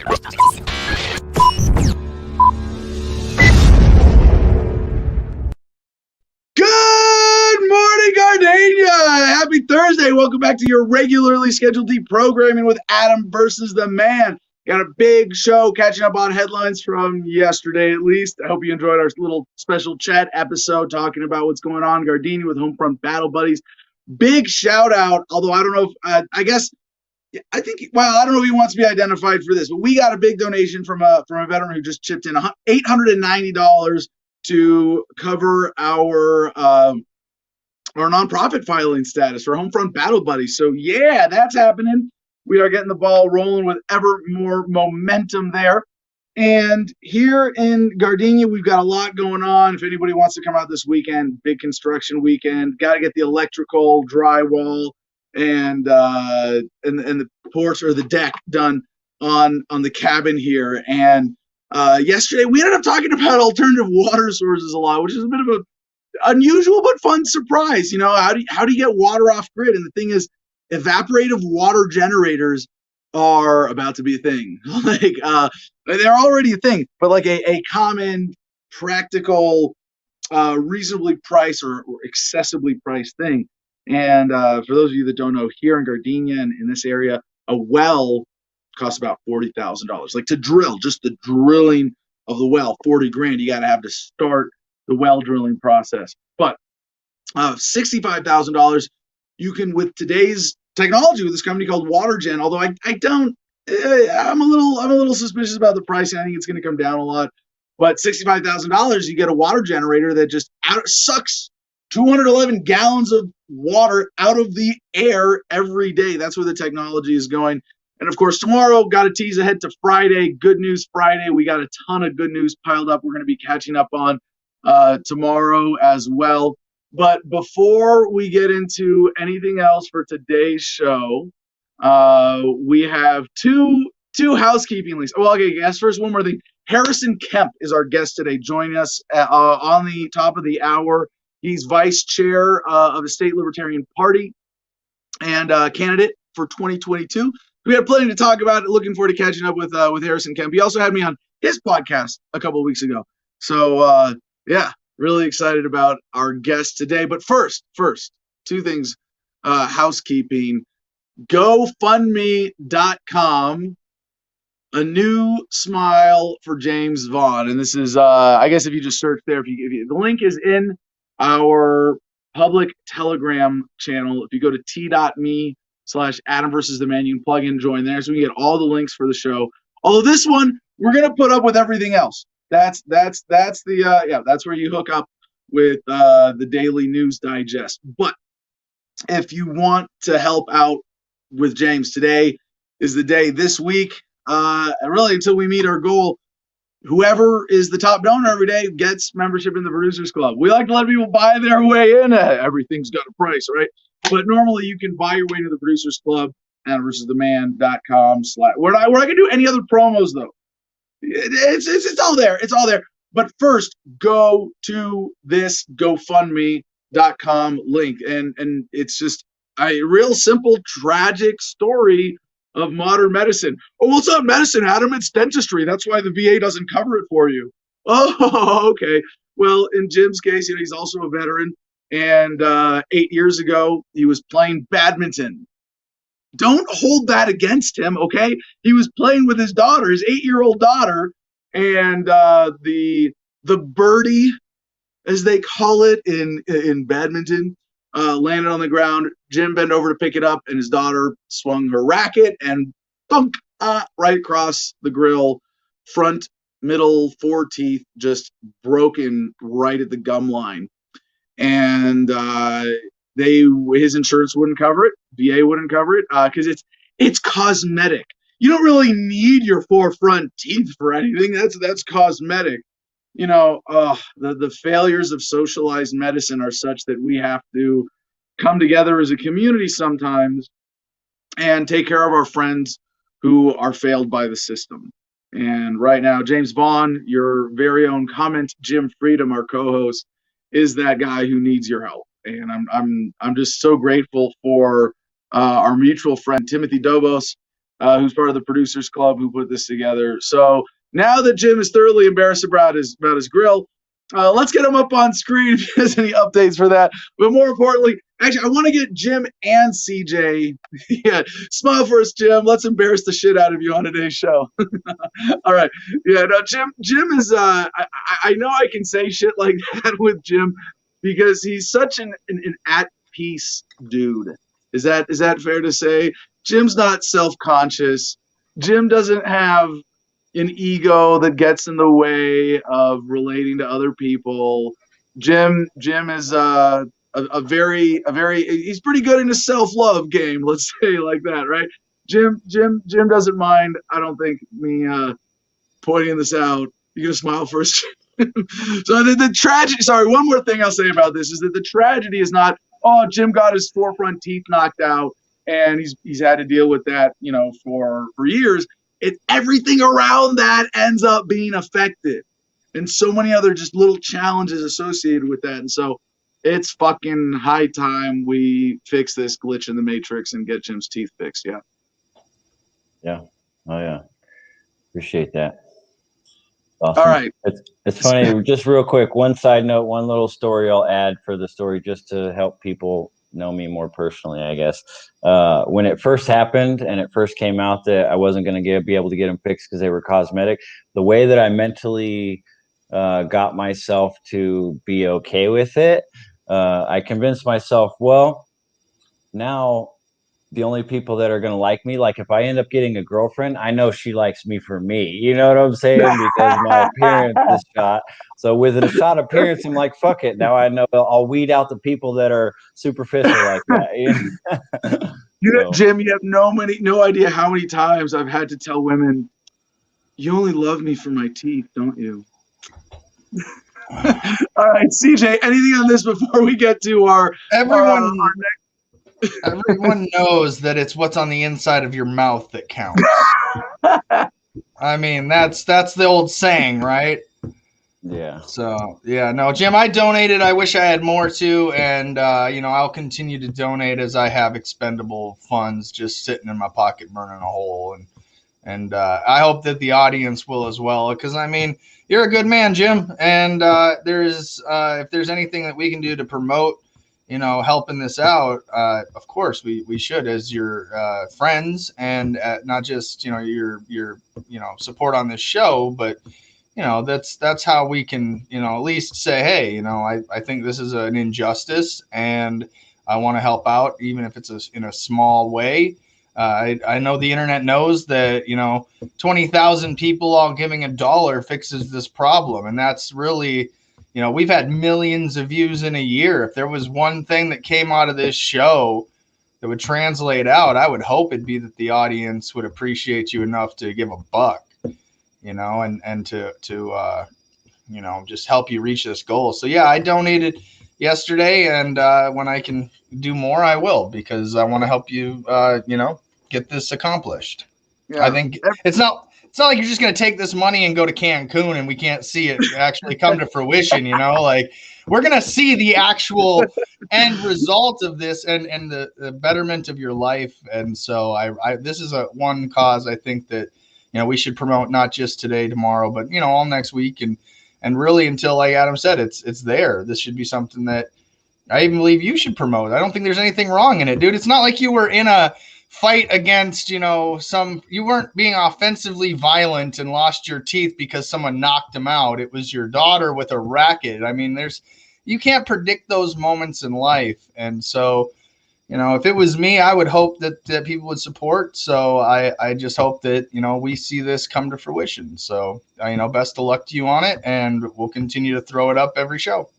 Good morning, Gardenia! Happy Thursday. Welcome back to your regularly scheduled deprogramming with Adam versus the Man. Got a big show catching up on headlines from yesterday, at least. I hope you enjoyed our little special chat episode talking about what's going on in Gardenia with Homefront Battle Buddies. Big shout out, although I don't know if, I don't know if he wants to be identified for this, but we got a big donation from a veteran who just chipped in $890 to cover our nonprofit filing status for Homefront Battle Buddies. So yeah, that's happening. We are getting the ball rolling with ever more momentum there. And here in Gardenia, we've got a lot going on. If anybody wants to come out this weekend, big construction weekend, got to get the electrical, drywall, and the porch or the deck done on the cabin here. And yesterday we ended up talking about alternative water sources a lot, which is a bit of a unusual but fun surprise. You know, how do you get water off grid? And the thing is, evaporative water generators are about to be a thing. They're already a thing, but like a common, practical, reasonably priced or excessively priced thing. And for those of you that don't know, here in Gardenia and in this area, a well costs about $40,000. Like to drill, just the drilling of the well, $40,000 you got to have to start the well drilling process. But $65,000 you can, with today's technology, with this company called WaterGen. Although I'm a little suspicious about the pricing. I think it's going to come down a lot. But $65,000, you get a water generator that just sucks 211 gallons of water out of the air every day. That's where the technology is going. And of course, tomorrow, got to tease ahead to Friday. Good News Friday. We got a ton of good news piled up. We're going to be catching up on tomorrow as well. But before we get into anything else for today's show, we have two housekeeping links. Well, okay, yes, first, one more thing. Harrison Kemp is our guest today, joining us on the top of the hour. He's vice chair of the State Libertarian Party and candidate for 2022. We had plenty to talk about. Looking forward to catching up with Harrison Kemp. He also had me on his podcast a couple of weeks ago. So, yeah. Really excited about our guest today. But first, two things, housekeeping. GoFundMe.com, a new smile for James Vaughn. And this is, I guess if you just search there, the link is in our public Telegram channel. If you go to t.me/Adam versus the Man, you can plug in and join there. So we can get all the links for the show. Although this one, we're going to put up with everything else. That's where you hook up with the daily news digest. But if you want to help out with James, today is the day. This week, and really until we meet our goal, whoever is the top donor every day gets membership in the Producers Club. We like to let people buy their way in. Everything's got a price, right? But normally you can buy your way to the Producers Club at versustheman.com/. We're not going to do any other promos though. It's all there. It's all there. But first, go to this GoFundMe.com link. And it's just a real simple, tragic story of modern medicine. Oh, well, it's not medicine, Adam. It's dentistry. That's why the VA doesn't cover it for you. Oh, okay. Well, in Jim's case, he's also a veteran. And 8 years ago, he was playing badminton. Don't hold that against him, okay? He was playing with his daughter, his 8-year-old daughter, and the birdie, as they call it in badminton, landed on the ground. Jim bent over to pick it up, and his daughter swung her racket and thunk right across the grill, front, middle, 4 teeth just broken right at the gum line. And his insurance wouldn't cover it. VA wouldn't cover it because it's cosmetic. You don't really need your 4 front teeth for anything. That's cosmetic. You know, the failures of socialized medicine are such that we have to come together as a community sometimes and take care of our friends who are failed by the system. And right now, James Vaughn, your very own comment, Jim Freedom, our co-host, is that guy who needs your help. And I'm just so grateful for our mutual friend Timothy Dobos who's part of the producers club who put this together. So now that Jim is thoroughly embarrassed about his grill, let's get him up on screen if he has any updates for that. But more importantly, actually, I want to get Jim and CJ. Yeah, smile first, Jim. Let's embarrass the shit out of you on today's show. All right. Yeah, no, Jim is I know I can say shit like that with Jim because he's such an at peace dude. Is that fair to say? Jim's not self-conscious. Jim doesn't have an ego that gets in the way of relating to other people. Jim is a very he's pretty good in his self-love game, let's say like that, right? Jim doesn't mind, I don't think, me pointing this out. You're gonna smile first. So the tragedy, sorry, one more thing I'll say about this is that the tragedy is not, oh, Jim got his forefront teeth knocked out and he's had to deal with that, for years. It's everything around that ends up being affected, and so many other just little challenges associated with that. And so it's fucking high time we fix this glitch in the matrix and get Jim's teeth fixed. Yeah. Yeah. Oh yeah. Appreciate that. Awesome. All right. It's funny. Just real quick, one side note, one little story I'll add for the story just to help people know me more personally, I guess. When it first happened and it first came out that I wasn't going to be able to get them fixed because they were cosmetic, the way that I mentally got myself to be okay with it, I convinced myself, well, now the only people that are going to like me, like if I end up getting a girlfriend, I know she likes me for me. You know what I'm saying? Because my appearance is shot. So with a shot appearance, I'm like, fuck it. Now I know I'll weed out the people that are superficial like that. Jim, you have no idea how many times I've had to tell women, you only love me for my teeth, don't you? All right, CJ, anything on this before we get to our next? Everyone knows that it's what's on the inside of your mouth that counts. I mean, that's the old saying, right? Yeah. So, yeah, no, Jim, I donated. I wish I had more too. And, I'll continue to donate as I have expendable funds just sitting in my pocket burning a hole. And I hope that the audience will as well. Because, I mean, you're a good man, Jim. And if there's anything that we can do to promote, helping this out, of course we should as your friends and not just, your support on this show, but, that's how we can, at least say, hey, I think this is an injustice and I want to help out, even if it's in a small way. I know the internet knows that, 20,000 people all giving $1 fixes this problem. And that's really, we've had millions of views in a year. If there was one thing that came out of this show that would translate out, I would hope it'd be that the audience would appreciate you enough to give $1, and to just help you reach this goal. So yeah, I donated yesterday, and when I can do more, I will, because I want to help you, get this accomplished. Yeah. I think it's not like you're just going to take this money and go to Cancun and we can't see it actually come to fruition, like we're going to see the actual end result of this and the betterment of your life. And so this is one cause I think that, we should promote, not just today, tomorrow, but, all next week. And really until, like Adam said, it's there. This should be something that I even believe you should promote. I don't think there's anything wrong in it, dude. It's not like you were in a fight against, you weren't being offensively violent and lost your teeth because someone knocked them out. It was your daughter with a racket. I mean, you can't predict those moments in life. And so, if it was me, I would hope that people would support. So I just hope that, we see this come to fruition. So, best of luck to you on it, and we'll continue to throw it up every show.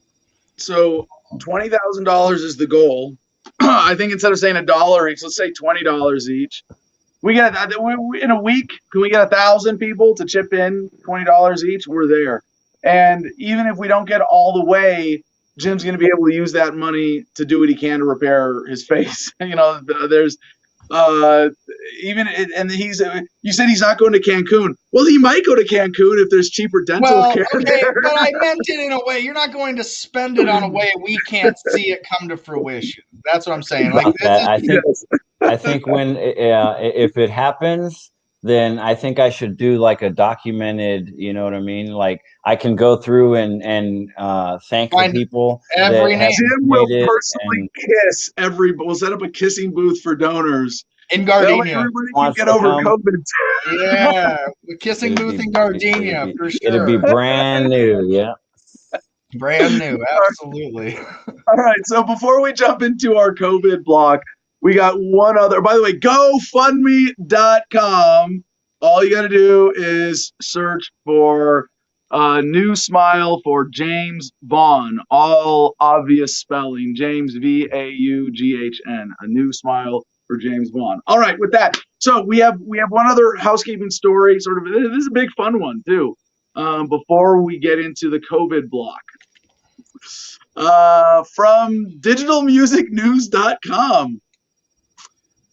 So $20,000 is the goal. I think instead of saying $1 each, let's say $20 each. We get in a week. Can we get 1,000 people to chip in $20 each? We're there. And even if we don't get all the way, Jim's going to be able to use that money to do what he can to repair his face. There's you said he's not going to Cancun. Well, he might go to Cancun if there's cheaper dental care. Okay, but I meant it in a way. You're not going to spend it on a way we can't see it come to fruition. That's what I'm saying. Like, I think when if it happens, then I think I should do like a documented. You know what I mean? Like I can go through and thank the Find people that every have name Jim will donated personally and kiss every. We'll set up a kissing booth for donors. in That way Gardenia. everybody can wants get to over come. COVID. Yeah, the kissing booth in Gardenia for It'd be sure. brand new. Yeah. Brand new, absolutely. All right. So before we jump into our COVID block, we got one other. By the way, GoFundMe.com. All you got to do is search for new smile for James Vaughn. All obvious spelling. James Vaughn. A new smile for James Vaughn. All right. With that, so we have one other housekeeping story. Sort of. This is a big fun one too. Before we get into the COVID block. From digitalmusicnews.com.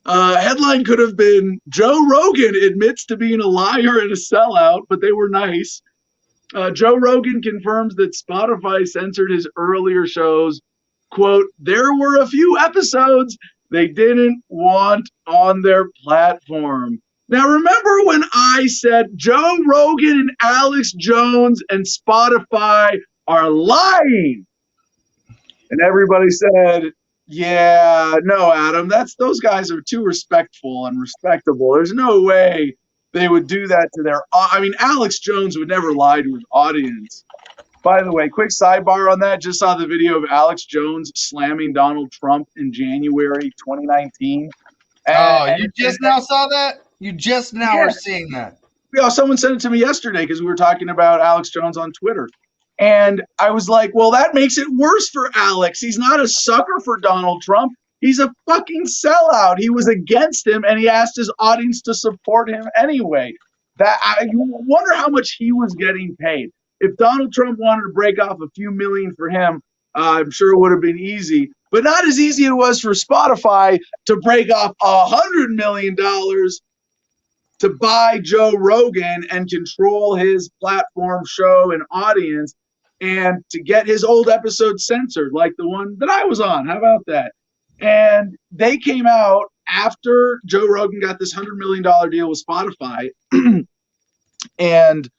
Headline could have been Joe Rogan admits to being a liar and a sellout, but they were nice. Joe Rogan confirms that Spotify censored his earlier shows. Quote, there were a few episodes they didn't want on their platform. Now, remember when I said Joe Rogan and Alex Jones and Spotify are lying? And everybody said, yeah, no, Adam, those guys are too respectful and respectable. There's no way they would do that to their, I mean, Alex Jones would never lie to his audience. By the way, quick sidebar on that. Just saw the video of Alex Jones slamming Donald Trump in January 2019. You just now saw that? You just now are seeing that. Yeah, someone sent it to me yesterday because we were talking about Alex Jones on Twitter. And I was like, well, that makes it worse for Alex. He's not a sucker for Donald Trump. He's a fucking sellout. He was against him, and he asked his audience to support him anyway. You wonder how much he was getting paid. If Donald Trump wanted to break off a few million for him, I'm sure it would have been easy. But not as easy as it was for Spotify to break off $100 million to buy Joe Rogan and control his platform, show, and audience, and to get his old episodes censored, like the one that I was on. How about that? And they came out after Joe Rogan got this $100 million deal with Spotify and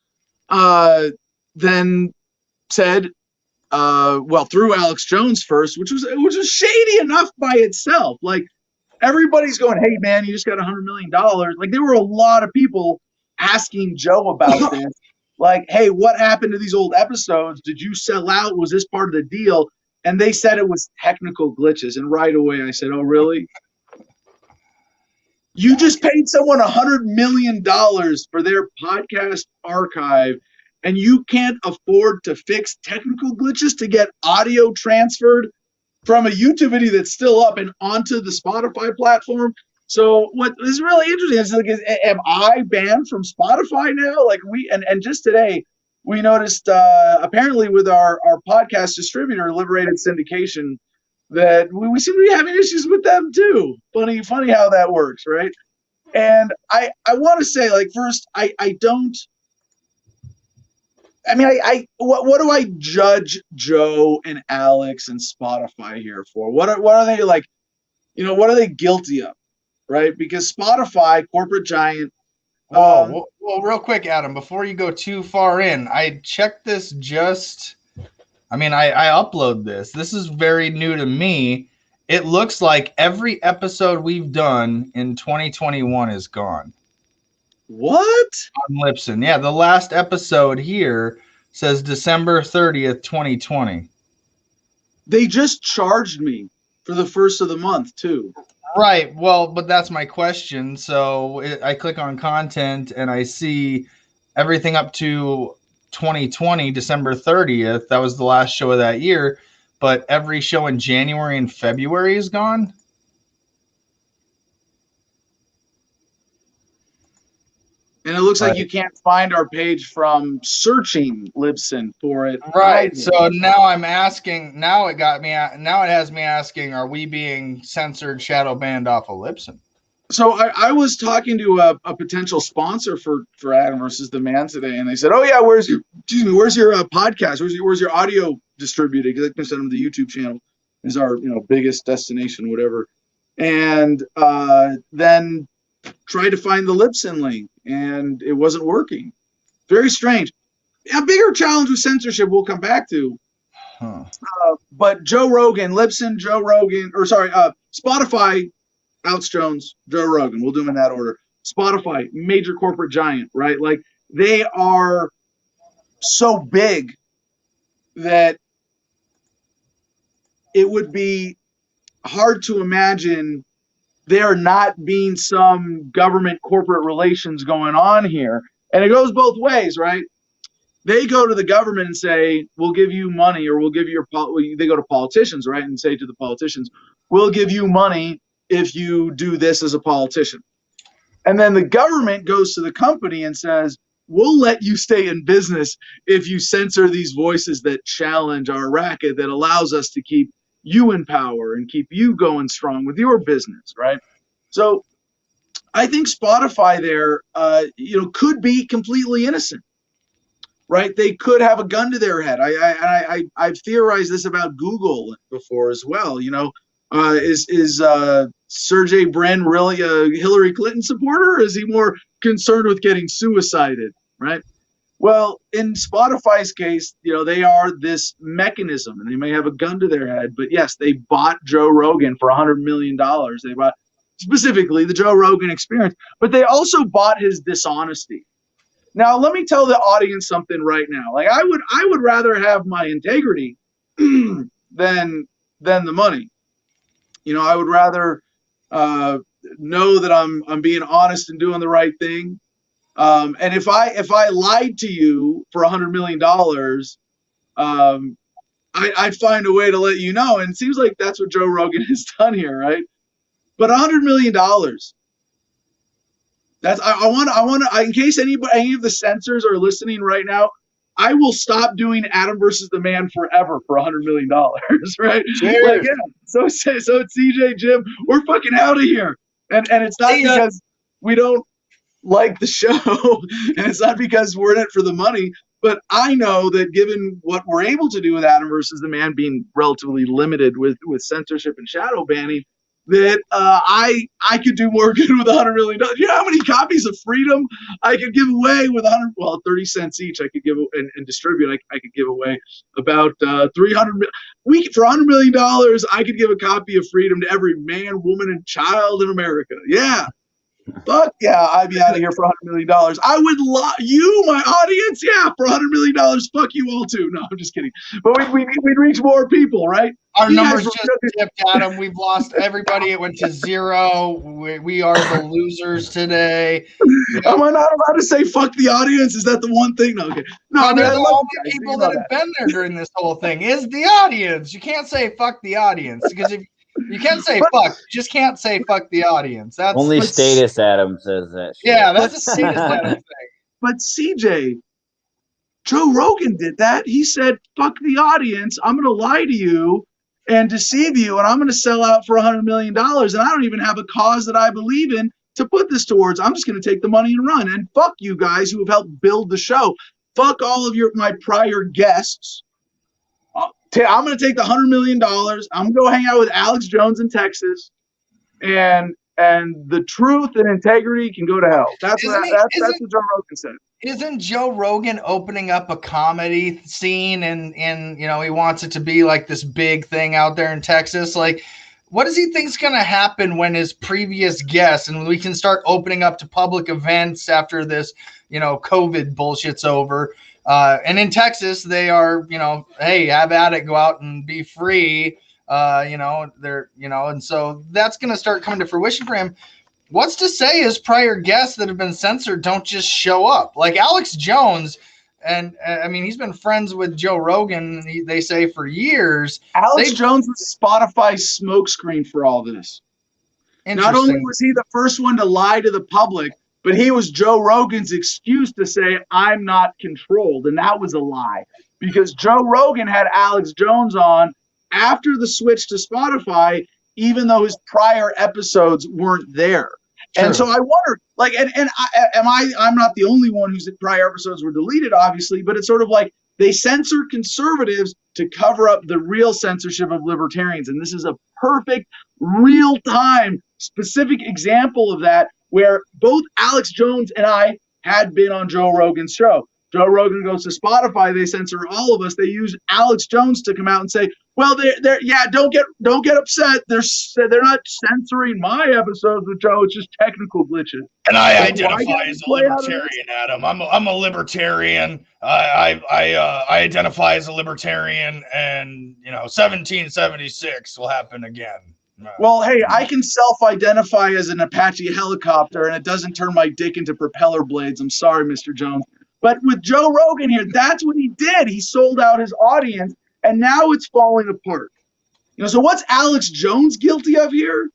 then said, well, through Alex Jones first, which was shady enough by itself. Like, everybody's going, hey, man, you just got $100 million. Like, there were a lot of people asking Joe about this. Like, hey, what happened to these old episodes? Did you sell out? Was this part of the deal? And they said it was technical glitches. And right away I said, oh, really? You just paid someone $100 million for their podcast archive, and you can't afford to fix technical glitches to get audio transferred from a YouTube video that's still up and onto the Spotify platform. So what is really interesting is, like, am I banned from Spotify now? Like, and just today we noticed apparently with our podcast distributor, Liberated Syndication, that we seem to be having issues with them too. Funny how that works, right? And I want to say, like, first, I don't. I mean, what do I judge Joe and Alex and Spotify here for? What are they, like? What are they guilty of, right? Because Spotify, corporate giant. Well, real quick, Adam, before you go too far in, I checked this I upload this. This is very new to me. It looks like every episode we've done in 2021 is gone. What? On Libsyn. Yeah, the last episode here says December 30th, 2020. They just charged me for the first of the month, too. Right. Well, but that's my question. So I click on content and I see everything up to 2020, December 30th. That was the last show of that year. But every show in January and February is gone. And it looks like you can't find our page from searching Libsyn for it. Right. So now I'm asking. Now it has me asking: are we being censored, shadow banned off of Libsyn? So I was talking to a potential sponsor for Adam versus the Man today, and they said, "Oh yeah, where's your podcast? Where's your audio distributed? Because I can send them the YouTube channel is our biggest destination, whatever." and then tried to find the Libsyn link, and it wasn't working. Very strange. A bigger challenge with censorship we'll come back to. Huh. But Joe Rogan, Libsyn, Joe Rogan, or sorry, Spotify, Alex Jones, Joe Rogan. We'll do them in that order. Spotify, major corporate giant, right? Like, they are so big that it would be hard to imagine there not being some government corporate relations going on here. And it goes both ways, right? They go to the government and say, we'll give you money, or we'll give you they go to politicians, right? And say to the politicians, we'll give you money if you do this as a politician. And then the government goes to the company and says, we'll let you stay in business if you censor these voices that challenge our racket, that allows us to keep you in power and keep you going strong with your business, right? So I think Spotify there, could be completely innocent, right? They could have a gun to their head. I've theorized this about Google before as well. Is Sergey Brin really a Hillary Clinton supporter, or is he more concerned with getting suicided, right? Well, in Spotify's case, they are this mechanism, and they may have a gun to their head, but yes, they bought Joe Rogan for $100 million. They bought specifically the Joe Rogan experience, but they also bought his dishonesty. Now, let me tell the audience something right now. Like, I would rather have my integrity than the money. I would rather know that I'm being honest and doing the right thing. And if I lied to you for $100 million, I'd find a way to let you know. And it seems like that's what Joe Rogan has done here, right? But $100 million. That's I want to. In case any of the censors are listening right now, I will stop doing Adam versus the Man forever for $100 million, right? Like, yeah. So it's CJ, Jim, we're fucking out of here, and it's not because we don't like the show, and it's not because we're in it for the money. But I know that given what we're able to do with Adam versus the Man being relatively limited with censorship and shadow banning, that I could do more good with $100 million. You know how many copies of Freedom I could give away with 30 cents each. I could give and distribute. I could give away about 300 for $100 million. I could give a copy of Freedom to every man, woman, and child in America. Yeah. Fuck yeah, I'd be out of here for $100 million. I would you, my audience, yeah, for $100 million. Fuck you all too. No, I'm just kidding. But we'd reach more people, right? Our numbers just dipped, Adam. We've lost everybody. It went to 0. We are the losers today. Am I not allowed to say fuck the audience? Is that the one thing? No, okay. No, they're the only people that have been there during this whole thing is the audience. You can't say fuck the audience, because if you can say fuck, you just can't say fuck the audience. That's only Status Adam says that shit. Yeah, that's a Status Adam thing. But CJ, Joe Rogan did that. He said, fuck the audience. I'm going to lie to you and deceive you, and I'm going to sell out for $100 million. And I don't even have a cause that I believe in to put this towards. I'm just going to take the money and run. And fuck you guys who have helped build the show. Fuck all of my prior guests. I'm going to take the $100 million. I'm going to go hang out with Alex Jones in Texas, and the truth and integrity can go to hell. That's what Joe Rogan said. Isn't Joe Rogan opening up a comedy scene, and he wants it to be like this big thing out there in Texas? Like, what does he think's going to happen when his previous guests, and we can start opening up to public events after this, COVID bullshit's over? And in Texas, they are, hey, have at it, go out and be free. And so that's going to start coming to fruition for him. What's to say his prior guests that have been censored don't just show up? Like Alex Jones, and he's been friends with Joe Rogan, they say, for years. Alex Jones was Spotify's smokescreen for all this. Not only was he the first one to lie to the public, but he was Joe Rogan's excuse to say, I'm not controlled. And that was a lie, because Joe Rogan had Alex Jones on after the switch to Spotify, even though his prior episodes weren't there. True. And so I wonder, like, I'm not the only one whose prior episodes were deleted, obviously, but it's sort of like they censor conservatives to cover up the real censorship of libertarians. And this is a perfect, real-time, specific example of that, where both Alex Jones and I had been on Joe Rogan's show. Joe Rogan goes to Spotify, they censor all of us. They use Alex Jones to come out and say, well, don't get upset. They're not censoring my episodes with Joe. It's just technical glitches. And I identify as a libertarian, Adam. I'm a libertarian. I identify as a libertarian, and 1776 will happen again. Well, hey, I can self-identify as an Apache helicopter, and it doesn't turn my dick into propeller blades. I'm sorry, Mr. Jones. But with Joe Rogan here, that's what he did. He sold out his audience, and now it's falling apart. So what's Alex Jones guilty of here?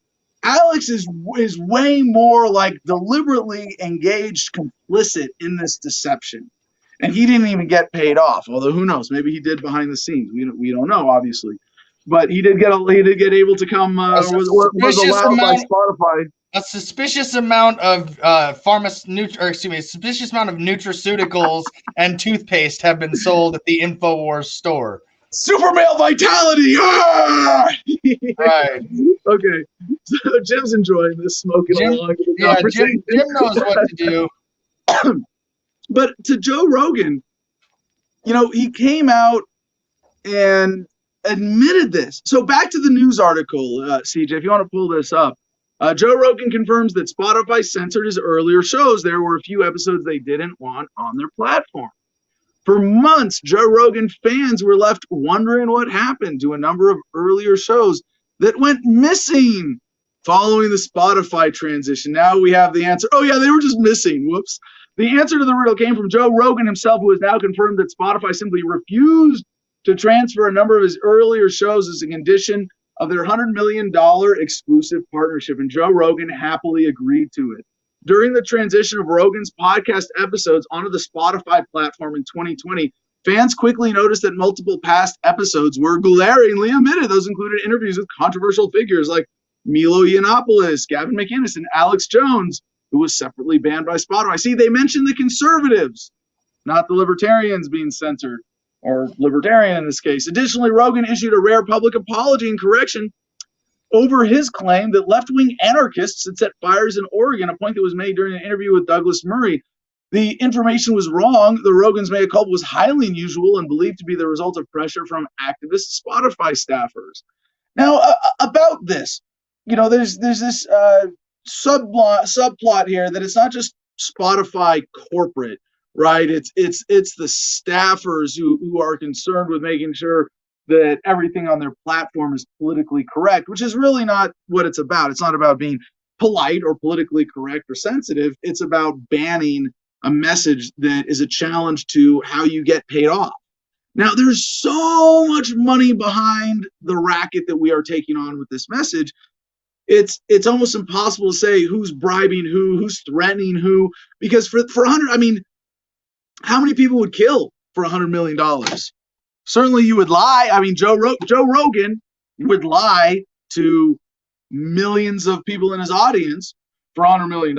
Alex is way more like deliberately engaged, complicit in this deception. And he didn't even get paid off, although who knows? Maybe he did behind the scenes. We don't know, obviously. But he did get able to come was allowed by Spotify. A suspicious amount of suspicious amount of nutraceuticals and toothpaste have been sold at the InfoWars store. Super male vitality. Ah! Right. Okay. So Jim's enjoying this, smoking along. Yeah, Jim knows what to do. But to Joe Rogan, he came out and admitted this. So back to the news article, CJ, if you want to pull this up. Joe Rogan confirms that Spotify censored his earlier shows. There were a few episodes they didn't want on their platform. For months, Joe Rogan fans were left wondering what happened to a number of earlier shows that went missing following the Spotify transition. Now we have the answer. Oh, yeah, they were just missing. Whoops. The answer to the riddle came from Joe Rogan himself, who has now confirmed that Spotify simply refused to transfer a number of his earlier shows as a condition of their $100 million exclusive partnership, and Joe Rogan happily agreed to it. During the transition of Rogan's podcast episodes onto the Spotify platform in 2020, fans quickly noticed that multiple past episodes were glaringly omitted. Those included interviews with controversial figures like Milo Yiannopoulos, Gavin McInnes, and Alex Jones, who was separately banned by Spotify. See, they mentioned the conservatives, not the libertarians being censored. Or libertarian in this case. Additionally, Rogan issued a rare public apology and correction over his claim that left-wing anarchists had set fires in Oregon, a point that was made during an interview with Douglas Murray. The information was wrong. The Rogan's mea culpa was highly unusual and believed to be the result of pressure from activist Spotify staffers. Now, about this, there's this subplot here that it's not just Spotify corporate. Right, it's the staffers who are concerned with making sure that everything on their platform is politically correct, which is really not what it's about. It's not about being polite or politically correct or sensitive. It's about banning a message that is a challenge to how you get paid off. Now, there's so much money behind the racket that we are taking on with this message. It's almost impossible to say who's bribing who's threatening who, because for 100, how many people would kill for $100 million? Certainly you would lie. Joe Rogan would lie to millions of people in his audience for $100 million,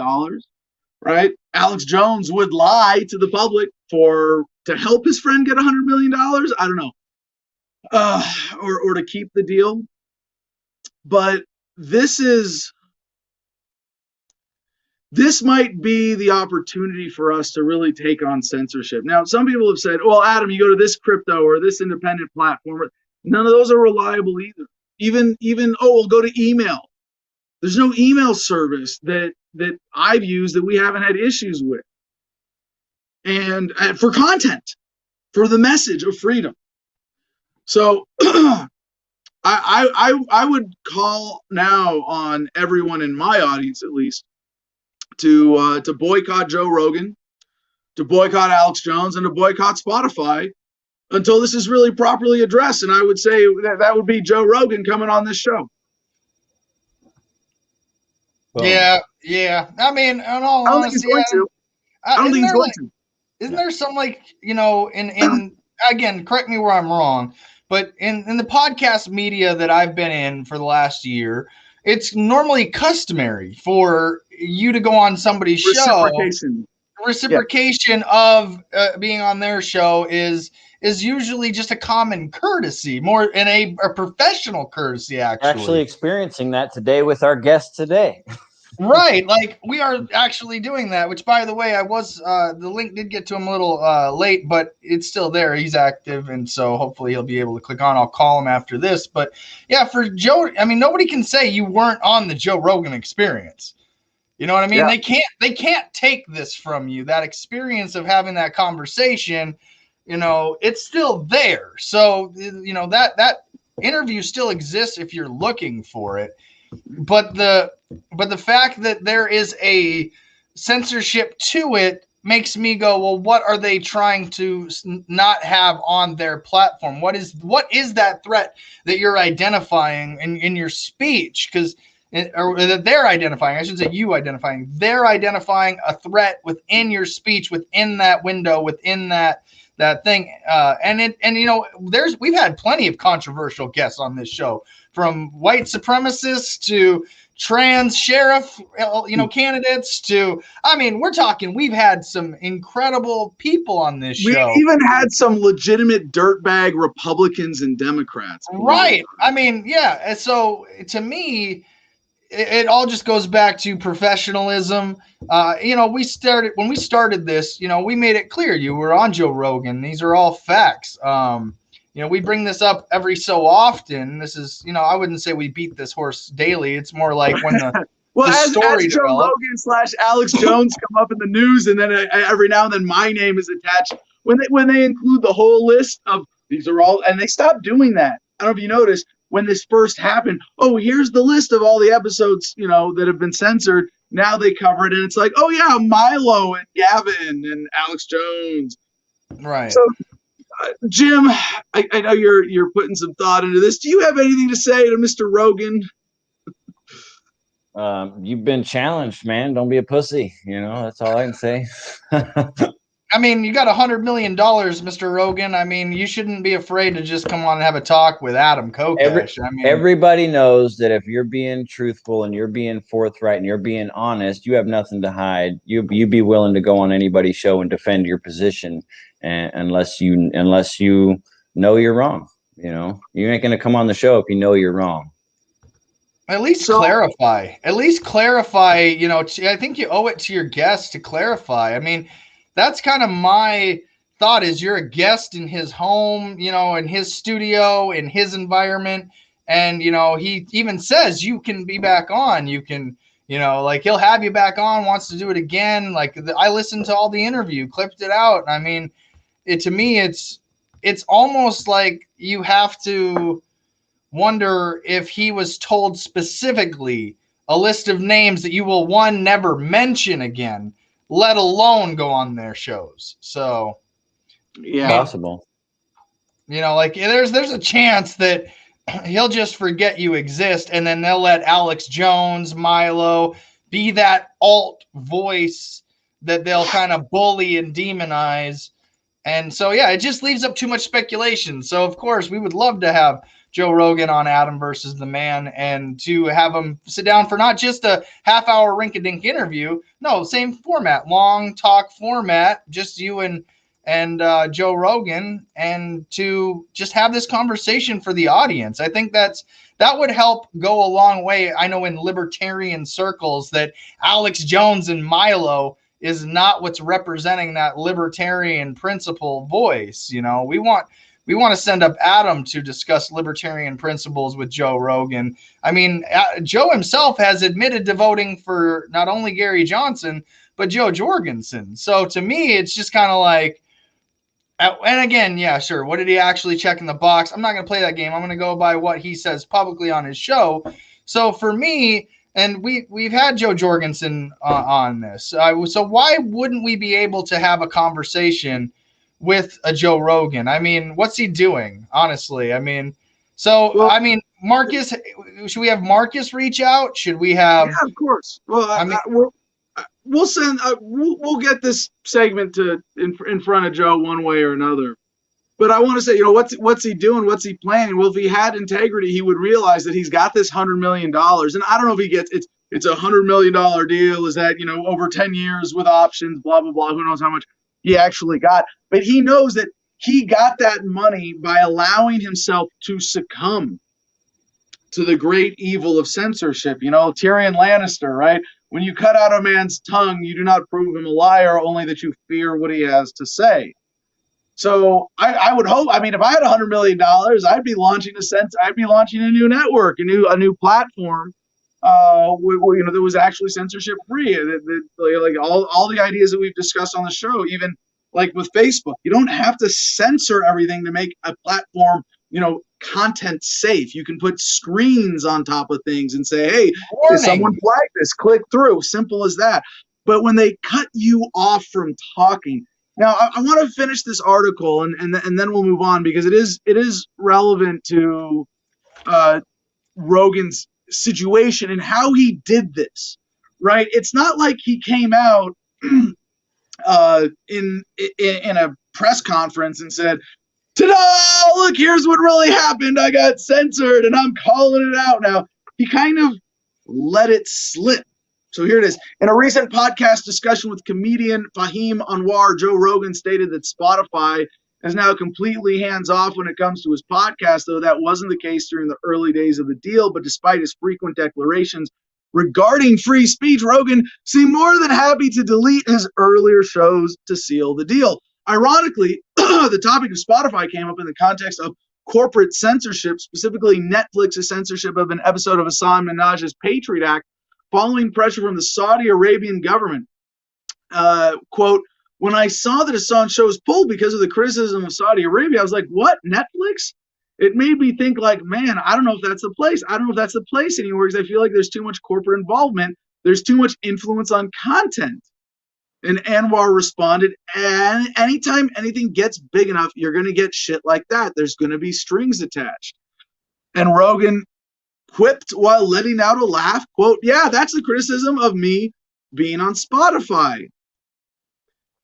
right? Alex Jones would lie to the public to help his friend get $100 million. I don't know. Or to keep the deal. But this might be the opportunity for us to really take on censorship. Now, some people have said, well, Adam, you go to this crypto or this independent platform. None of those are reliable either. Even we'll go to email. There's no email service that I've used that we haven't had issues with. And for content, for the message of freedom. So I would call now on everyone in my audience, at least, to boycott Joe Rogan, to boycott Alex Jones, and to boycott Spotify until this is really properly addressed. And I would say that would be Joe Rogan coming on this show. Well, yeah. In all honesty, I don't think he's going to. Isn't there some in again, correct me where I'm wrong, but in the podcast media that I've been in for the last year, it's normally customary for you to go on somebody's show. Reciprocation of being on their show is is usually just a common courtesy, more in a professional courtesy, Actually experiencing that today with our guest today. Right, like we are actually doing that, which by the way, I was the link did get to him a little late, but it's still there. He's active, and so hopefully he'll be able to click on. I'll call him after this. But yeah, for Joe, I mean, nobody can say you weren't on the Joe Rogan experience. You know what I mean? Yeah. They can't take this from you. That experience of having that conversation, you know, it's still there. So, you know, that interview still exists if you're looking for it. But the fact that there is a censorship to it makes me go, well, what are they trying to not have on their platform? What is that threat that you're identifying in your speech? Because or that they're identifying, I should say you identifying, they're identifying a threat within your speech, within that window, within that thing. And you know, we've had plenty of controversial guests on this show, from white supremacists to trans sheriff, you know, candidates to, I mean, we've had some incredible people on this show. We even had some legitimate dirtbag Republicans and Democrats. Right. I mean, yeah. And so to me, it all just goes back to professionalism. You know, when we started this, you know, we made it clear you were on Joe Rogan. These are all facts. You know, we bring this up every so often. This is, you know, I wouldn't say we beat this horse daily. It's more like when the well, the as story Joe developed. Rogan / Alex Jones come up in the news, and then every now and then my name is attached. When they include the whole list of these are all, and they stopped doing that. I don't know if you noticed when this first happened. Oh, here's the list of all the episodes, you know, that have been censored. Now they cover it, and it's like, oh yeah, Milo and Gavin and Alex Jones. Right. So, Jim, I know you're putting some thought into this. Do you have anything to say to Mr. Rogan? You've been challenged, man. Don't be a pussy. You know, that's all I can say. I mean, you got $100 million, Mr. Rogan. I mean, you shouldn't be afraid to just come on and have a talk with Adam Kokesh. Everybody knows that if you're being truthful and you're being forthright and you're being honest, you have nothing to hide. You'd be willing to go on anybody's show and defend your position, unless you know you're wrong. You know, you ain't gonna come on the show if you know you're wrong. At least clarify. At least clarify. You know, I think you owe it to your guests to clarify. I mean, that's kind of my thought, is you're a guest in his home, you know, in his studio, in his environment. And, you know, he even says you can be back on. You can, you know, like he'll have you back on, wants to do it again. Like I listened to all the interview, clipped it out. I mean, to me, it's almost like you have to wonder if he was told specifically a list of names that you will, one, never mention again, let alone go on their shows. So, yeah, possible. You know, like there's a chance that he'll just forget you exist, and then they'll let Alex Jones, Milo be that alt voice that they'll kind of bully and demonize. And so, yeah, it just leaves up too much speculation. So, of course, we would love to have Joe Rogan on Adam versus the Man, and to have him sit down for not just a half-hour rink-a-dink interview. No, same format, long talk format, just you and Joe Rogan, and to just have this conversation for the audience. I think that would help go a long way. I know in libertarian circles that Alex Jones and Milo is not what's representing that libertarian principle voice. You know, we want to send up Adam to discuss libertarian principles with Joe Rogan. I mean, Joe himself has admitted to voting for not only Gary Johnson, but Joe Jorgensen. So to me, it's just kind of like, and again, yeah, sure. What did he actually check in the box? I'm not going to play that game. I'm going to go by what he says publicly on his show. So for me, and we've had Joe Jorgensen on this. So why wouldn't we be able to have a conversation with a Joe Rogan? I mean, what's he doing? Honestly, I mean, I mean, Marcus, should we have Marcus reach out? Should we have? Yeah, of course. Well, we'll send. We'll get this segment in front of Joe one way or another. But I want to say, you know, what's he doing? What's he planning? Well, if he had integrity, he would realize that he's got this $100 million. And I don't know if he gets it's $100 million deal. Is that, you know, over 10 years with options, blah, blah, blah. Who knows how much he actually got. But he knows that he got that money by allowing himself to succumb to the great evil of censorship. You know, Tyrion Lannister, right? When you cut out a man's tongue, you do not prove him a liar, only that you fear what he has to say. So I would hope. I mean, if I had $100 million, I'd be launching a new network, a new platform, where that was actually censorship free. Like all the ideas that we've discussed on the show, even like with Facebook, you don't have to censor everything to make a platform, content safe. You can put screens on top of things and say, hey, if someone flagged this, click through. Simple as that. But when they cut you off from talking, now I want to finish this article and then we'll move on, because it is relevant to Rogan's situation and how he did this. Right? It's not like he came out in a press conference and said, ta-da! Look, here's what really happened. I got censored and I'm calling it out now. He kind of let it slip. So here it is. In a recent podcast discussion with comedian Fahim Anwar, Joe Rogan stated that Spotify is now completely hands-off when it comes to his podcast, though that wasn't the case during the early days of the deal. But despite his frequent declarations regarding free speech, Rogan seemed more than happy to delete his earlier shows to seal the deal. Ironically, the topic of Spotify came up in the context of corporate censorship, specifically Netflix's censorship of an episode of Hassan Minaj's Patriot Act following pressure from the Saudi Arabian government. Quote, when I saw that Hassan's show was pulled because of the criticism of Saudi Arabia, I was like, what, Netflix? It made me think like, man, I don't know if that's the place. I don't know if that's the place anymore, because I feel like there's too much corporate involvement. There's too much influence on content. And Anwar responded, and anytime anything gets big enough, you're going to get shit like that. There's going to be strings attached. And Rogan quipped while letting out a laugh, quote, yeah, that's the criticism of me being on Spotify.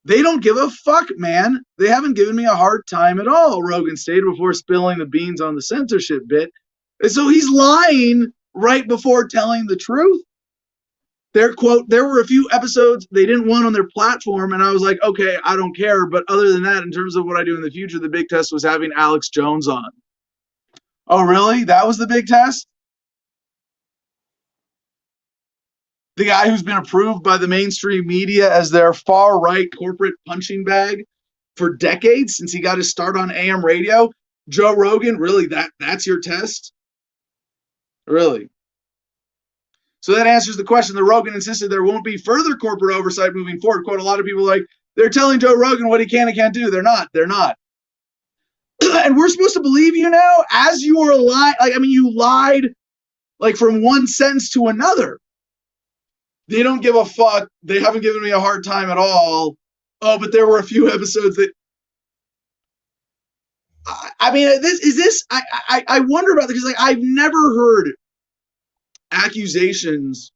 They don't give a fuck, man. They haven't given me a hard time at all, Rogan stated before spilling the beans on the censorship bit. And so he's lying right before telling the truth. There, quote, there were a few episodes they didn't want on their platform, and I was like, okay, I don't care. But other than that, in terms of what I do in the future, the big test was having Alex Jones on. Oh, really? That was the big test? The guy who's been approved by the mainstream media as their far-right corporate punching bag for decades since he got his start on AM radio? Joe Rogan, really? That's your test? Really? So that answers the question. The Rogan insisted there won't be further corporate oversight moving forward. Quote, a lot of people are like, they're telling Joe Rogan what he can and can't do. They're not. And we're supposed to believe you now as you are lying. Like, I mean, you lied like from one sentence to another. They don't give a fuck. They haven't given me a hard time at all. Oh, but there were a few episodes that, I mean, I wonder about this, because like I've never heard accusations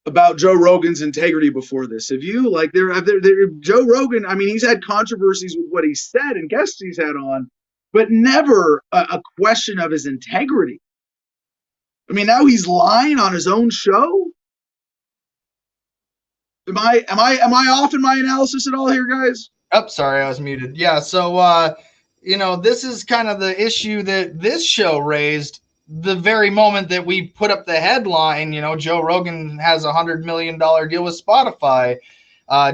about Joe Rogan's integrity before this. Have you? Like, Joe Rogan, I mean, he's had controversies with what he said and guests he's had on, but never a question of his integrity. I mean, now he's lying on his own show. Am I off in my analysis at all here, guys? Oh, sorry, I was muted. Yeah, so this is kind of the issue that this show raised the very moment that we put up the headline. Joe Rogan has $100 million deal with Spotify.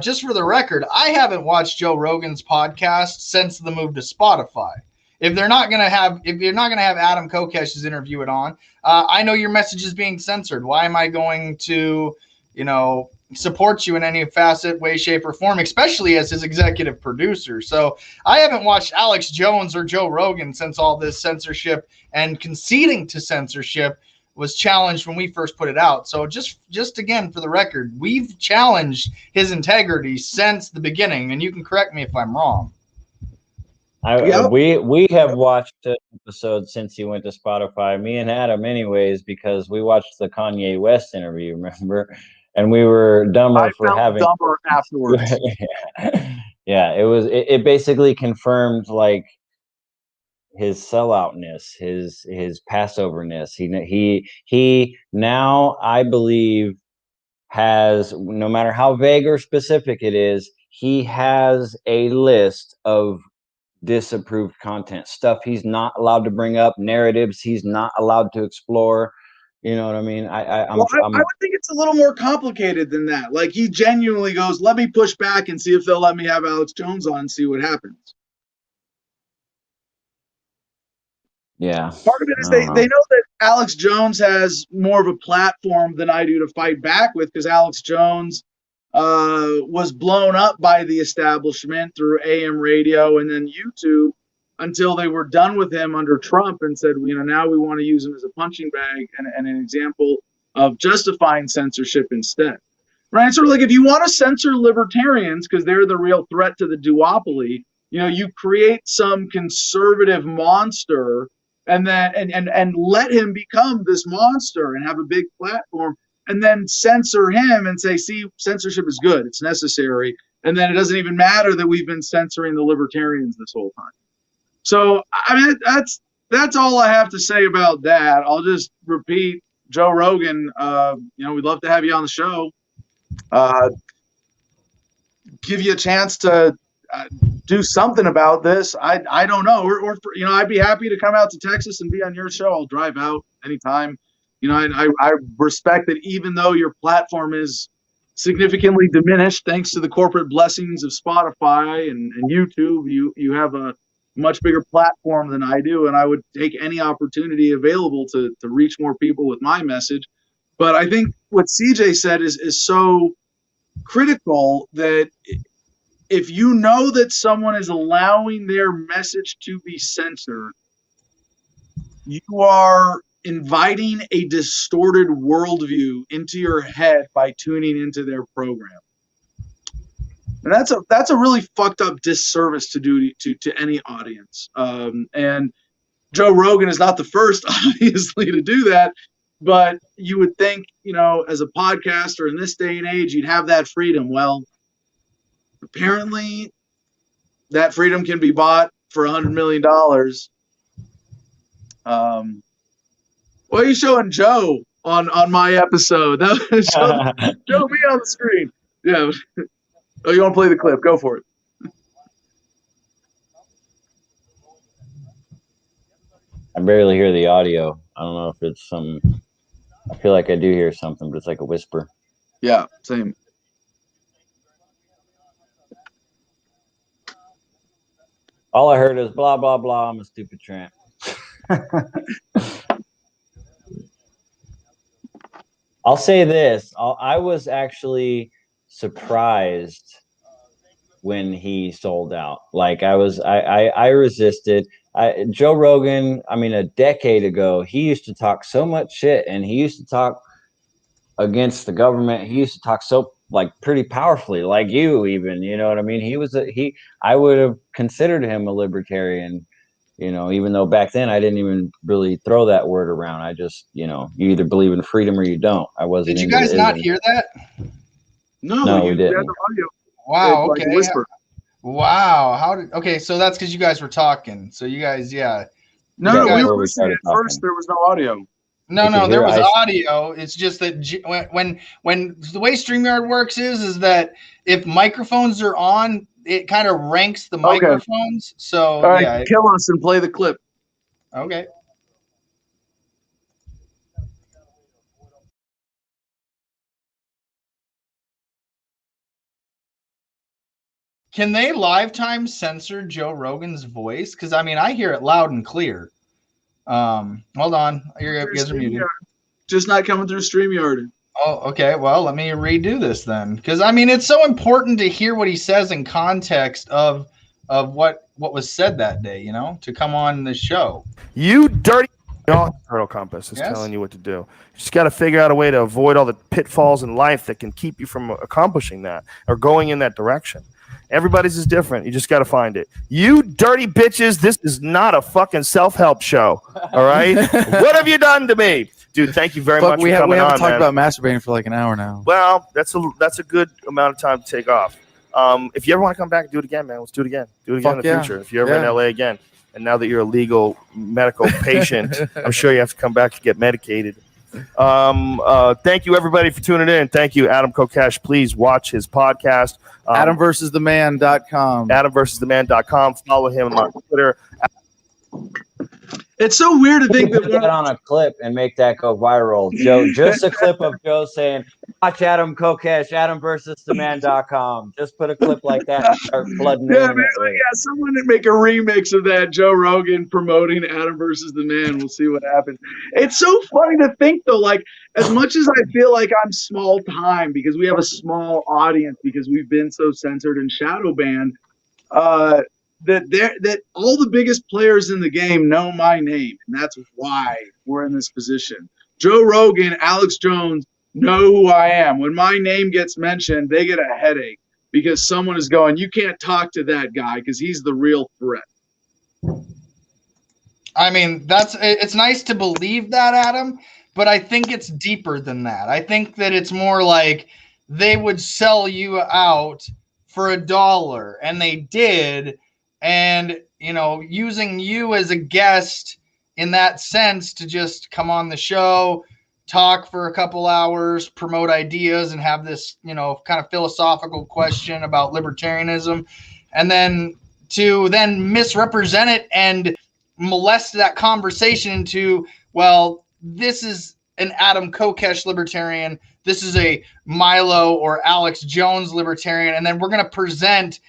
Just for the record, I haven't watched Joe Rogan's podcast since the move to Spotify. If you're not gonna have Adam Kokesh's interview it on, I know your message is being censored. Why am I going to, support you in any facet, way, shape, or form, especially as his executive producer? So I haven't watched Alex Jones or Joe Rogan since all this censorship and conceding to censorship was challenged when we first put it out. So just again, for the record, we've challenged his integrity since the beginning, and you can correct me if I'm wrong. We have watched the episode since he went to Spotify, me and Adam anyways, because we watched the Kanye West interview, remember? And we were dumber dumber afterwards. Yeah, it basically confirmed like his selloutness, his Passoverness. He now, I believe, has, no matter how vague or specific it is, he has a list of disapproved content, stuff he's not allowed to bring up, narratives he's not allowed to explore. You know what I mean? I would think it's a little more complicated than that. Like, he genuinely goes, let me push back and see if they'll let me have Alex Jones on and see what happens. Yeah. Part of it is they know that Alex Jones has more of a platform than I do to fight back with, because Alex Jones was blown up by the establishment through AM radio and then YouTube until they were done with him under Trump and said, now we want to use him as a punching bag and an example of justifying censorship instead. Right? Sort of like, if you want to censor libertarians because they're the real threat to the duopoly, you create some conservative monster and then and let him become this monster and have a big platform, and then censor him and say, see, censorship is good, it's necessary, and then it doesn't even matter that we've been censoring the libertarians this whole time. So, I mean, that's all I have to say about that. I'll just repeat, Joe Rogan, we'd love to have you on the show. Give you a chance to do something about this. I don't know, or I'd be happy to come out to Texas and be on your show. I'll drive out anytime. I respect that even though your platform is significantly diminished thanks to the corporate blessings of Spotify and YouTube, you have a much bigger platform than I do, and I would take any opportunity available to reach more people with my message. But I think what CJ said is so critical, that if you know that someone is allowing their message to be censored, you are inviting a distorted worldview into your head by tuning into their program. And that's a really fucked up disservice to do to any audience. And Joe Rogan is not the first, obviously, to do that. But you would think, as a podcaster in this day and age, you'd have that freedom. Well, apparently that freedom can be bought for $100 million. Why are you showing Joe on my episode? Show me on the screen. Yeah. Oh, you want to play the clip? Go for it. I barely hear the audio. I don't know if it's some. I feel like I do hear something, but it's like a whisper. Yeah, same. All I heard is blah, blah, blah. I'm a stupid tramp. I'll say this. I was actually surprised when he sold out. Like, I resisted. Joe Rogan, I mean, a decade ago, he used to talk so much shit, and he used to talk against the government. He used to talk so, like, pretty powerfully, like you even, you know what I mean? I would have considered him a libertarian, even though back then I didn't even really throw that word around. I just, you either believe in freedom or you don't. I wasn't. Did you guys not hear that? No, we didn't. Wow. Okay. Like whisper. Wow. Okay, so that's because you guys were talking. So you guys, yeah. No, we were listening at first. There was no audio. No, there was audio. It's just that when the way StreamYard works is that if microphones are on, it kind of ranks the microphones. So all right, kill us and play the clip. Okay. Can they lifetime censor Joe Rogan's voice? Because I mean, I hear it loud and clear. Hold on, you guys are muted. Just not coming through StreamYard. Oh, okay. Well, let me redo this then, because I mean, it's so important to hear what he says in context of what was said that day. To come on the show. You dirty. Internal compass is telling you what to do. You just got to figure out a way to avoid all the pitfalls in life that can keep you from accomplishing that or going in that direction. Everybody's is different. You just got to find it. You dirty bitches, this is not a fucking self-help show. All right? What have you done to me? Dude, thank you very much for coming on, man. We haven't talked about masturbating for like an hour now. Well, that's a good amount of time to take off. If you ever want to come back and do it again, man, let's do it again. Do it again in the future. If you're ever in LA again, and now that you're a legal medical patient, I'm sure you have to come back to get medicated. Thank you, everybody, for tuning in. Thank you, Adam Kokesh. Please watch his podcast. AdamVersusTheMan.com. AdamVersusTheMan.com. Follow him on Twitter. It's so weird to think that put that on a clip and make that go viral. Joe, just a clip of Joe saying, watch Adam Kokesh, AdamVersusTheMan.com. Just put a clip like that and start flooding the internet with it. Someone would make a remix of that, Joe Rogan promoting Adam versus the Man. We'll see what happens. It's so funny to think, though, like, as much as I feel like I'm small time because we have a small audience because we've been so censored and shadow banned, that all the biggest players in the game know my name, and that's why we're in this position. Joe Rogan, Alex Jones know who I am. When my name gets mentioned, they get a headache because someone is going, you can't talk to that guy because he's the real threat. I mean, it's nice to believe that, Adam, but I think it's deeper than that. I think that it's more like they would sell you out for $1, and they did. And, using you as a guest in that sense to just come on the show, talk for a couple hours, promote ideas, and have this, kind of philosophical question about libertarianism, and then to then misrepresent it and molest that conversation into, well, this is an Adam Kokesh libertarian, this is a Milo or Alex Jones libertarian, and then we're going to present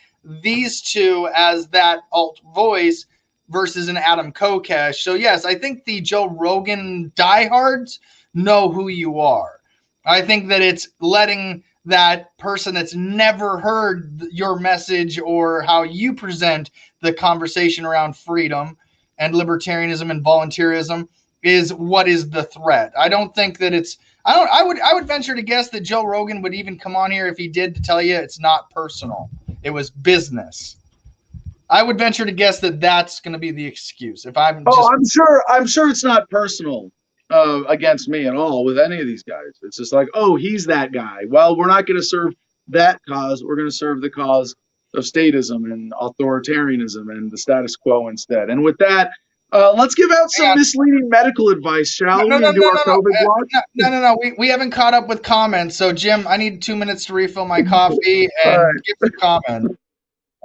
these two as that alt voice versus an Adam Kokesh. So yes, I think the Joe Rogan diehards know who you are. I think that it's letting that person that's never heard your message or how you present the conversation around freedom and libertarianism and volunteerism is what is the threat. I don't think that I would venture to guess that Joe Rogan would even come on here if he did to tell you it's not personal. It was business. I would venture to guess that that's going to be the excuse. I'm sure it's not personal against me at all with any of these guys. It's just like, oh, he's that guy. Well, we're not going to serve that cause. We're going to serve the cause of statism and authoritarianism and the status quo instead. And with that, let's give out some misleading medical advice, shall we? No. We haven't caught up with comments. So, Jim, I need 2 minutes to refill my coffee and give the comment.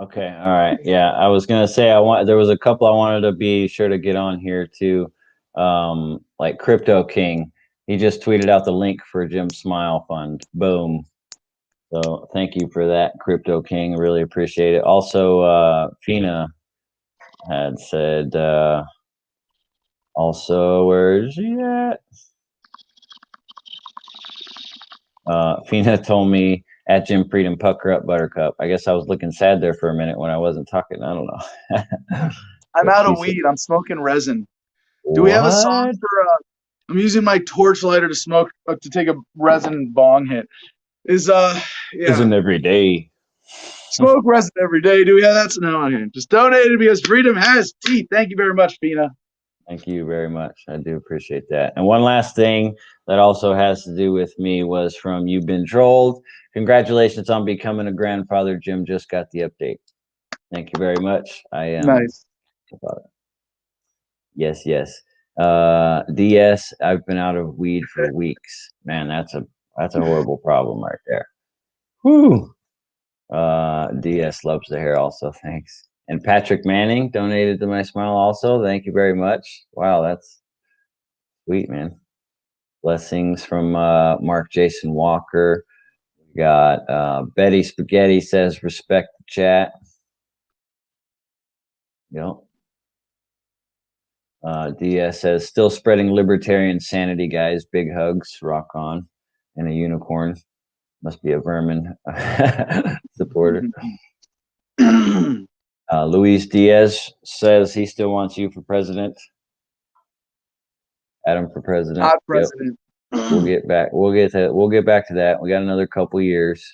Okay. All right. Yeah. I was going to say, there was a couple I wanted to be sure to get on here too. Like Crypto King. He just tweeted out the link for Jim's Smile Fund. Boom. So thank you for that, Crypto King. Really appreciate it. Also, Fina had said, also, where is she at? Fina told me at Jim Freedom, pucker up, Buttercup. I guess I was looking sad there for a minute when I wasn't talking. I don't know. I'm out of weed. I'm smoking resin. Do we have a song for? I'm using my torch lighter to smoke to take a resin bong hit. Isn't every day. Smoke resin every day. Do we have that? No, okay. Just donate it because freedom has teeth. Thank you very much, Fina. Thank you very much. I do appreciate that. And one last thing that also has to do with me was from You've Been Trolled. Congratulations on becoming a grandfather. Jim just got the update. Thank you very much. I am nice. Yes. DS, I've been out of weed for weeks. Man, that's a horrible problem right there. Whew. DS loves the hair also. Thanks. And Patrick Manning donated to my smile also. Thank you very much. Wow, that's sweet, man. Blessings from Mark Jason Walker. We got Betty Spaghetti says, respect the chat. Yep. DS says, still spreading libertarian sanity, guys. Big hugs. Rock on. And a unicorn. Must be a vermin supporter. Luis Diaz says he still wants you for president. Adam for president. Not president. Yep. We'll get back. We'll get back to that. We got another couple years.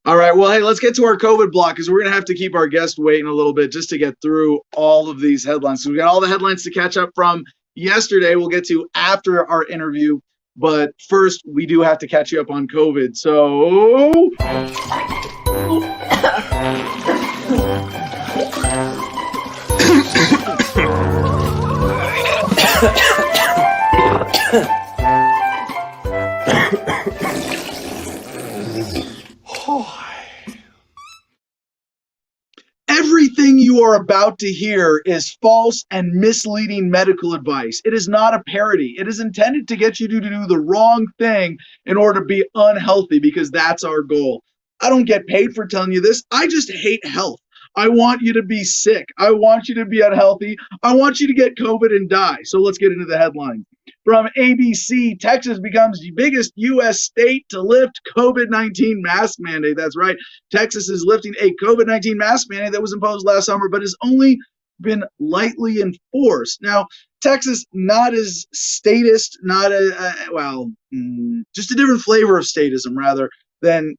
All right. Well, hey, let's get to our COVID block because we're going to have to keep our guest waiting a little bit just to get through all of these headlines. So we got all the headlines to catch up from yesterday. We'll get to after our interview. But first, we do have to catch you up on COVID. So... Everything you are about to hear is false and misleading medical advice. It is not a parody. It is intended to get you to do the wrong thing in order to be unhealthy, because that's our goal. I don't get paid for telling you this. I just hate health. I want you to be sick. I want you to be unhealthy. I want you to get COVID and die. So let's get into the headline. From ABC, Texas becomes the biggest U.S. state to lift COVID-19 mask mandate. That's right. Texas is lifting a COVID-19 mask mandate that was imposed last summer, but has only been lightly enforced. Now, Texas, not as statist, not just a different flavor of statism, rather, than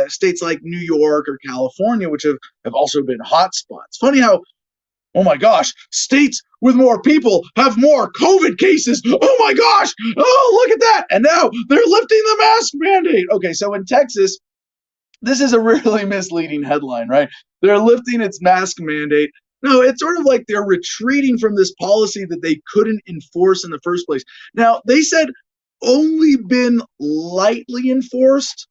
states like New York or California, which have also been hotspots. Funny how, oh my gosh, states with more people have more COVID cases. Oh my gosh, oh, look at that. And now they're lifting the mask mandate. Okay, so in Texas, this is a really misleading headline, right? They're lifting its mask mandate. No, it's sort of like they're retreating from this policy that they couldn't enforce in the first place. Now, they said only been lightly enforced.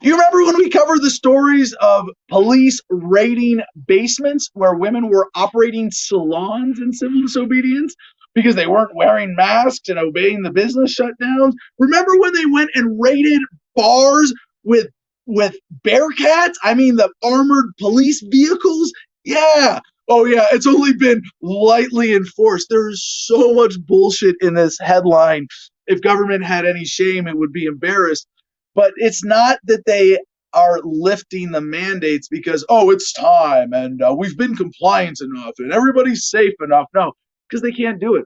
You remember when we covered the stories of police raiding basements where women were operating salons in civil disobedience because they weren't wearing masks and obeying the business shutdowns? Remember when they went and raided bars with Bearcats? I mean, the armored police vehicles? Yeah. Oh, yeah, it's only been lightly enforced. There's so much bullshit in this headline. If government had any shame, it would be embarrassed. But it's not that they are lifting the mandates because, oh, it's time and we've been compliant enough and everybody's safe enough. No, because they can't do it.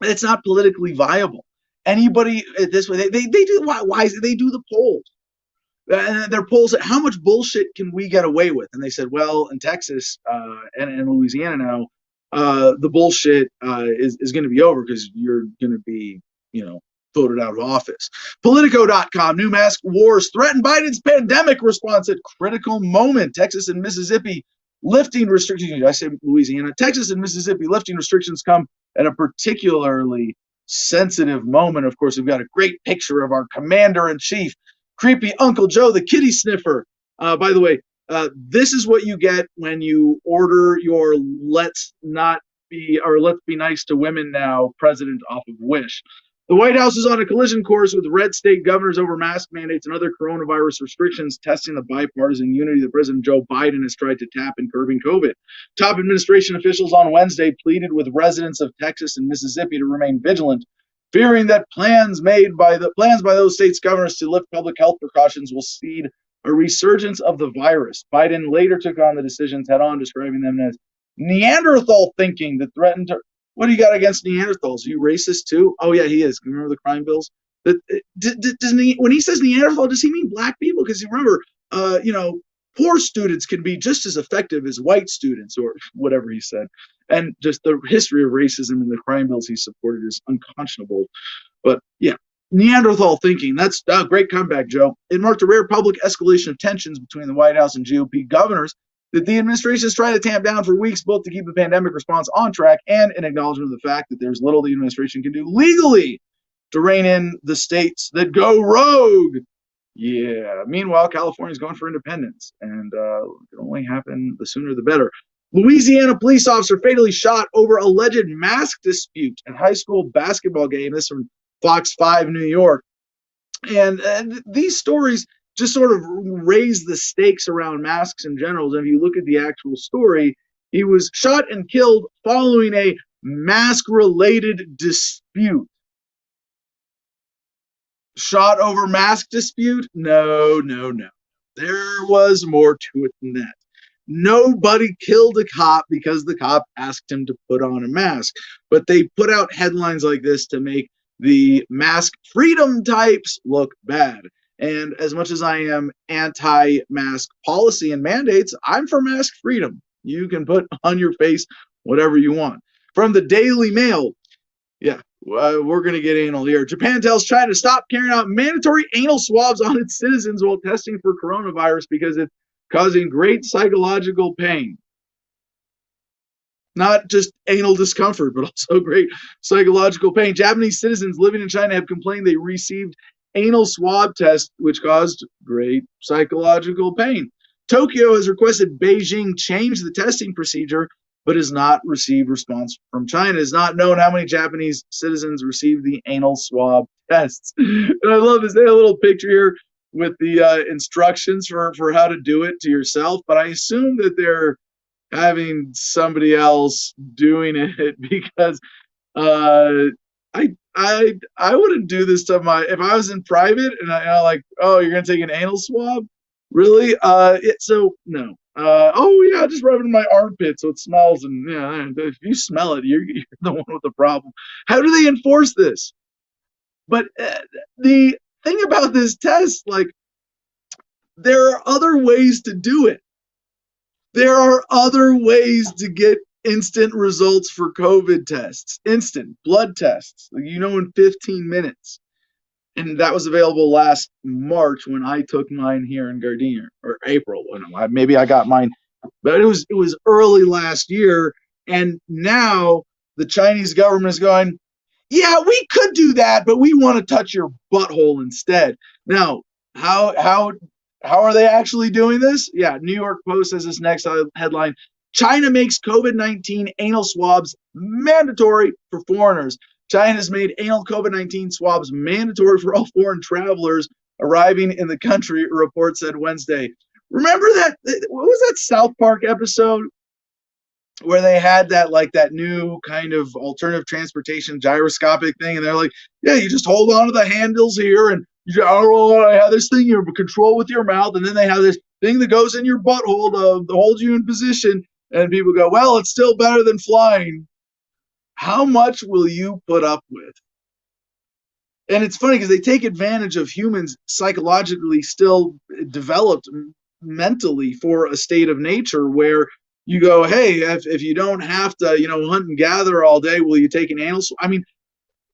It's not politically viable. Anybody this way, they do. Why is it? They do the polls. And their polls at how much bullshit can we get away with? And they said, well, in Texas and in Louisiana now, the bullshit is going to be over because you're going to be, voted out of office. Politico.com, new mask wars threaten Biden's pandemic response at critical moment. Texas and Mississippi lifting restrictions. I say Louisiana. Texas and Mississippi lifting restrictions come at a particularly sensitive moment. Of course, we've got a great picture of our commander-in-chief, creepy Uncle Joe, the kitty sniffer. By the way, this is what you get when you order your let's be nice to women now president off of Wish. The White House is on a collision course with red state governors over mask mandates and other coronavirus restrictions, testing the bipartisan unity that President Joe Biden has tried to tap in curbing COVID. Top administration officials on Wednesday pleaded with residents of Texas and Mississippi to remain vigilant, fearing that plans by those states' governors to lift public health precautions will seed a resurgence of the virus. Biden later took on the decisions head on, describing them as Neanderthal thinking that threatened to. What do you got against Neanderthals? Are you racist too? Oh yeah, he is. Remember the crime bills? When he says Neanderthal, does he mean black people? Because you remember, poor students can be just as effective as white students, or whatever he said. And just the history of racism and the crime bills he supported is unconscionable. But yeah, Neanderthal thinking. That's a great comeback, Joe. It marked a rare public escalation of tensions between the White House and GOP governors that the administration is trying to tamp down for weeks, both to keep the pandemic response on track and in acknowledgement of the fact that there's little the administration can do legally to rein in the states that go rogue. Yeah. Meanwhile, California's going for independence, and it can only happen the sooner the better. Louisiana police officer fatally shot over alleged mask dispute at high school basketball game. This from Fox 5 New York. And these stories just sort of raise the stakes around masks in general. And if you look at the actual story, he was shot and killed following a mask-related dispute. Shot over mask dispute? No. There was more to it than that. Nobody killed a cop because the cop asked him to put on a mask. But they put out headlines like this to make the mask freedom types look bad. And as much as I am anti-mask policy and mandates, I'm for mask freedom. You can put on your face whatever you want. From the Daily Mail, we're going to get anal here. Japan tells China to stop carrying out mandatory anal swabs on its citizens while testing for coronavirus because it's causing great psychological pain. not just anal discomfort, but also great psychological pain. Japanese citizens living in China have complained they received anal swab tests, which caused great psychological pain. Tokyo has requested Beijing change the testing procedure, but has not received response from China. It is not known how many Japanese citizens received the anal swab tests. And I love this. They have a little picture here with the instructions for how to do it to yourself, but I assume that they're having somebody else doing it because I wouldn't do this to if I was in private and I like, oh, you're gonna take an anal swab, really? So no. Oh yeah, just rub it in my armpit so it smells, and yeah, if you smell it, you're the one with the problem. How do they enforce this? But the thing about this test, like, there are other ways to do it. There are other ways to get instant results for COVID tests, instant blood tests, in 15 minutes. And that was available last March when I took mine here in Gardenia, or April. Maybe I got mine, but it was early last year. And now the Chinese government is going, yeah, we could do that, but we want to touch your butthole instead. Now, how are they actually doing this? Yeah, New York Post has this next headline. China makes COVID-19 anal swabs mandatory for foreigners. China has made anal COVID-19 swabs mandatory for all foreign travelers arriving in the country, a report said Wednesday. Remember that? What was that South Park episode where they had that new kind of alternative transportation gyroscopic thing, and they're like, yeah, you just hold on to the handles here, and you have this thing you control with your mouth, and then they have this thing that goes in your butthole to hold you in position, and people go, well, it's still better than flying. How much will you put up with? And it's funny because they take advantage of humans psychologically still developed mentally for a state of nature where you go, hey, if you don't have to, hunt and gather all day, will you take an anal swab? I mean,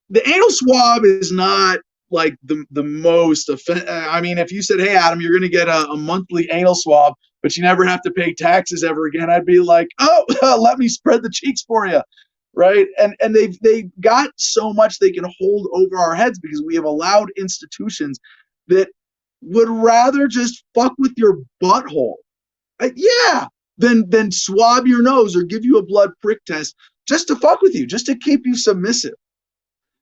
the anal swab is not like the most I mean, if you said, hey, Adam, you're going to get a monthly anal swab, but you never have to pay taxes ever again, I'd be like, oh, let me spread the cheeks for you. Right. And they've got so much they can hold over our heads because we have allowed institutions that would rather just fuck with your butthole. Yeah. Then swab your nose or give you a blood prick test just to fuck with you, just to keep you submissive.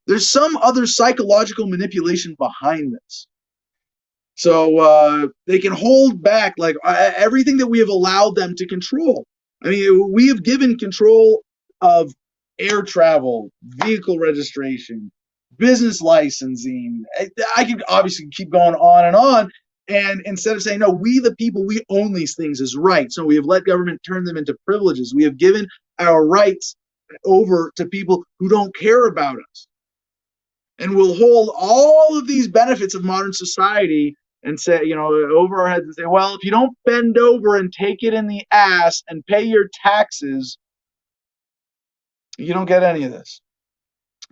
There's some other psychological manipulation behind this. So they can hold back like everything that we have allowed them to control. I mean, we have given control of air travel, vehicle registration, business licensing. I could obviously keep going on and on. And instead of saying, no, we the people, we own these things as rights. So we have let government turn them into privileges. We have given our rights over to people who don't care about us. And we'll hold all of these benefits of modern society and say, over our heads and say, well, if you don't bend over and take it in the ass and pay your taxes, you don't get any of this.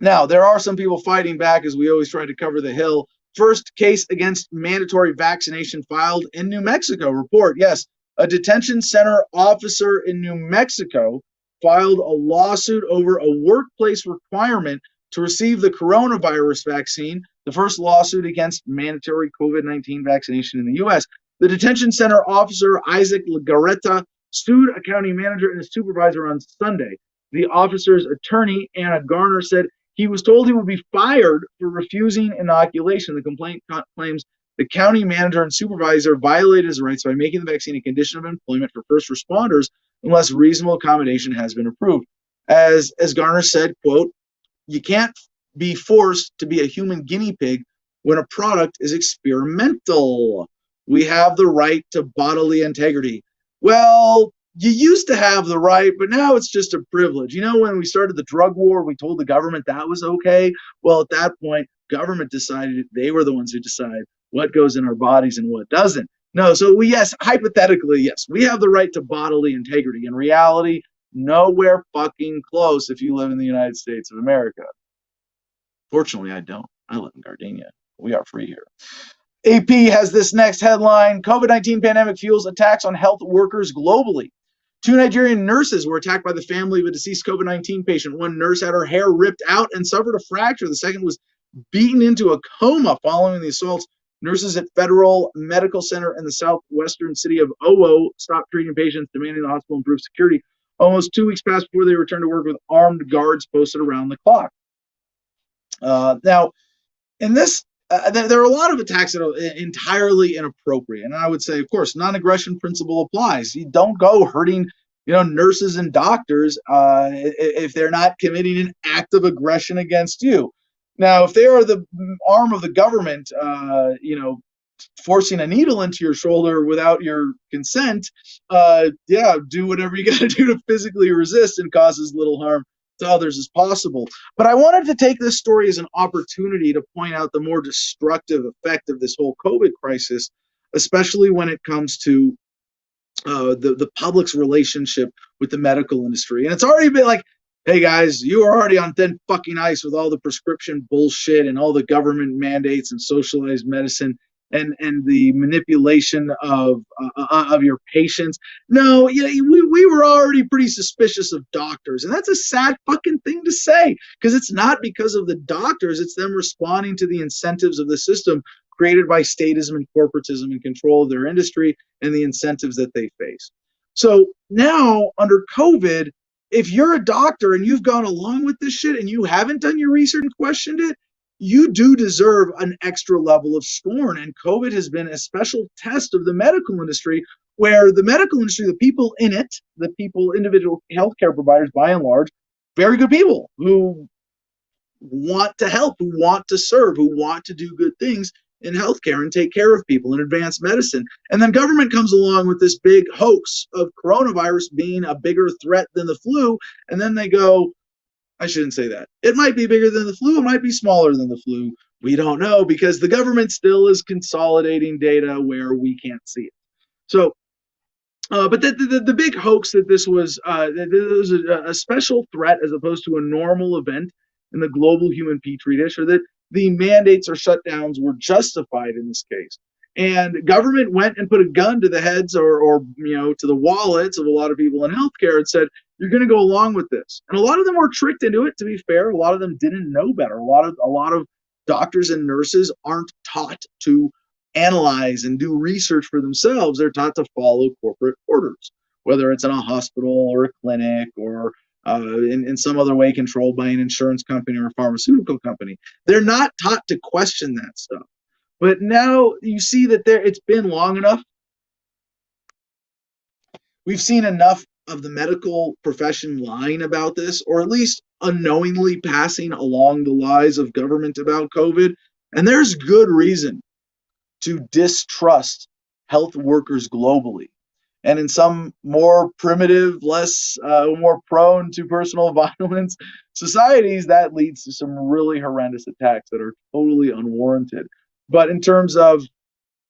Now, there are some people fighting back as we always try to cover the hill. First case against mandatory vaccination filed in New Mexico. Report, yes, a detention center officer in New Mexico filed a lawsuit over a workplace requirement to receive the coronavirus vaccine, the first lawsuit against mandatory COVID-19 vaccination in the U.S. The detention center officer, Isaac Legarreta, sued a county manager and a supervisor on Sunday. The officer's attorney, Anna Garner, said he was told he would be fired for refusing inoculation. The complaint claims the county manager and supervisor violated his rights by making the vaccine a condition of employment for first responders unless reasonable accommodation has been approved. As Garner said, quote, you can't be forced to be a human guinea pig when a product is experimental. We have the right to bodily integrity. Well, you used to have the right, but now it's just a privilege. When we started the drug war, we told the government that was okay. Well, at that point, government decided they were the ones who decide what goes in our bodies and what doesn't. No, so hypothetically, yes, we have the right to bodily integrity. In reality, nowhere fucking close if you live in the United States of America. Fortunately, I don't. I live in Gardenia. We are free here. AP has this next headline. COVID-19 pandemic fuels attacks on health workers globally. 2 Nigerian nurses were attacked by the family of a deceased COVID-19 patient. One nurse had her hair ripped out and suffered a fracture. The second was beaten into a coma following the assaults. Nurses at Federal Medical Center in the southwestern city of Owo stopped treating patients, demanding the hospital improve security. Almost 2 weeks passed before they returned to work with armed guards posted around the clock. Now, in this, there are a lot of attacks that are entirely inappropriate. And I would say, of course, non-aggression principle applies. You don't go hurting, nurses and doctors if they're not committing an act of aggression against you. Now, if they are the arm of the government, forcing a needle into your shoulder without your consent, do whatever you got to do to physically resist and cause as little harm to others as possible. But I wanted to take this story as an opportunity to point out the more destructive effect of this whole COVID crisis, especially when it comes to the public's relationship with the medical industry. And it's already been like, hey guys, you are already on thin fucking ice with all the prescription bullshit and all the government mandates and socialized medicine and the manipulation of your patients. No, we were already pretty suspicious of doctors, and that's a sad fucking thing to say, because it's not because of the doctors, it's them responding to the incentives of the system created by statism and corporatism and control of their industry and the incentives that they face. So now under COVID, if you're a doctor and you've gone along with this shit and you haven't done your research and questioned it, you do deserve an extra level of scorn. And COVID has been a special test of the medical industry, where the medical industry, the people in it, individual healthcare providers, by and large, very good people who want to help, who want to serve, who want to do good things in healthcare and take care of people and advance medicine. And then government comes along with this big hoax of coronavirus being a bigger threat than the flu. And then they go, I shouldn't say that. It might be bigger than the flu. It might be smaller than the flu. We don't know, because the government still is consolidating data where we can't see it. So, but the big hoax that this was a special threat as opposed to a normal event in the global human petri dish, or that the mandates or shutdowns were justified in this case. And government went and put a gun to the heads or to the wallets of a lot of people in healthcare and said, you're going to go along with this. And a lot of them were tricked into it, to be fair. A lot of them didn't know better. A lot of doctors and nurses aren't taught to analyze and do research for themselves. They're taught to follow corporate orders, whether it's in a hospital or a clinic or in some other way controlled by an insurance company or a pharmaceutical company. They're not taught to question that stuff. But now you see that it's been long enough. We've seen enough of the medical profession lying about this, or at least unknowingly passing along the lies of government about COVID. And there's good reason to distrust health workers globally. And in some more primitive, more prone to personal violence societies, that leads to some really horrendous attacks that are totally unwarranted. But in terms of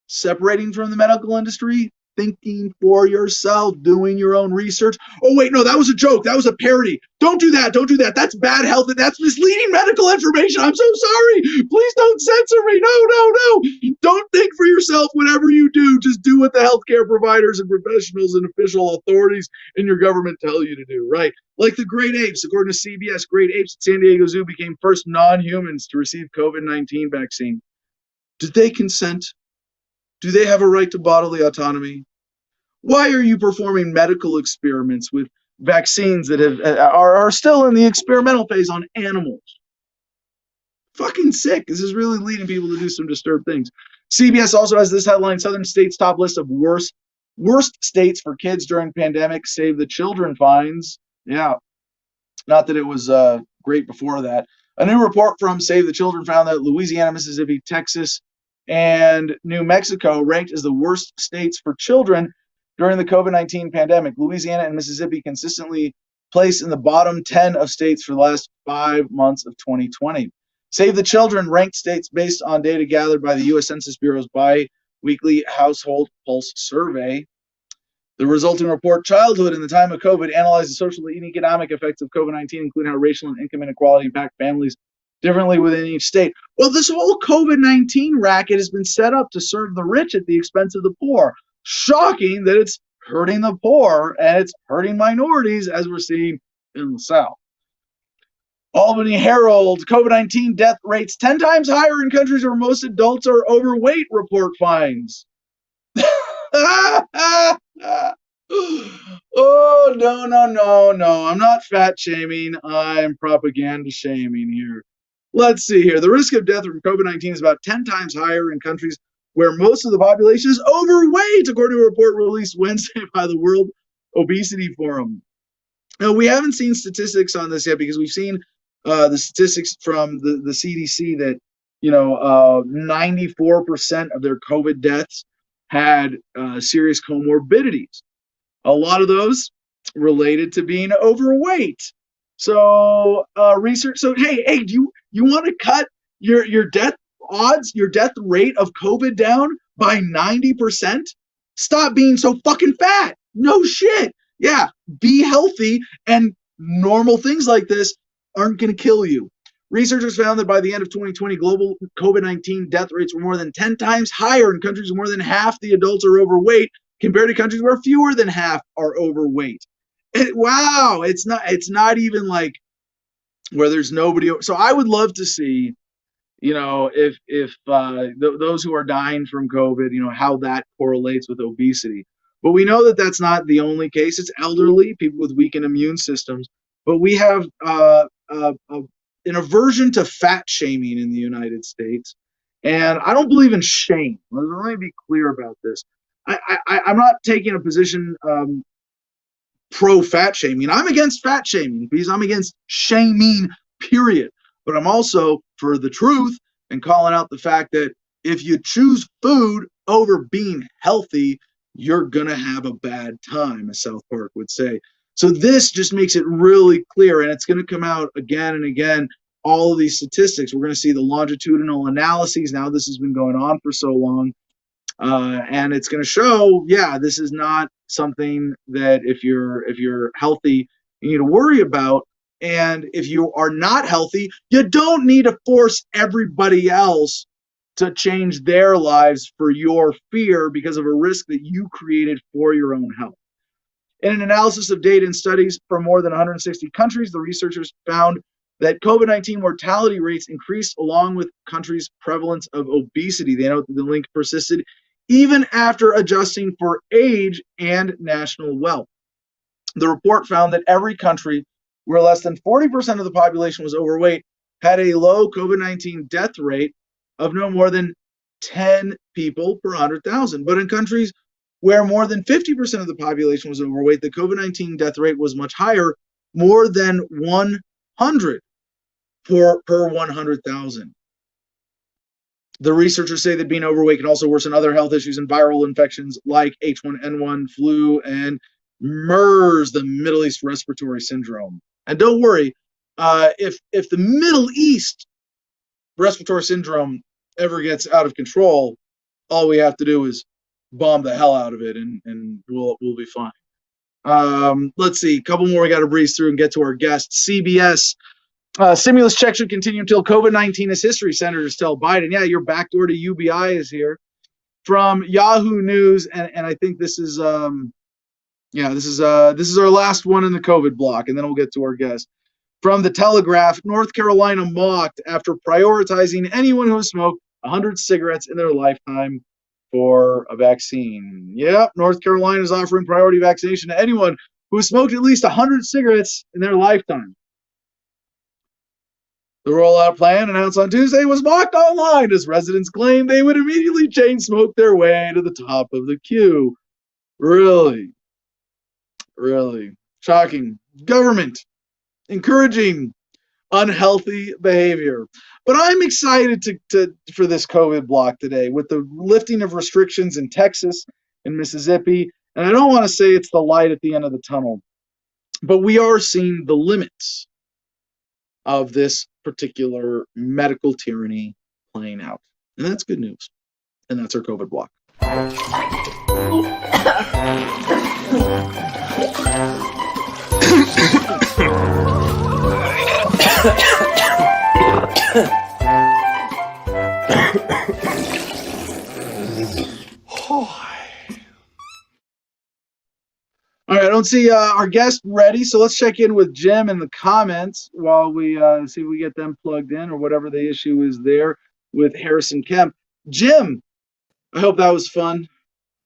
separating from the medical industry, thinking for yourself, doing your own research. Oh, wait, no, that was a joke. That was a parody. Don't do that. Don't do that. That's bad health. That's misleading medical information. I'm so sorry. Please don't censor me. No. Don't think for yourself. Whatever you do, just do what the healthcare providers and professionals and official authorities in your government tell you to do, right? Like the great apes. According to CBS, great apes at San Diego Zoo became first non-humans to receive COVID-19 vaccine. Did they consent? Do they have a right to bodily autonomy? Why are you performing medical experiments with vaccines that are still in the experimental phase on animals? Fucking sick. This is really leading people to do some disturbed things. CBS also has this headline: Southern states top list of worst states for kids during pandemic, Save the Children fines. Yeah, not that it was great before that. A new report from Save the Children found that Louisiana, Mississippi, Texas, and New Mexico ranked as the worst states for children during the COVID-19 pandemic. Louisiana and Mississippi consistently placed in the bottom 10 of states for the last 5 months of 2020. Save the Children ranked states based on data gathered by the U.S. Census Bureau's bi-weekly Household Pulse Survey. The resulting report, Childhood in the Time of COVID, analyzed the social and economic effects of COVID-19, including how racial and income inequality impact families differently within each state. Well, this whole COVID-19 racket has been set up to serve the rich at the expense of the poor. Shocking that it's hurting the poor and it's hurting minorities, as we're seeing in the South. Albany Herald, COVID-19 death rates 10 times higher in countries where most adults are overweight, report finds. Oh, no. I'm not fat shaming. I'm propaganda shaming here. Let's see here. The risk of death from COVID-19 is about 10 times higher in countries where most of the population is overweight, according to a report released Wednesday by the World Obesity Forum. Now, we haven't seen statistics on this yet because we've seen the statistics from the CDC that 94% of their COVID deaths had serious comorbidities. A lot of those related to being overweight. So research. So hey, do you want to cut your death odds, your death rate of COVID down by 90%? Stop being so fucking fat. No shit. Yeah, be healthy, and normal things like this aren't going to kill you. Researchers found that by the end of 2020, global COVID-19 death rates were more than 10 times higher in countries where more than half the adults are overweight compared to countries where fewer than half are overweight. Wow, it's not even like where there's nobody. So I would love to see, if those who are dying from COVID, how that correlates with obesity. But we know that that's not the only case. It's elderly, people with weakened immune systems. But we have an aversion to fat shaming in the United States. And I don't believe in shame. Let me be clear about this. I'm not taking a position pro-fat shaming. I'm against fat shaming because I'm against shaming, period. But I'm also for the truth and calling out the fact that if you choose food over being healthy, you're going to have a bad time, as South Park would say. So this just makes it really clear, and it's going to come out again and again, all of these statistics. We're going to see the longitudinal analyses. Now this has been going on for so long. And it's going to show, this is not something that if you're healthy, you need to worry about. And if you are not healthy, you don't need to force everybody else to change their lives for your fear because of a risk that you created for your own health. In an analysis of data and studies from more than 160 countries, the researchers found that COVID-19 mortality rates increased along with countries' prevalence of obesity. They note that the link persisted even after adjusting for age and national wealth. The report found that every country where less than 40% of the population was overweight had a low COVID-19 death rate of no more than 10 people per 100,000. But in countries where more than 50% of the population was overweight, the COVID-19 death rate was much higher, more than 100 per 100,000. The researchers say that being overweight can also worsen other health issues and viral infections like H1N1 flu and MERS, the Middle East Respiratory Syndrome. And don't worry, if the Middle East Respiratory Syndrome ever gets out of control, all we have to do is bomb the hell out of it, and we'll be fine. Let's see, a couple more we got to breeze through and get to our guest. CBS. Stimulus checks should continue until COVID-19 is history, senators tell Biden. Yeah, your backdoor to UBI is here. From Yahoo News, and I think this is this is our last one in the COVID block, and then we'll get to our guest. From The Telegraph, North Carolina mocked after prioritizing anyone who has smoked 100 cigarettes in their lifetime for a vaccine. Yep, North Carolina is offering priority vaccination to anyone who has smoked at least 100 cigarettes in their lifetime. The rollout plan announced on Tuesday was mocked online as residents claimed they would immediately chain smoke their way to the top of the queue. Really shocking. Government encouraging unhealthy behavior. But I'm excited for this COVID block today with the lifting of restrictions in Texas and Mississippi. And I don't want to say it's the light at the end of the tunnel, but we are seeing the limits of this particular medical tyranny playing out. And that's good news. And that's our COVID block. All right, I don't see our guest ready, so let's check in with Jim in the comments while we see if we get them plugged in or whatever the issue is there with Harrison Kemp. Jim, I hope that was fun.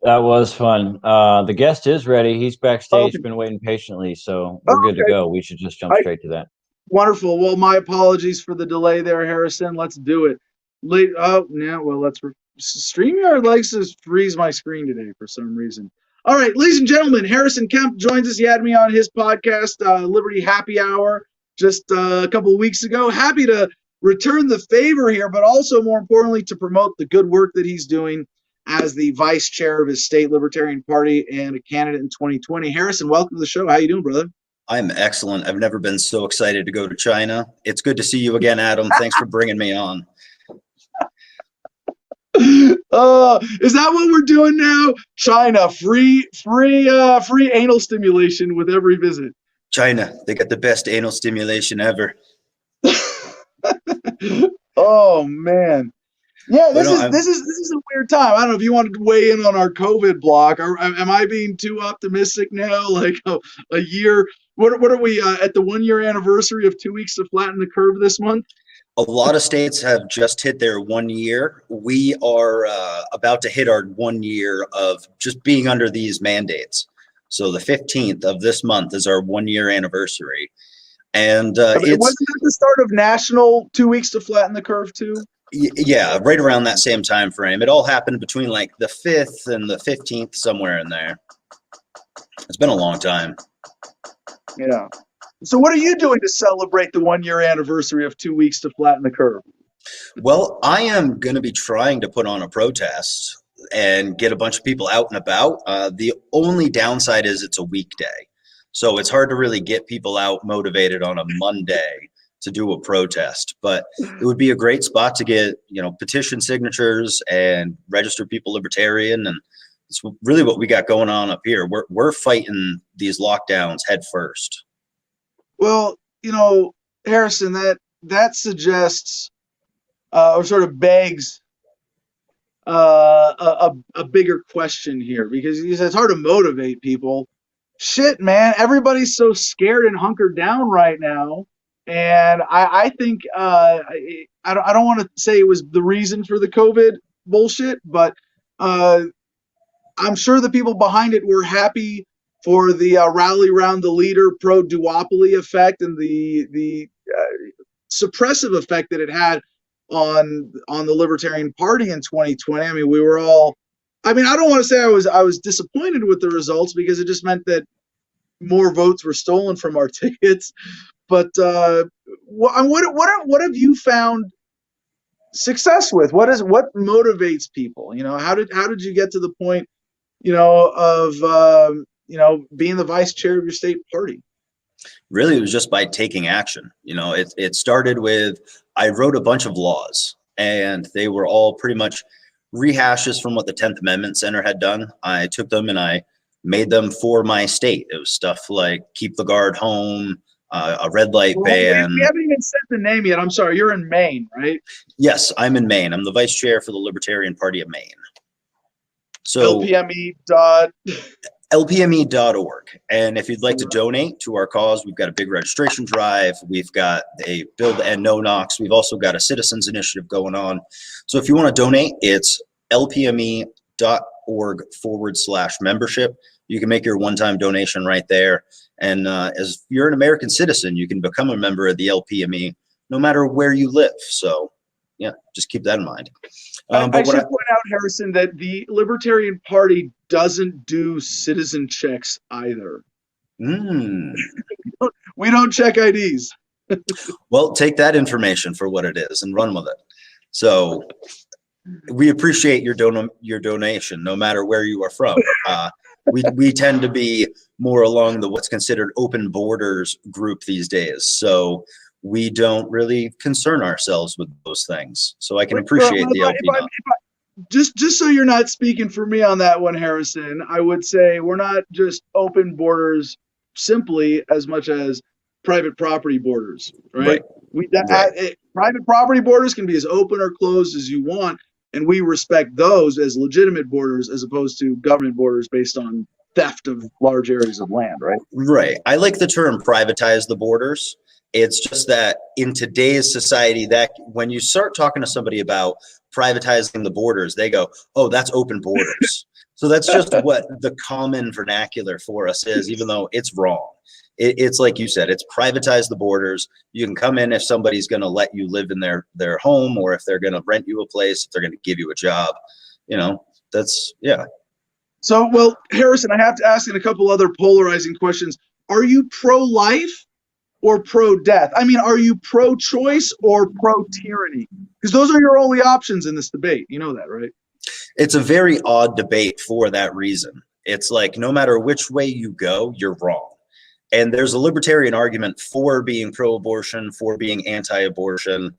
That was fun. The guest is ready. He's backstage, Okay. been waiting patiently, so we're good to go. We should just jump straight to that. Wonderful. Well, my apologies for the delay there, Harrison. Let's do it. StreamYard likes to freeze my screen today for some reason. All right, ladies and gentlemen, Harrison Kemp joins us. He had me on his podcast, Liberty Happy Hour, just a couple of weeks ago. Happy to return the favor here, but also more importantly, to promote the good work that he's doing as the vice chair of his state Libertarian Party and a candidate in 2020. Harrison, welcome to the show. How you doing, brother? I'm excellent. I've never been so excited to go to China. It's good to see you again, Adam. Thanks for bringing me on. Is that what we're doing now? China, free anal stimulation with every visit. China, they got the best anal stimulation ever. Oh man, yeah. This is a weird time. I don't know if you want to weigh in on our COVID block. Or am I being too optimistic now? Like a year. What are we at the 1 year anniversary of 2 weeks to flatten the curve this month? A lot of states have just hit their 1 year. We are about to hit our 1 year of just being under these mandates. So the 15th of this month is our 1 year anniversary. And wasn't that the start of national 2 weeks to flatten the curve too? Yeah, right around that same time frame. It all happened between like the 5th and the 15th, somewhere in there. It's been a long time. Yeah. So what are you doing to celebrate the 1 year anniversary of 2 weeks to flatten the curve? Well, I am going to be trying to put on a protest and get a bunch of people out and about. The only downside is it's a weekday. So it's hard to really get people out motivated on a Monday to do a protest. But it would be a great spot to get, petition signatures and register people libertarian. And it's really what we got going on up here. We're fighting these lockdowns head first. Well, Harrison, that suggests or sort of begs a bigger question here, because it's hard to motivate people. Shit, man, everybody's so scared and hunkered down right now, and I think I don't want to say it was the reason for the COVID bullshit, but I'm sure the people behind it were happy for the rally around the leader pro-duopoly effect and the suppressive effect that it had on the Libertarian Party in 2020. I mean, we were all. I mean, I don't want to say I was disappointed with the results, because it just meant that more votes were stolen from our tickets. But what have you found success with? What motivates people? How did you get to the point, of being the vice chair of your state party? Really, it was just by taking action. It started with, I wrote a bunch of laws, and they were all pretty much rehashes from what the 10th Amendment Center had done. I took them and I made them for my state. It was stuff like keep the guard home, a red light ban. We haven't even said the name yet. I'm sorry. You're in Maine, right? Yes, I'm in Maine. I'm the vice chair for the Libertarian Party of Maine. So LPME.org. And if you'd like to donate to our cause, we've got a big registration drive. We've got a Build and No Knox. We've also got a citizens initiative going on. So if you want to donate, it's lpme.org/membership. You can make your one-time donation right there. And as you're an American citizen, you can become a member of the LPME no matter where you live. So yeah, just keep that in mind. I should point out, Harrison, that the Libertarian Party doesn't do citizen checks either. We don't check IDs. Well, take that information for what it is and run with it. So we appreciate your donation, no matter where you are from. We tend to be more along the what's considered open borders group these days. So we don't really concern ourselves with those things. So I can appreciate the LP. Just so you're not speaking for me on that one, Harrison, I would say we're not just open borders simply as much as private property borders, right? Private property borders can be as open or closed as you want, and we respect those as legitimate borders as opposed to government borders based on theft of large areas of land, right? Right. I like the term privatize the borders. It's just that in today's society, that when you start talking to somebody about privatizing the borders, they go, oh, that's open borders. So that's just what the common vernacular for us is, even though it's wrong. It's like you said, it's privatize the borders. You can come in if somebody's going to let you live in their home, or if they're going to rent you a place, if they're going to give you a job. That's, yeah. So, well, Harrison, I have to ask in a couple other polarizing questions. Are you pro-life or pro-death? I mean, are you pro-choice or pro-tyranny? Because those are your only options in this debate. You know that, right? It's a very odd debate for that reason. It's like no matter which way you go, you're wrong. And there's a libertarian argument for being pro-abortion, for being anti-abortion.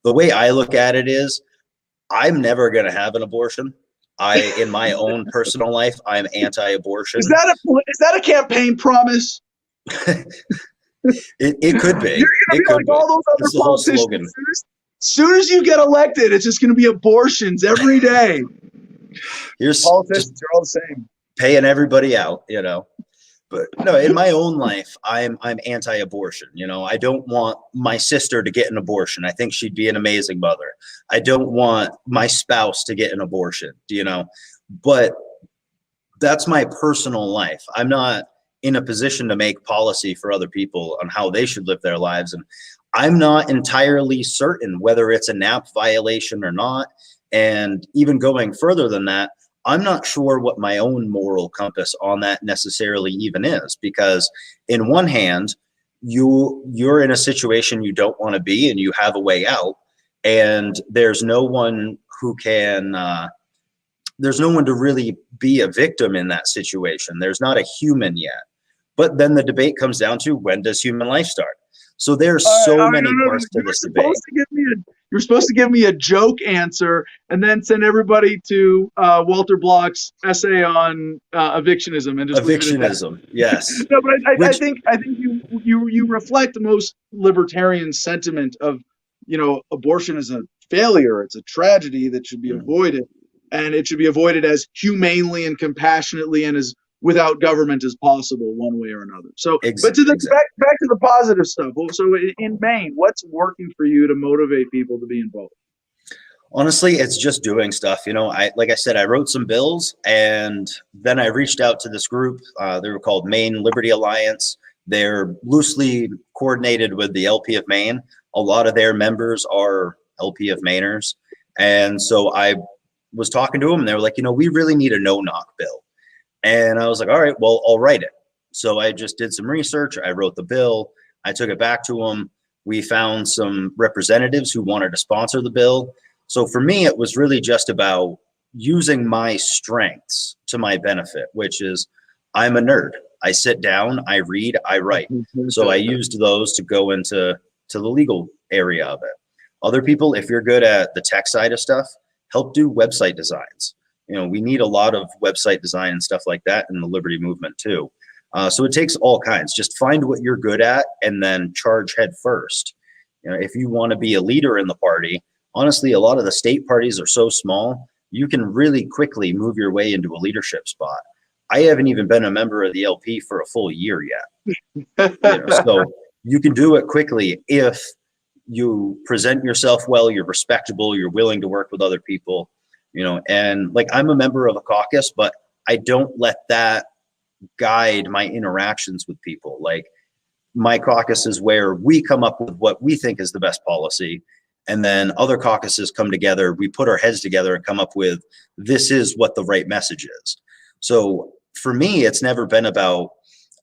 The way I look at it is, I'm never going to have an abortion. In my own personal life, I'm anti-abortion. Is that a campaign promise? It could be. You're going to be like all those other politicians. As soon as you get elected, it's just going to be abortions every day. Politicians are all the same. Paying everybody out, But no, in my own life, I'm anti-abortion. I don't want my sister to get an abortion. I think she'd be an amazing mother. I don't want my spouse to get an abortion, But that's my personal life. I'm not in a position to make policy for other people on how they should live their lives. And I'm not entirely certain whether it's a NAP violation or not. And even going further than that, I'm not sure what my own moral compass on that necessarily even is, because in one hand, you're in a situation you don't want to be and you have a way out, and there's no one to really be a victim in that situation. There's not a human yet. But then the debate comes down to, when does human life start? So there's so many parts to this debate. You're supposed to give me a joke answer and then send everybody to Walter Block's essay on evictionism and just evictionism. Yes. No, but I think you reflect the most libertarian sentiment of, abortion is a failure. It's a tragedy that should be avoided, and it should be avoided as humanely and compassionately and as without government as possible, one way or another. So, but back to the positive stuff. So in Maine, what's working for you to motivate people to be involved? Honestly, it's just doing stuff. Like I said, I wrote some bills, and then I reached out to this group. They were called Maine Liberty Alliance. They're loosely coordinated with the LP of Maine. A lot of their members are LP of Mainers. And so I was talking to them, and they were like, we really need a no-knock bill. And I was like, all right, well, I'll write it. So I just did some research. I wrote the bill. I took it back to them. We found some representatives who wanted to sponsor the bill. So for me, it was really just about using my strengths to my benefit, which is I'm a nerd. I sit down, I read, I write. So I used those to go into the legal area of it. Other people, if you're good at the tech side of stuff, help do website designs. We need a lot of website design and stuff like that in the liberty movement too. So it takes all kinds. Just find what you're good at and then charge head first. If you want to be a leader in the party, honestly, a lot of the state parties are so small, you can really quickly move your way into a leadership spot. I haven't even been a member of the LP for a full year yet. So you can do it quickly if you present yourself well, you're respectable, you're willing to work with other people. And like, I'm a member of a caucus, but I don't let that guide my interactions with people. Like, my caucus is where we come up with what we think is the best policy. And then other caucuses come together. We put our heads together and come up with, this is what the right message is. So for me, it's never been about,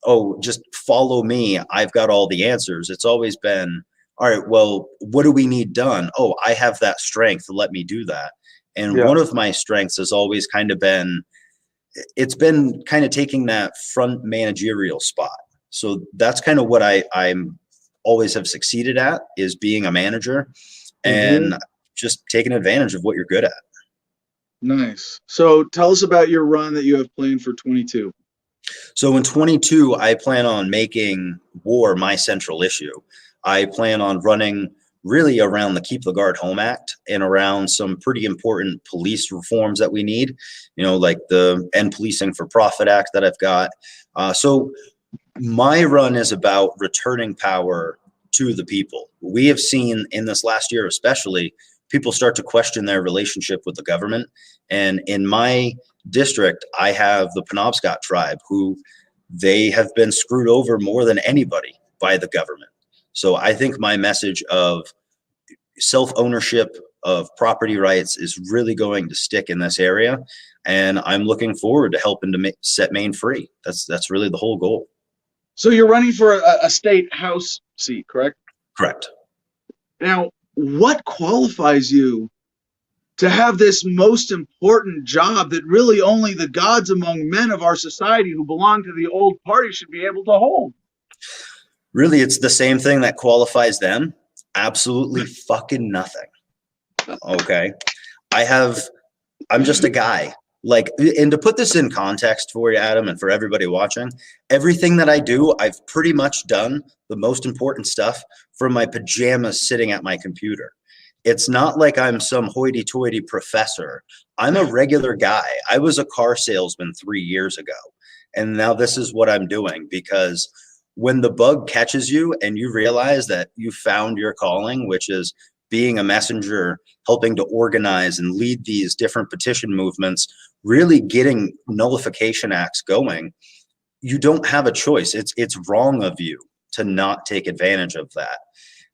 oh, just follow me, I've got all the answers. It's always been, all right, well, what do we need done? Oh, I have that strength. Let me do that. And one of my strengths has always kind of been, it's been kind of taking that front managerial spot. So that's kind of what I'm always have succeeded at, is being a manager and just taking advantage of what you're good at. Nice. So tell us about your run that you have planned for 22. So in 22, I plan on making war my central issue. I plan on running really around the Keep the Guard Home Act and around some pretty important police reforms that we need, like the End Policing for Profit Act that I've got. So my run is about returning power to the people. We have seen in this last year, especially, people start to question their relationship with the government. And in my district, I have the Penobscot tribe, who they have been screwed over more than anybody by the government. So I think my message of self-ownership of property rights is really going to stick in this area. And I'm looking forward to helping to set Maine free. That's really the whole goal. So you're running for a state house seat, correct? Correct. Now, what qualifies you to have this most important job that really only the gods among men of our society who belong to the old party should be able to hold? Really, it's the same thing that qualifies them. Absolutely fucking nothing. Okay. I'm just a guy. And to put this in context for you, Adam, and for everybody watching, everything that I do, I've pretty much done the most important stuff from my pajamas sitting at my computer. It's not like I'm some hoity-toity professor. I'm a regular guy. I was a car salesman 3 years ago, and now this is what I'm doing, because when the bug catches you and you realize that you found your calling, which is being a messenger, helping to organize and lead these different petition movements, really getting nullification acts going, you don't have a choice. It's wrong of you to not take advantage of that.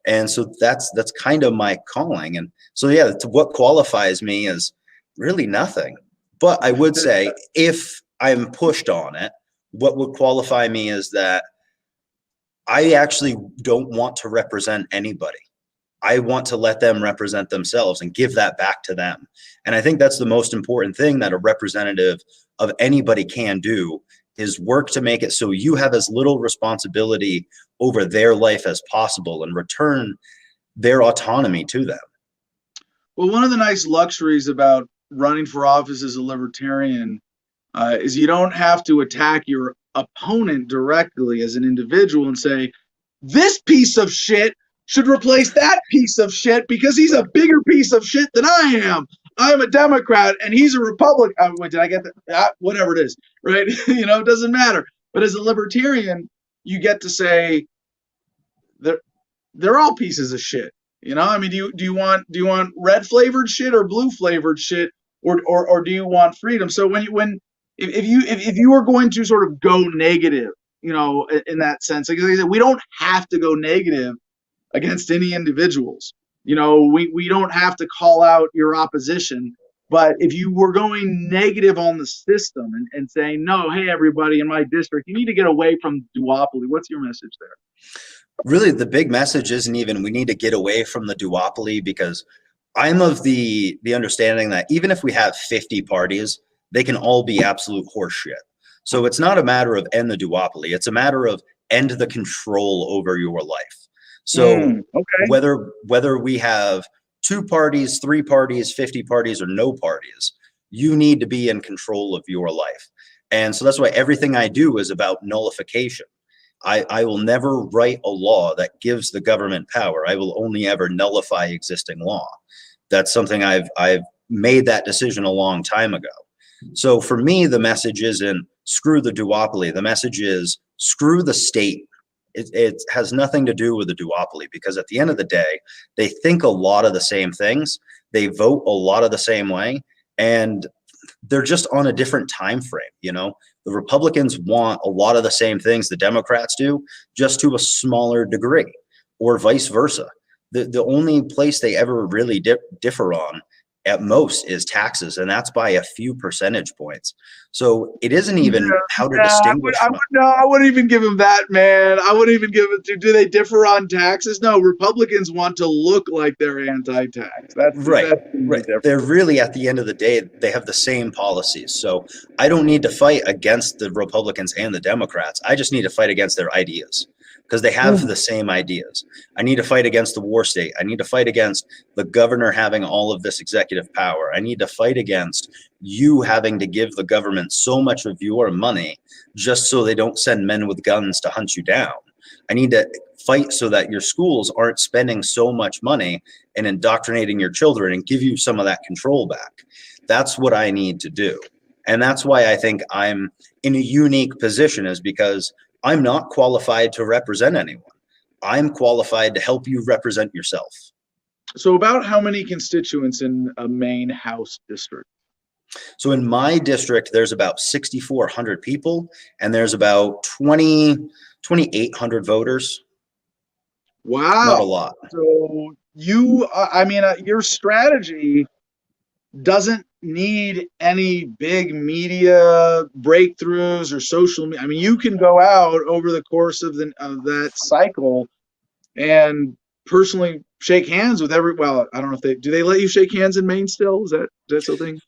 And so that's kind of my calling. And so, yeah, what qualifies me is really nothing. But I would say if I'm pushed on it, what would qualify me is that I actually don't want to represent anybody. I want to let them represent themselves and give that back to them. And I think that's the most important thing that a representative of anybody can do, is work to make it so you have as little responsibility over their life as possible and return their autonomy to them. Well, one of the nice luxuries about running for office as a libertarian is you don't have to attack your opponent directly as an individual and say, this piece of shit should replace that piece of shit because he's a bigger piece of shit than I am. I'm a Democrat and he's a Republican. Wait, did I get that? Whatever it is, right? It doesn't matter. But as a libertarian, you get to say they're all pieces of shit. Do you want red flavored shit or blue flavored shit, or do you want freedom? So if you were going to sort of go negative, in that sense, like I said, we don't have to go negative against any individuals. We don't have to call out your opposition. But if you were going negative on the system and saying, no, hey, everybody in my district, you need to get away from duopoly, what's your message there? Really, the big message isn't even we need to get away from the duopoly, because I'm of the understanding that even if we have 50 parties, they can all be absolute horseshit. So it's not a matter of end the duopoly. It's a matter of end the control over your life. So whether we have 2 parties, 3 parties, 50 parties, or no parties, you need to be in control of your life. And so that's why everything I do is about nullification. I will never write a law that gives the government power. I will only ever nullify existing law. That's something I've made that decision a long time ago. So for me, the message isn't screw the duopoly. The message is screw the state. It has nothing to do with the duopoly, because at the end of the day, they think a lot of the same things. They vote a lot of the same way, and they're just on a different time frame. The Republicans want a lot of the same things the Democrats do, just to a smaller degree, or vice versa. The only place they ever really differ on at most is taxes, and that's by a few percentage points. So it isn't even how to distinguish. I wouldn't even give them that, man. I wouldn't even give it. Do they differ on taxes? No, Republicans want to look like they're anti-tax. That's right. They're really, at the end of the day, they have the same policies. So I don't need to fight against the Republicans and the Democrats. I just need to fight against their ideas, because they have the same ideas. I need to fight against the war state. I need to fight against the governor having all of this executive power. I need to fight against you having to give the government so much of your money just so they don't send men with guns to hunt you down. I need to fight so that your schools aren't spending so much money and indoctrinating your children and give you some of that control back. That's what I need to do. And that's why I think I'm in a unique position, is because I'm not qualified to represent anyone. I'm qualified to help you represent yourself. So about how many constituents in a main House district? So in my district, there's about 6,400 people, and there's about 2,800 voters. Wow. Not a lot. So your strategy doesn't need any big media breakthroughs or social media. I mean, you can go out over the course of that cycle and personally shake hands with well, I don't know if do they let you shake hands in Maine still? Is that something?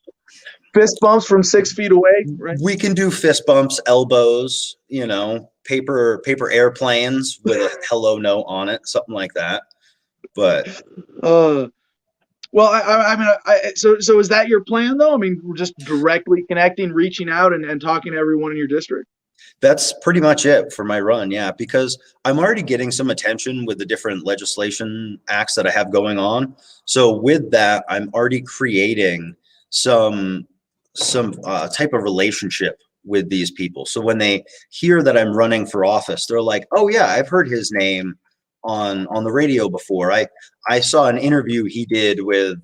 Fist bumps from 6 feet away, right? We can do fist bumps, elbows, paper airplanes with a hello note on it, something like that. But well, so is that your plan though? I mean, we're just directly connecting, reaching out and talking to everyone in your district? That's pretty much it for my run, yeah, because I'm already getting some attention with the different legislation acts that I have going on. So with that, I'm already creating some type of relationship with these people. So when they hear that I'm running for office, they're like, oh yeah, I've heard his name on the radio before. I saw an interview he did with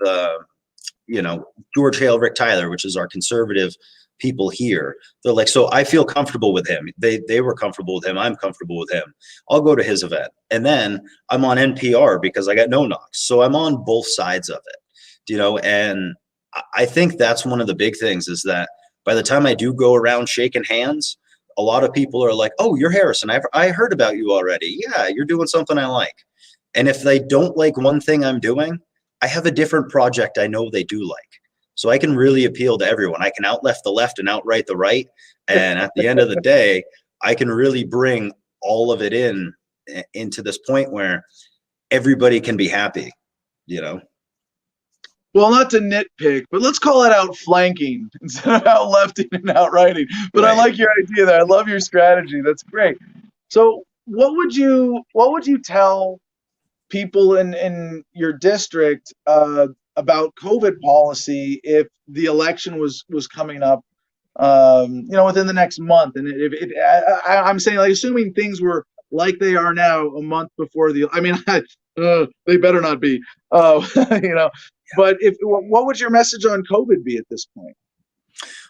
George Hale, Rick Tyler, which is our conservative people here. They're like, so I feel comfortable with him. They were comfortable with him. I'm comfortable with him. I'll go to his event. And then I'm on NPR because I got no knocks. So I'm on both sides of it, and I think that's one of the big things, is that by the time I do go around shaking hands, a lot of people are like, oh, you're Harrison. I heard about you already. Yeah, you're doing something I like. And if they don't like one thing I'm doing, I have a different project I know they do like. So I can really appeal to everyone. I can out-left the left and outright the right. And at the end of the day, I can really bring all of it into this point where everybody can be happy, Well, not to nitpick, but let's call it outflanking instead of out-lefting and outrighting. But right. I like your idea there. I love your strategy. That's great. So what would you tell people in your district about COVID policy if the election was coming up, within the next month? And I'm saying, like, assuming things were like they are now a month before they better not be, But what would your message on COVID be at this point?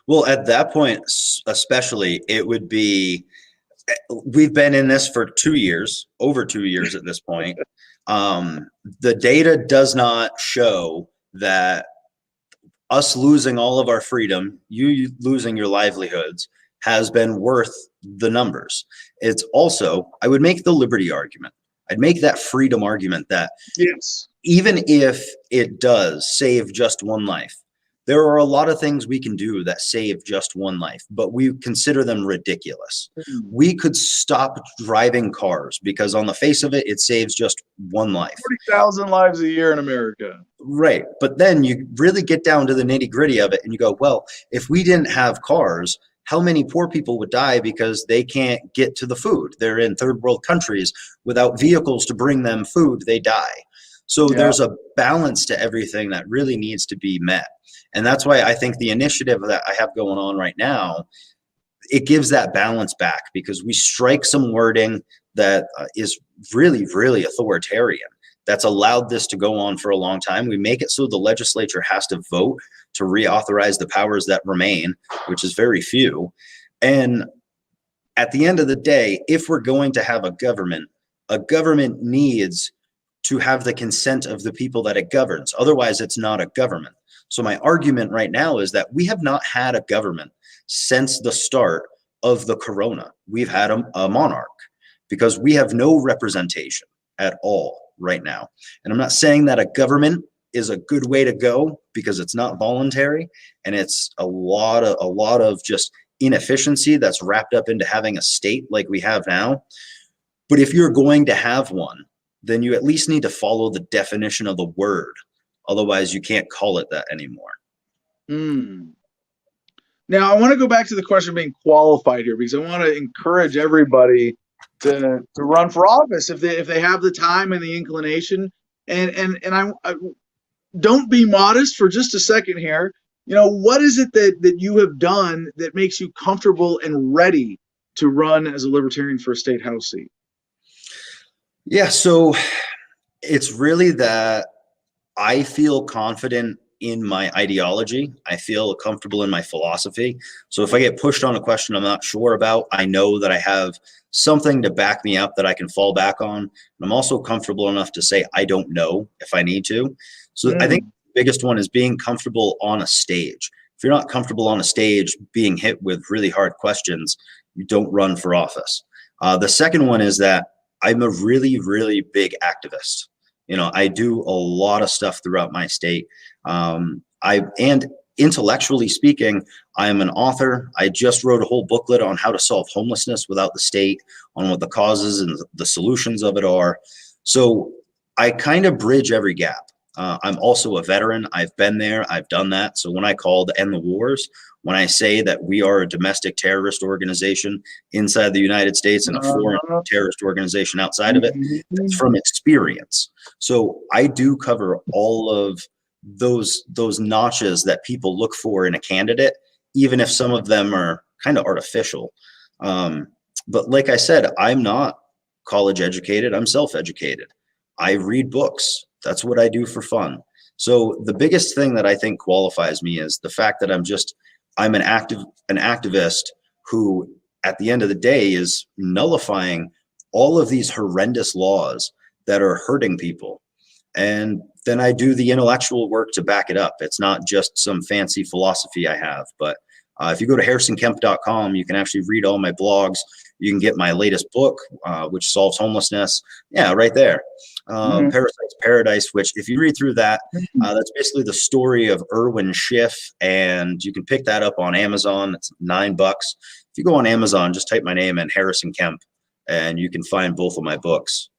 Well, at that point, especially, it would be, we've been in this for 2 years, over 2 years at this point. The data does not show that us losing all of our freedom, you losing your livelihoods, has been worth the numbers. It's also, I would make the liberty argument. I'd make that freedom argument that yes, even if it does save just one life, there are a lot of things we can do that save just one life, but we consider them ridiculous. Mm-hmm. We could stop driving cars because on the face of it, it saves just one life. 40,000 lives a year in America. Right. But then you really get down to the nitty gritty of it and you go, well, if we didn't have cars, how many poor people would die because they can't get to the food? They're in third world countries without vehicles to bring them food, they die. So there's a balance to everything that really needs to be met. And that's why I think the initiative that I have going on right now, it gives that balance back, because we strike some wording that is really, really authoritarian. That's allowed this to go on for a long time. We make it so the legislature has to vote to reauthorize the powers that remain, which is very few. And at the end of the day, if we're going to have a government needs to have the consent of the people that it governs. Otherwise, it's not a government. So my argument right now is that we have not had a government since the start of the corona. We've had a monarch, because we have no representation at all right now. And I'm not saying that a government is a good way to go, because it's not voluntary, and it's a lot of just inefficiency that's wrapped up into having a state like we have now. But if you're going to have one, then you at least need to follow the definition of the word. Otherwise, you can't call it that anymore. Now, I want to go back to the question of being qualified here, because I want to encourage everybody to run for office if they have the time and the inclination. And I don't be modest for just a second here. What is it that you have done that makes you comfortable and ready to run as a libertarian for a state house seat? Yeah, so it's really that I feel confident in my ideology. I feel comfortable in my philosophy. So if I get pushed on a question I'm not sure about, I know that I have something to back me up that I can fall back on. And I'm also comfortable enough to say I don't know if I need to. So I think the biggest one is being comfortable on a stage. If you're not comfortable on a stage being hit with really hard questions, you don't run for office. The second one is that I'm a really, really big activist. I do a lot of stuff throughout my state. And intellectually speaking, I am an author. I just wrote a whole booklet on how to solve homelessness without the state, on what the causes and the solutions of it are. So I kind of bridge every gap. I'm also a veteran. I've been there. I've done that. So when I call to end the wars, when I say that we are a domestic terrorist organization inside the United States and a foreign terrorist organization outside of it, it's from experience. So I do cover all of those notches that people look for in a candidate, even if some of them are kind of artificial. But like I said, I'm not college educated. I'm self-educated. I read books. That's what I do for fun. So the biggest thing that I think qualifies me is the fact that I'm an activist who at the end of the day is nullifying all of these horrendous laws that are hurting people. And then I do the intellectual work to back it up. It's not just some fancy philosophy I have, but if you go to harrisonkemp.com, you can actually read all my blogs. You can get my latest book, which solves homelessness. Yeah, right there. Parasite's Paradise, which if you read through that, that's basically the story of Irwin Schiff, and you can pick that up on Amazon. It's $9. If you go on Amazon, just type my name in Harrison Kemp, and you can find both of my books.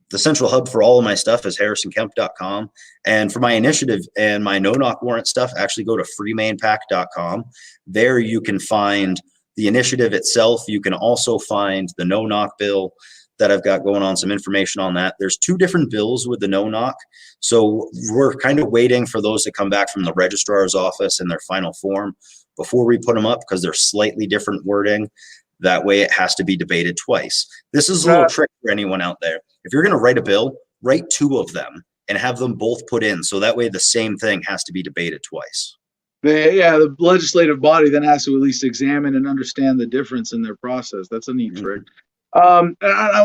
The central hub for all of my stuff is harrisonkemp.com. And for my initiative and my no-knock warrant stuff, actually go to freemainpack.com. There you can find the initiative itself. You can also find the no-knock bill that I've got going on, some information on that. There's 2 different bills with the no-knock. So we're kind of waiting for those to come back from the registrar's office in their final form before we put them up, because they're slightly different wording. That way it has to be debated twice. This is a little trick for anyone out there. If you're going to write a bill, write 2 of them and have them both put in. So that way the same thing has to be debated twice. The legislative body then has to at least examine and understand the difference in their process. That's a neat trick. And I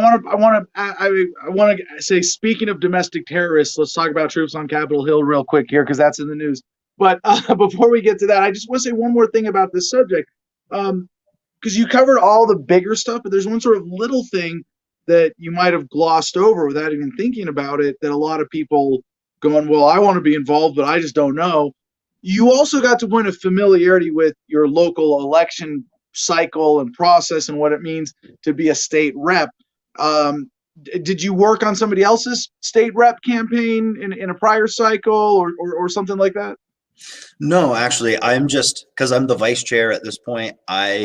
want to say, speaking of domestic terrorists, let's talk about troops on Capitol Hill real quick here, because that's in the news. But before we get to that, I just want to say one more thing about this subject. Because you covered all the bigger stuff, but there's one sort of little thing that you might have glossed over without even thinking about it, that a lot of people going, well, I want to be involved, but I just don't know. You also got to win a familiarity with your local election cycle and process and what it means to be a state rep. Did you work on somebody else's state rep campaign in a prior cycle or something like that? No, actually, because I'm the vice chair at this point, I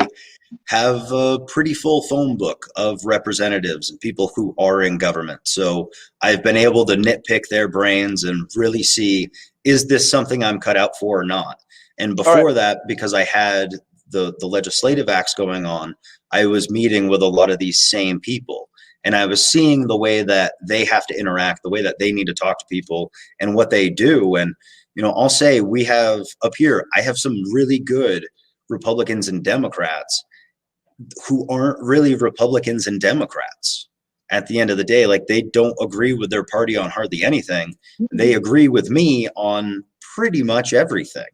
have a pretty full phone book of representatives and people who are in government. So I've been able to nitpick their brains and really see, is this something I'm cut out for or not? And before that, because I had the legislative acts going on, I was meeting with a lot of these same people. And I was seeing the way that they have to interact, the way that they need to talk to people and what they do. And, I'll say we have up here, I have some really good Republicans and Democrats who aren't really Republicans and Democrats. At the end of the day, like, they don't agree with their party on hardly anything. They agree with me on pretty much everything.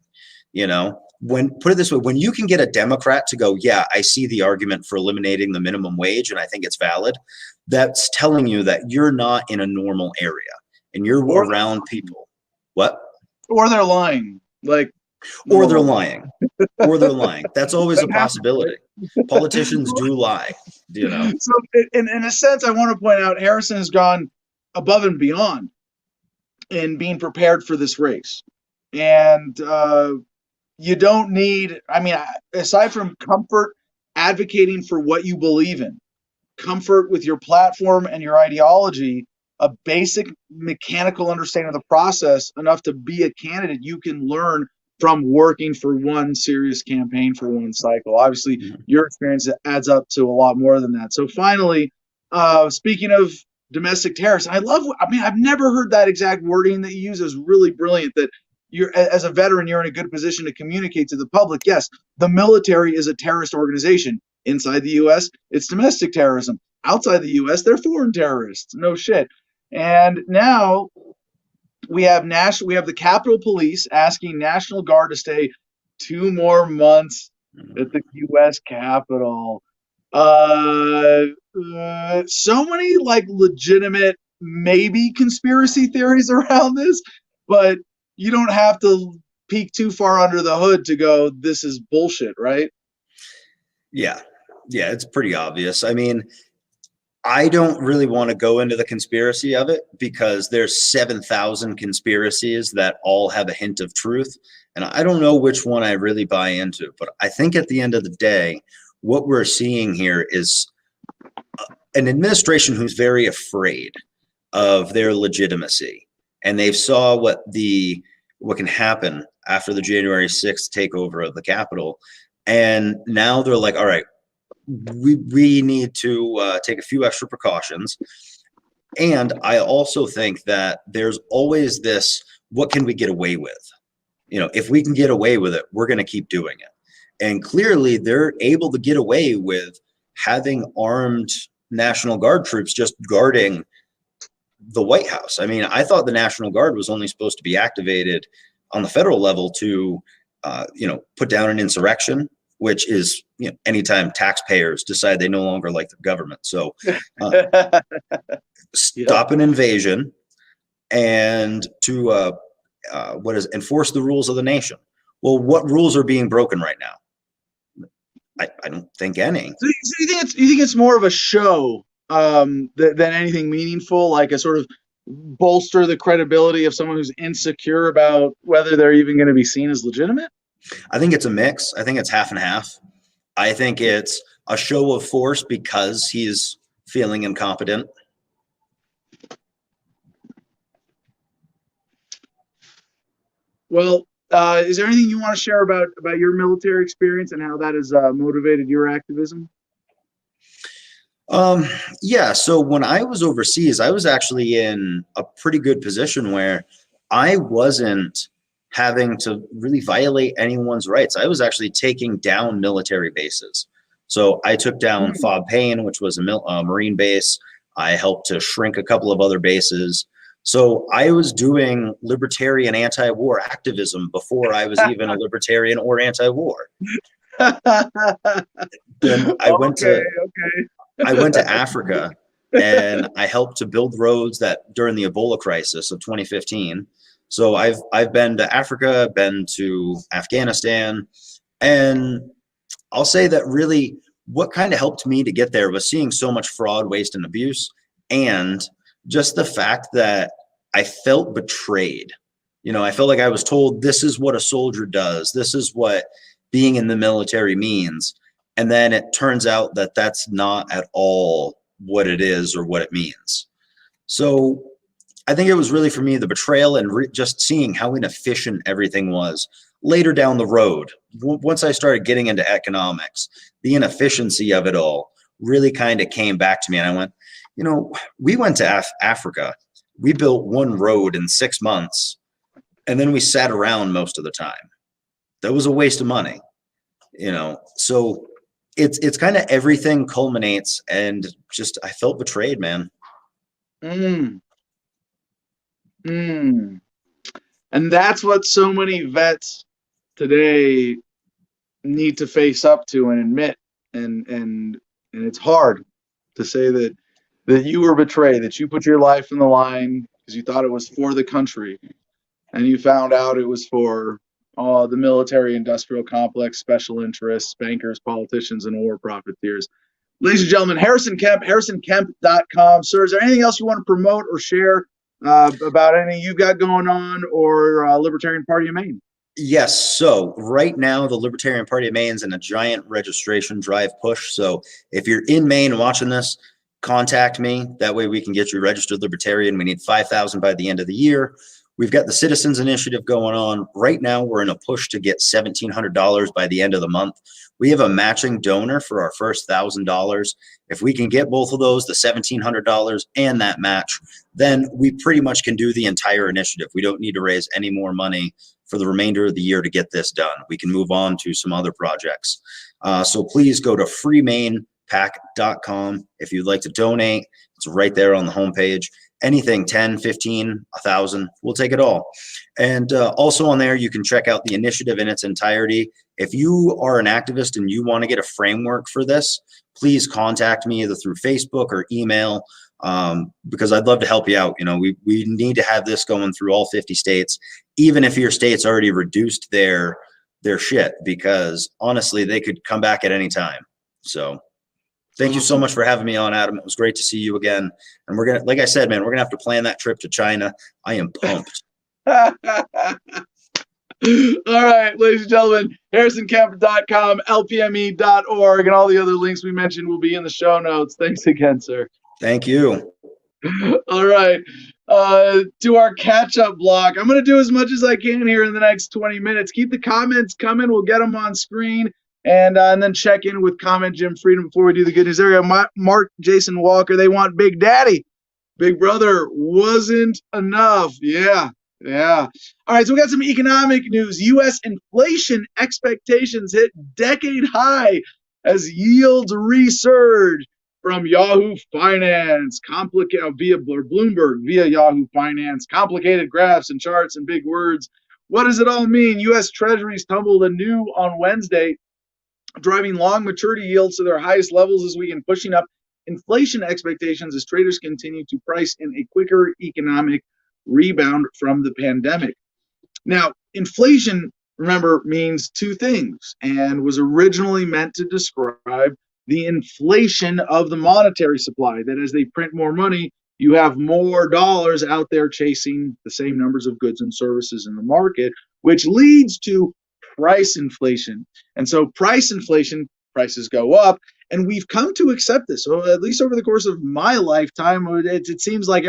Put it this way, when you can get a Democrat to go, yeah, I see the argument for eliminating the minimum wage and I think it's valid, that's telling you that you're not in a normal area and you're around people. What? Or they're lying. Or they're lying. That's always a possibility. Politicians do lie, So in a sense, I want to point out Harrison has gone above and beyond in being prepared for this race. And you don't need, aside from comfort, advocating for what you believe in, comfort with your platform and your ideology, a basic mechanical understanding of the process enough to be a candidate you can learn from working for one serious campaign for one cycle. Obviously, your experience adds up to a lot more than that. So finally, speaking of domestic terrorists, I mean, I've never heard that exact wording that you use. Is really brilliant that you're, as a veteran, you're in a good position to communicate to the public. Yes, the military is a terrorist organization. Inside the U.S., it's domestic terrorism. Outside the U.S., they're foreign terrorists. No shit. And now we have the Capitol Police asking National Guard to stay 2 more months at the U.S. Capitol. So many like legitimate maybe conspiracy theories around this, but you don't have to peek too far under the hood to go, this is bullshit, right? Yeah, it's pretty obvious. I mean, I don't really want to go into the conspiracy of it because there's 7,000 conspiracies that all have a hint of truth. And I don't know which one I really buy into. But I think at the end of the day, what we're seeing here is an administration who's very afraid of their legitimacy. And they've saw what can happen after the January 6th takeover of the Capitol. And now they're like, all right, we need to take a few extra precautions. And I also think that there's always this, what can we get away with? You know, if we can get away with it, we're going to keep doing it. And clearly they're able to get away with having armed National Guard troops just guarding the White House. I mean, I thought the National Guard was only supposed to be activated on the federal level to, put down an insurrection, which is, anytime taxpayers decide they no longer like the government. So stop an invasion and to enforce the rules of the nation. Well, what rules are being broken right now? I don't think any. So you think it's more of a show than anything meaningful, like a sort of bolster the credibility of someone who's insecure about whether they're even going to be seen as legitimate? I think it's a mix. I think it's half and half. I think it's a show of force because he's feeling incompetent. Well, is there anything you want to share about your military experience and how that has motivated your activism? Yeah. So when I was overseas, I was actually in a pretty good position where I wasn't having to really violate anyone's rights. I was actually taking down military bases. So I took down Fob Payne, which was a Marine base. I helped to shrink a couple of other bases. So I was doing libertarian anti-war activism before I was even a libertarian or anti-war. Then I went to Africa and I helped to build roads that during the Ebola crisis of 2015. So I've been to Africa, been to Afghanistan, and I'll say that really what kind of helped me to get there was seeing so much fraud, waste, and abuse, and just the fact that I felt betrayed. I felt like I was told this is what a soldier does. This is what being in the military means. And then it turns out that that's not at all what it is or what it means. So I think it was really for me the betrayal and just seeing how inefficient everything was. Later down the road, once I started getting into economics, the inefficiency of it all really kind of came back to me. And I went, we went to Africa. We built one road in 6 months, and then we sat around most of the time. That was a waste of money, So it's kind of everything culminates, and just I felt betrayed, man. And that's what so many vets today need to face up to and admit. And it's hard to say that you were betrayed, that you put your life in the line because you thought it was for the country, and you found out it was for the military industrial complex, special interests, bankers, politicians, and war profiteers. Ladies and gentlemen, Harrison Kemp, harrisonkemp.com. Sir, is there anything else you want to promote or share about anything you've got going on or Libertarian Party of Maine? Yes. So right now, the Libertarian Party of Maine's in a giant registration drive push. So if you're in Maine watching this, contact me. That way we can get you registered Libertarian. We need 5,000 by the end of the year. We've got the Citizens Initiative going on. Right now, we're in a push to get $1,700 by the end of the month. We have a matching donor for our first $1,000. If we can get both of those, the $1,700 and that match, then we pretty much can do the entire initiative. We don't need to raise any more money for the remainder of the year to get this done. We can move on to some other projects. So please go to freemainpack.com if you'd like to donate. It's right there on the homepage. Anything 10, 15, 1,000, we'll take it all. And also on there, you can check out the initiative in its entirety. If you are an activist and you want to get a framework for this, please contact me either through Facebook or email, because I'd love to help you out. You know, we need to have this going through all 50 states, even if your state's already reduced their shit, because honestly, they could come back at any time. So thank you so much for having me on, Adam. It was great to see you again. And we're going to, like I said, man, we're going to have to plan that trip to China. I am pumped. All right, ladies and gentlemen, harrisonkemp.com, lpme.org, and all the other links we mentioned will be in the show notes. Thanks again, sir. Thank you. All right, to our catch-up block. I'm going to do as much as I can here in the next 20 minutes. Keep the comments coming. We'll get them on screen. And then check in with Comment Jim Freedom before we do the good news. There we go. Mark Jason Walker. They want Big Daddy. Big Brother wasn't enough. Yeah. All right, so we got some economic news. U.S. inflation expectations hit decade high as yields resurge from Yahoo Finance. Via Bloomberg, via Yahoo Finance. Complicated graphs and charts and big words. What does it all mean? U.S. Treasuries tumbled anew on Wednesday, driving long maturity yields to their highest levels this week and pushing up inflation expectations as traders continue to price in a quicker economic rebound from the pandemic. Now, inflation, remember, means two things and was originally meant to describe the inflation of the monetary supply, that as they print more money, you have more dollars out there chasing the same numbers of goods and services in the market, which leads to price inflation. And so price inflation, prices go up, and we've come to accept this. So at least over the course of my lifetime, it seems like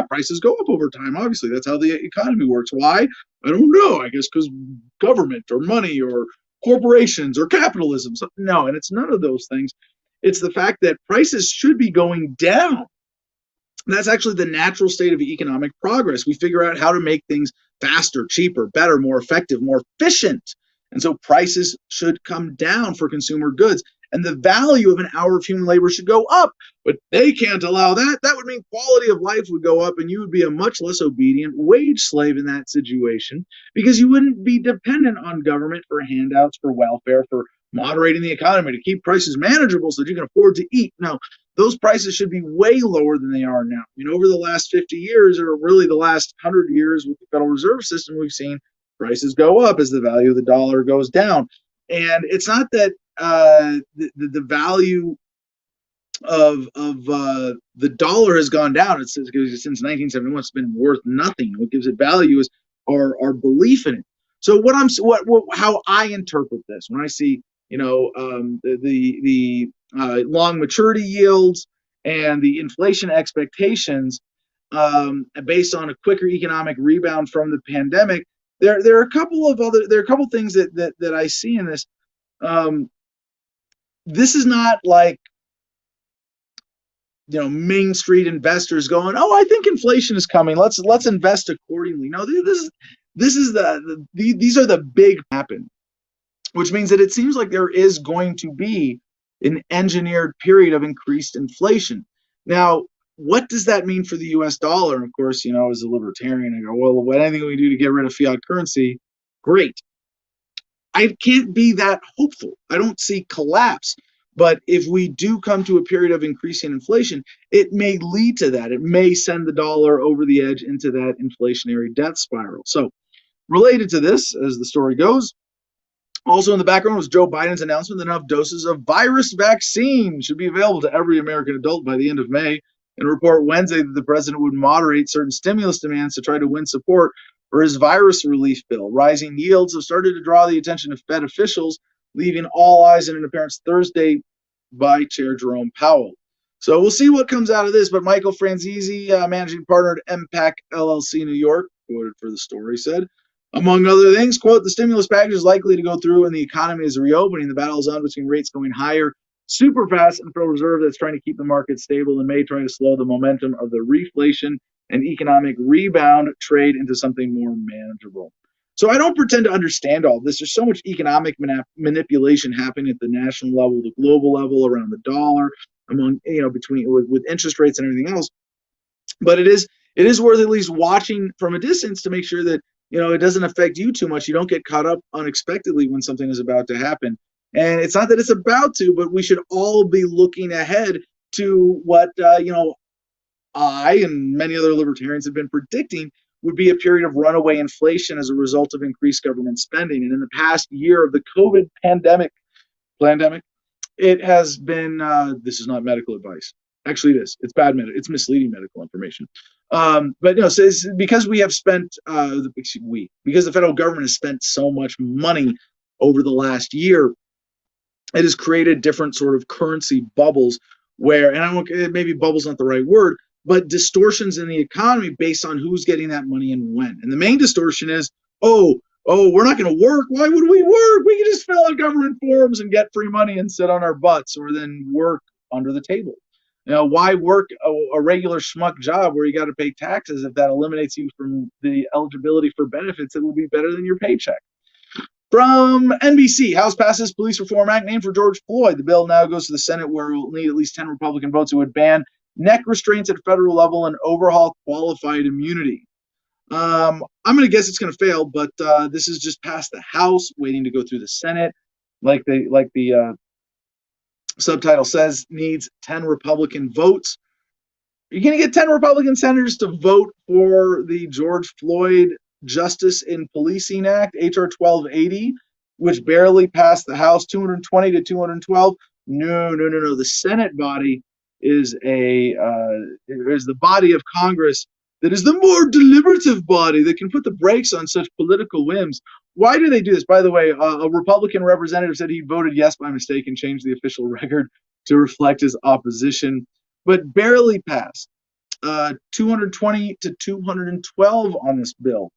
prices go up over time. Obviously, that's how the economy works. Why? I don't know. I guess because government or money or corporations or capitalism. So, no, and it's none of those things. It's the fact that prices should be going down. That's actually the natural state of economic progress. We figure out how to make things faster, cheaper, better, more effective, more efficient. And so prices should come down for consumer goods. And the value of an hour of human labor should go up. But they can't allow that. That would mean quality of life would go up, and you would be a much less obedient wage slave in that situation, because you wouldn't be dependent on government for handouts, for welfare, for moderating the economy, to keep prices manageable so that you can afford to eat. No, those prices should be way lower than they are now. Over the last 50 years, or really the last 100 years with the Federal Reserve System, we've seen prices go up as the value of the dollar goes down. And it's not that the value of the dollar has gone down. It's since 1971, it's been worth nothing. What gives it value is our belief in it. So how I interpret this when I see the long maturity yields and the inflation expectations based on a quicker economic rebound from the pandemic, there are a couple things that I see in this. This is not like Main Street investors going, "Oh, I think inflation is coming. Let's invest accordingly." No, these are the big happen, which means that it seems like there is going to be an engineered period of increased inflation. Now, what does that mean for the U.S. dollar? And of course, as a libertarian, I go, well, anything we do to get rid of fiat currency, great. I can't be that hopeful. I don't see collapse. But if we do come to a period of increasing inflation, it may lead to that. It may send the dollar over the edge into that inflationary death spiral. So related to this, as the story goes, also in the background was Joe Biden's announcement that enough doses of virus vaccine should be available to every American adult by the end of May, and report Wednesday that the president would moderate certain stimulus demands to try to win support or his virus relief bill. Rising yields have started to draw the attention of Fed officials, leaving all eyes in an appearance Thursday by Chair Jerome Powell. So we'll see what comes out of this. But Michael Franzese, managing partner at MPAC LLC New York, quoted for the story, said, among other things, quote, the stimulus package is likely to go through and the economy is reopening. The battle is on between rates going higher super fast and Federal Reserve that's trying to keep the market stable and may try to slow the momentum of the reflation and economic rebound trade into something more manageable. So I don't pretend to understand all this. There's so much economic manipulation happening at the national level, the global level, around the dollar, among between with interest rates and everything else. But it is worth at least watching from a distance to make sure that it doesn't affect you too much. You don't get caught up unexpectedly when something is about to happen. And it's not that it's about to, but we should all be looking ahead to what I and many other libertarians have been predicting would be a period of runaway inflation as a result of increased government spending. And in the past year of the COVID pandemic, it has been, this is not medical advice. Actually, it is. It's bad it's misleading medical information. But so it's because we have spent, because the federal government has spent so much money over the last year, it has created different sort of currency bubbles where, and I don't, maybe bubble's not the right word, but distortions in the economy based on who's getting that money and when. And the main distortion is, oh, we're not going to work. Why would we work? We can just fill out government forms and get free money and sit on our butts, or then work under the table. Why work a regular schmuck job where you got to pay taxes if that eliminates you from the eligibility for benefits that would be better than your paycheck? From NBC, House passes Police Reform Act named for George Floyd. The bill now goes to the Senate, where it will need at least 10 Republican votes who would ban neck restraints at federal level and overhaul qualified immunity. I'm going to guess it's going to fail, but this is just past the House, waiting to go through the Senate. Like the subtitle says, needs 10 Republican votes. You're going to get 10 Republican senators to vote for the George Floyd Justice in Policing Act, HR 1280, which barely passed the House 220 to 212. No. The Senate body is the body of Congress that is the more deliberative body that can put the brakes on such political whims. Why do they do this? By the way, a Republican representative said he voted yes by mistake and changed the official record to reflect his opposition, but barely passed. 220 to 212 on this bill.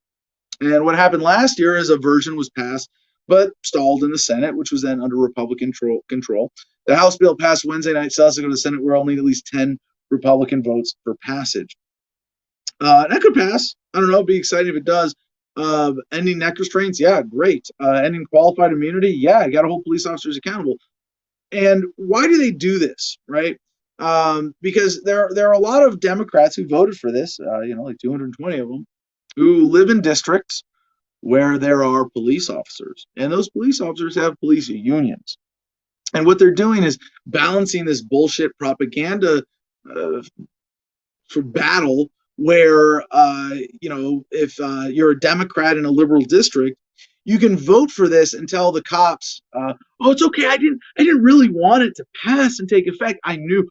And what happened last year is a version was passed, but stalled in the Senate, which was then under Republican control. The House bill passed Wednesday night, so has to go to the Senate, where I'll need at least 10 Republican votes for passage. That could pass. I don't know. It'd be exciting if it does. Ending neck restraints, yeah, great. Ending qualified immunity, yeah, you got to hold police officers accountable. And why do they do this, right? Because there are a lot of Democrats who voted for this, like 220 of them, who live in districts where there are police officers, and those police officers have police unions. And what they're doing is balancing this bullshit propaganda for battle where, if you're a Democrat in a liberal district, you can vote for this and tell the cops, oh, it's okay. I didn't really want it to pass and take effect. I knew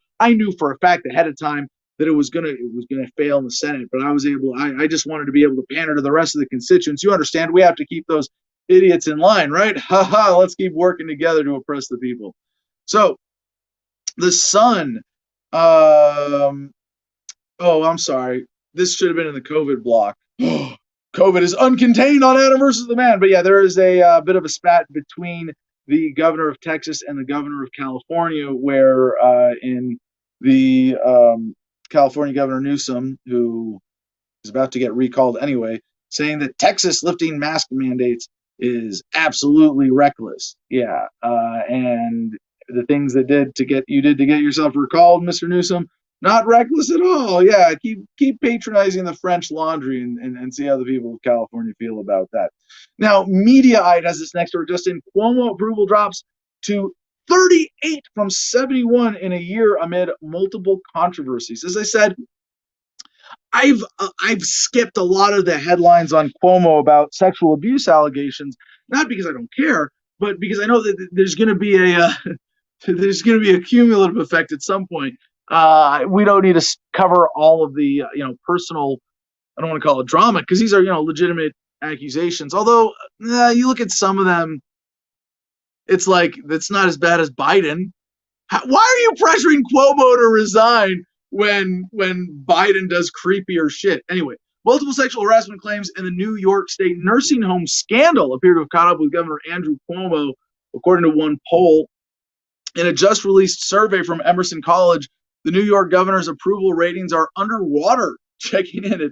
for a fact ahead of time that it was gonna fail in the Senate, but I just wanted to be able to pander to the rest of the constituents. You understand, we have to keep those idiots in line, right? Let's keep working together to oppress the people. So the Sun, I'm sorry, this should have been in the COVID block. COVID is uncontained on Adam versus the man. But yeah, there is a bit of a spat between the governor of Texas and the governor of California, where in the California Governor Newsom, who is about to get recalled anyway, saying that Texas lifting mask mandates is absolutely reckless. Yeah, and the things that did to get yourself recalled, Mr. Newsom, not reckless at all. Yeah, keep patronizing the French Laundry and see how the people of California feel about that. Now, Mediaite has this next story. Just in, Cuomo approval drops to 38 from 71 in a year amid multiple controversies. As I said, I've skipped a lot of the headlines on Cuomo about sexual abuse allegations, not because I don't care, but because I know that there's going to be a cumulative effect at some point. We don't need to cover all of the personal I don't want to call it drama because these are, legitimate accusations. Although you look at some of them, it's like it's not as bad as Biden. Why are you pressuring Cuomo to resign when Biden does creepier shit? Anyway, multiple sexual harassment claims in the New York State nursing home scandal appear to have caught up with Governor Andrew Cuomo, according to one poll. In a just released survey from Emerson College, the New York governor's approval ratings are underwater, checking in at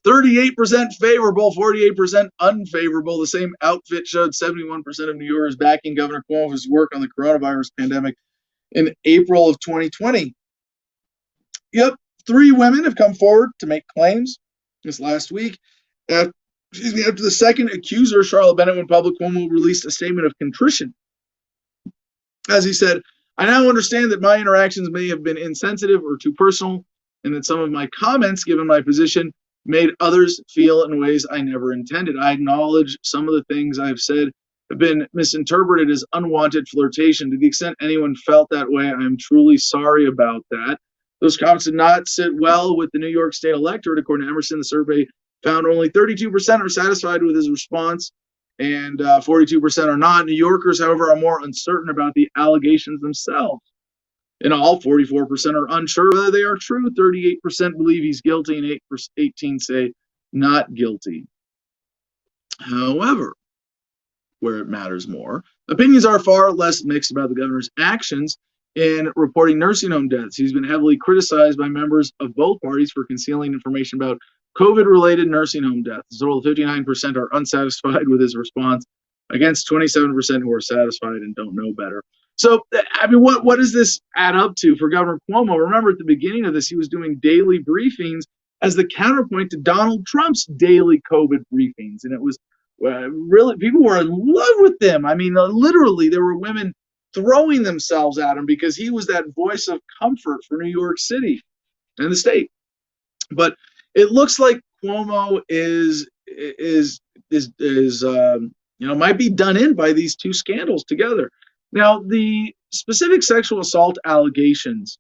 38% favorable, 48% unfavorable. The same outfit showed 71% of New Yorkers backing Governor Cuomo's work on the coronavirus pandemic in April of 2020. Yep, 3 women have come forward to make claims this last week. After the second accuser, Charlotte Bennett, went public, Cuomo released a statement of contrition. As he said, I now understand that my interactions may have been insensitive or too personal, and that some of my comments, given my position, made others feel in ways I never intended. I acknowledge some of the things I've said have been misinterpreted as unwanted flirtation. To the extent anyone felt that way, I am truly sorry about that. Those comments did not sit well with the New York State electorate. According to Emerson, the survey found only 32% are satisfied with his response, and 42% are not. New Yorkers, however, are more uncertain about the allegations themselves. In all, 44% are unsure whether they are true, 38% believe he's guilty, and 18% say not guilty. However, where it matters more, opinions are far less mixed about the governor's actions in reporting nursing home deaths. He's been heavily criticized by members of both parties for concealing information about COVID-related nursing home deaths. A total of 59% are unsatisfied with his response, against 27% who are satisfied and don't know better. So, I mean, what does this add up to for Governor Cuomo? Remember, at the beginning of this, he was doing daily briefings as the counterpoint to Donald Trump's daily COVID briefings, and it was really, people were in love with him. I mean, literally, there were women throwing themselves at him because he was that voice of comfort for New York City and the state. But it looks like Cuomo is might be done in by these 2 scandals together. Now, the specific sexual assault allegations,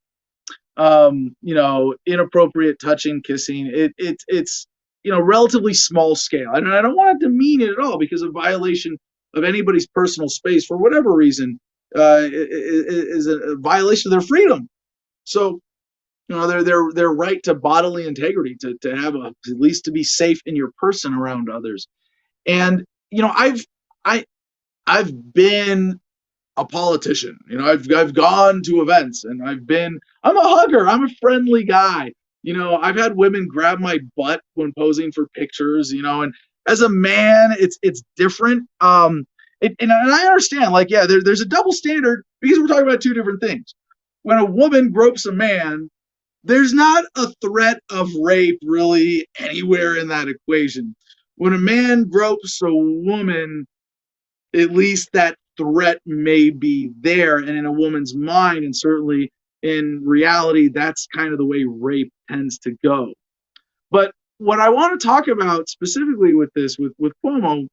inappropriate touching, kissing, it's relatively small scale. And I don't want to demean it at all, because a violation of anybody's personal space for whatever reason is a violation of their freedom. So, their right to bodily integrity, to have at least to be safe in your person around others. And I've been a politician. I've gone to events, and I'm a hugger. I'm a friendly guy. I've had women grab my butt when posing for pictures, and as a man, it's different. And I understand, there's a double standard, because we're talking about 2 different things. When a woman gropes a man, there's not a threat of rape really anywhere in that equation. When a man gropes a woman, at least that threat may be there, and in a woman's mind, and certainly in reality, that's kind of the way rape tends to go. But what I want to talk about specifically with this, with Cuomo,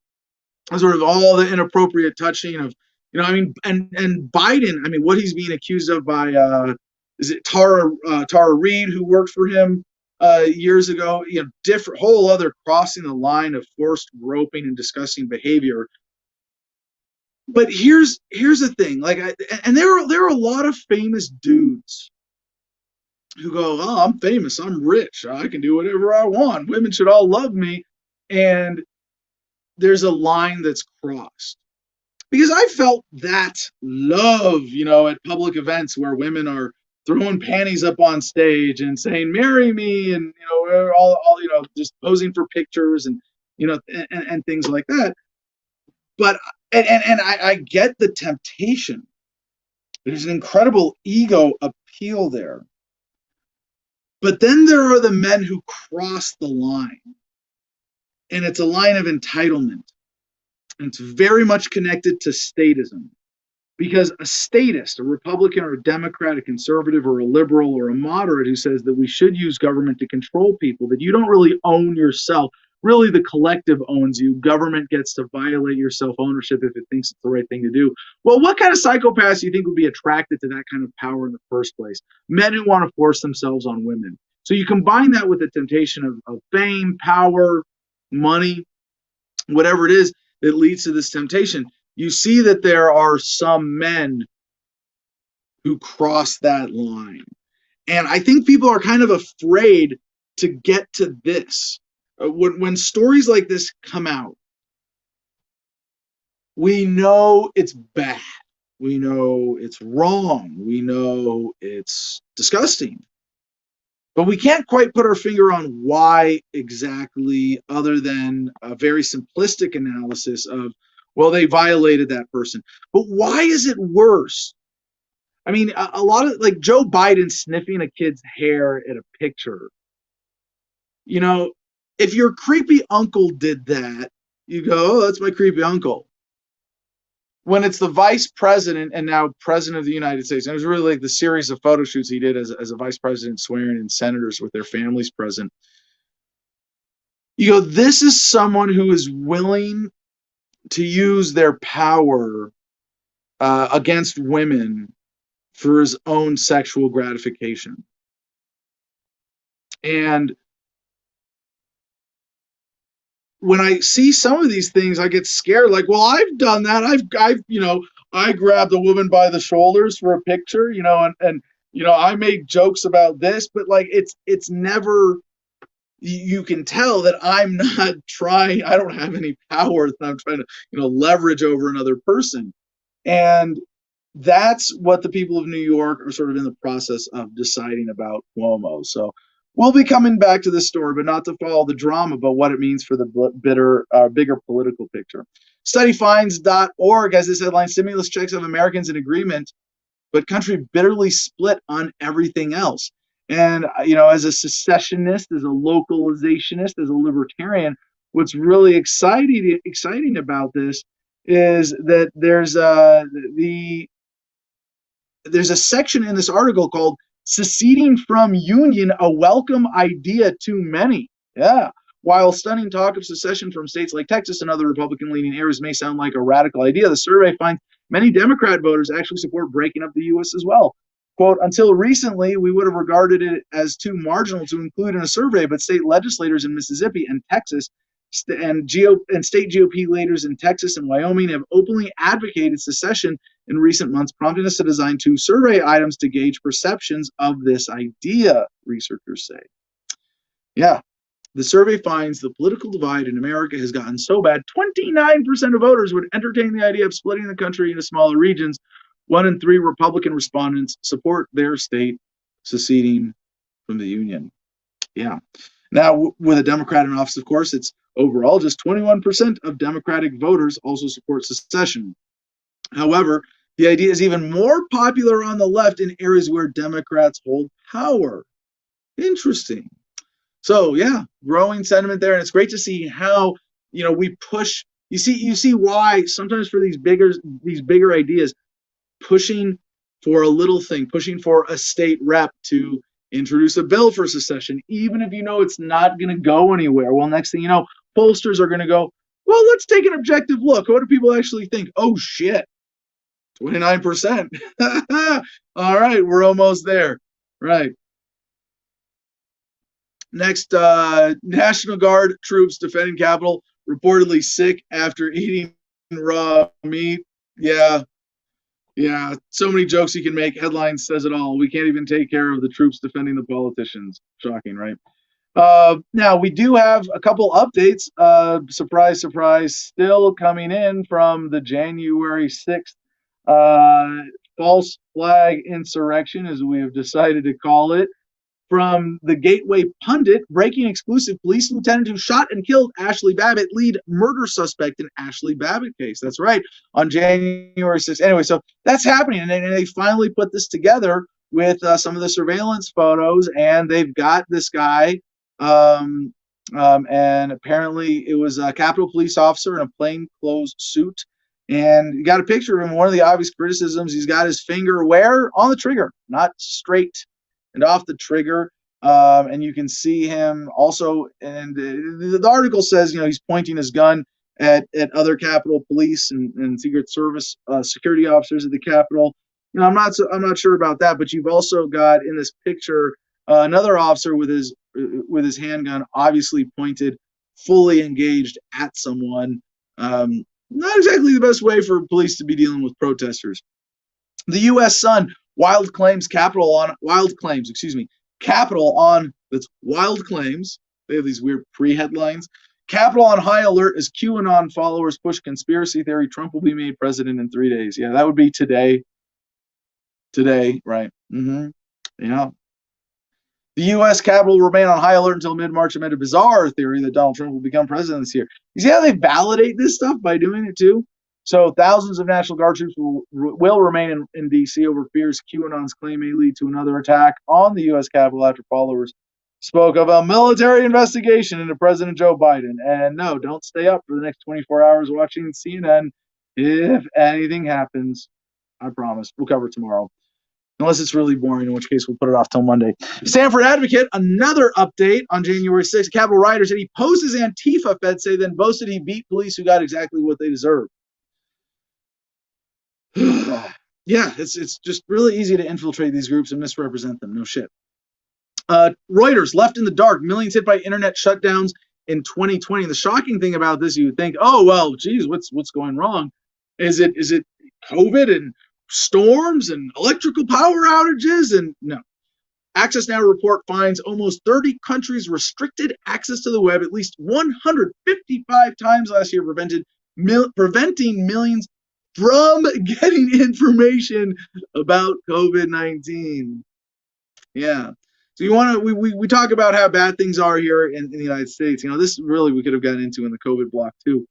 is sort of all the inappropriate touching of, and Biden, what he's being accused of by, is it Tara Reid, who worked for him years ago, different, whole other crossing the line of forced groping and disgusting behavior. But here's the thing, there are a lot of famous dudes who go, oh, I'm famous, I'm rich, I can do whatever I want, women should all love me. And there's a line that's crossed. Because I felt that love, at public events where women are throwing panties up on stage and saying, marry me, and, all just posing for pictures and, and things like that. But, and I get the temptation. There's an incredible ego appeal there. But then there are the men who cross the line. And it's a line of entitlement. And it's very much connected to statism. Because a statist, a Republican or a Democrat, a conservative or a liberal or a moderate who says that we should use government to control people, that you don't really own yourself, really the collective owns you, government gets to violate your self-ownership if it thinks it's the right thing to do. Well, what kind of psychopaths do you think would be attracted to that kind of power in the first place? Men who want to force themselves on women. So you combine that with the temptation of fame, power, money, whatever it is that leads to this temptation. You see that there are some men who cross that line. And I think people are kind of afraid to get to this. When stories like this come out, we know it's bad. We know it's wrong. We know it's disgusting. But we can't quite put our finger on why exactly, other than a very simplistic analysis of, well, they violated that person. But why is it worse? I mean, a lot of, like, Joe Biden sniffing a kid's hair at a picture. You know, if your creepy uncle did that, you go, oh, that's my creepy uncle. When it's the vice president and now president of the United States, and it was really like the series of photo shoots he did as a vice president, swearing in senators with their families present. You go, this is someone who is willing to use their power against women for his own sexual gratification. And when I see some of these things, I get scared. Like, well, I've done that. I grabbed a woman by the shoulders for a picture, and I made jokes about this, but like, it's never. You can tell that I'm not trying. I don't have any power that I'm trying to, leverage over another person, and that's what the people of New York are sort of in the process of deciding about Cuomo. So we'll be coming back to this story, but not to follow the drama, but what it means for the bigger political picture. Studyfinds.org has this headline: stimulus checks have Americans in agreement, but country bitterly split on everything else. And, as a secessionist, as a localizationist, as a libertarian, what's really exciting about this is that there's a section in this article called "Seceding from Union, a Welcome Idea to Many." Yeah. While stunning talk of secession from states like Texas and other Republican-leaning areas may sound like a radical idea, the survey finds many Democrat voters actually support breaking up the U.S. as well. Quote, until recently, we would have regarded it as too marginal to include in a survey, but state legislators in Mississippi and Texas and state GOP leaders in Texas and Wyoming have openly advocated secession in recent months, prompting us to design 2 survey items to gauge perceptions of this idea, researchers say. Yeah, the survey finds the political divide in America has gotten so bad, 29% of voters would entertain the idea of splitting the country into smaller regions. 1 in 3 Republican respondents support their state seceding from the Union. Yeah. Now, with a Democrat in office, of course, it's overall just 21% of Democratic voters also support secession. However, the idea is even more popular on the left in areas where Democrats hold power. Interesting. So, yeah, growing sentiment there, and it's great to see how, we push. You see why sometimes for these bigger ideas, pushing for a little thing, pushing for a state rep to introduce a bill for secession, even if it's not going to go anywhere. Well, next thing you know, pollsters are going to go, well, let's take an objective look. What do people actually think? Oh, shit, 29%. All right, we're almost there. Right. Next, National Guard troops defending Capitol reportedly sick after eating raw meat. Yeah, so many jokes you can make. Headline says it all. We can't even take care of the troops defending the politicians. Shocking, right? Now, we do have a couple updates. Surprise, surprise, still coming in from the January 6th false flag insurrection, as we have decided to call it. From the Gateway Pundit, breaking exclusive: police lieutenant who shot and killed Ashley Babbitt, lead murder suspect in Ashley Babbitt case. That's right, on January 6th. Anyway, so that's happening, and they finally put this together with some of the surveillance photos, and they've got this guy, and apparently it was a Capitol police officer in a plainclothes suit, and you got a picture of him. One of the obvious criticisms, he's got his finger where? On the trigger, not straight and off the trigger, and you can see him also. And the article says, he's pointing his gun at other Capitol Police and Secret Service security officers at the Capitol. I'm not sure about that, but you've also got in this picture Another officer with his handgun, obviously pointed, fully engaged at someone. Not exactly the best way for police to be dealing with protesters. The U.S. Sun, capital on that's wild claims. They have these weird pre-headlines. Capitol on high alert as QAnon followers push conspiracy theory Trump will be made president in 3 days. Yeah, that would be today. Today, right? Yeah. The U.S. Capitol will remain on high alert until mid-March amid a bizarre theory that Donald Trump will become president this year. You see how they validate this stuff by doing it too? So thousands of National Guard troops will remain in D.C. over fears QAnon's claim may lead to another attack on the U.S. Capitol after followers spoke of a military investigation into President Joe Biden. And no, don't stay up for the next 24 hours watching CNN. If anything happens, I promise. We'll cover it tomorrow. Unless it's really boring, in which case we'll put it off till Monday. Stanford Advocate, another update on January 6th. Capitol rioters said he posed as Antifa, feds say, then boasted he beat police who got exactly what they deserved. Yeah, it's just really easy to infiltrate these groups and misrepresent them. No shit. Reuters, left in the dark, millions hit by internet shutdowns in 2020. The shocking thing about this, you would think, oh, well, geez, what's going wrong? Is it COVID and storms and electrical power outages? And no. Access Now report finds almost 30 countries restricted access to the web at least 155 times last year, preventing millions from getting information about COVID-19. Yeah. So you want to we talk about how bad things are here in the United States. This really we could have gotten into in the COVID block too.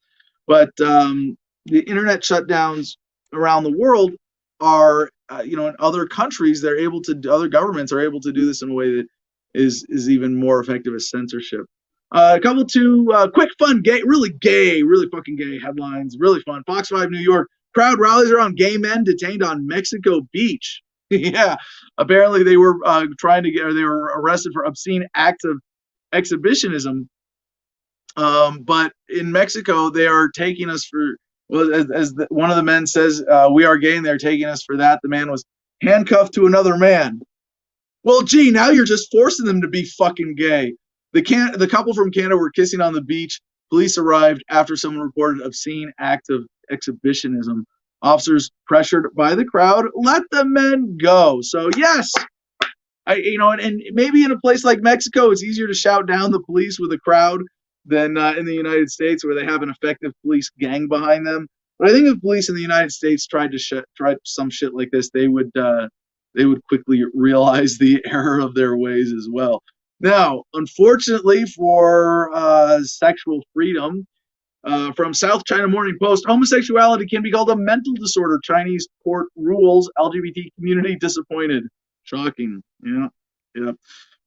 But the internet shutdowns around the world are, in other countries, other governments are able to do this in a way that is even more effective as censorship. A couple quick, fun, really fucking gay headlines. Really fun. Fox 5 New York. Crowd rallies around gay men detained on Mexico Beach. Yeah, apparently they were they were arrested for obscene acts of exhibitionism. But in Mexico, they are taking us for, well, as one of the men says, we are gay, and they're taking us for that. The man was handcuffed to another man. Well, gee, now you're just forcing them to be fucking gay. The couple from Canada were kissing on the beach. Police arrived after someone reported obscene act of exhibitionism. Officers, pressured by the crowd, let the men go. So yes, and maybe in a place like Mexico, it's easier to shout down the police with a crowd than in the United States, where they have an effective police gang behind them. But I think if police in the United States tried some shit like this, they would quickly realize the error of their ways as well. Now, unfortunately for sexual freedom, from South China Morning Post, homosexuality can be called a mental disorder. Chinese court rules. LGBT community disappointed. Shocking. Yeah.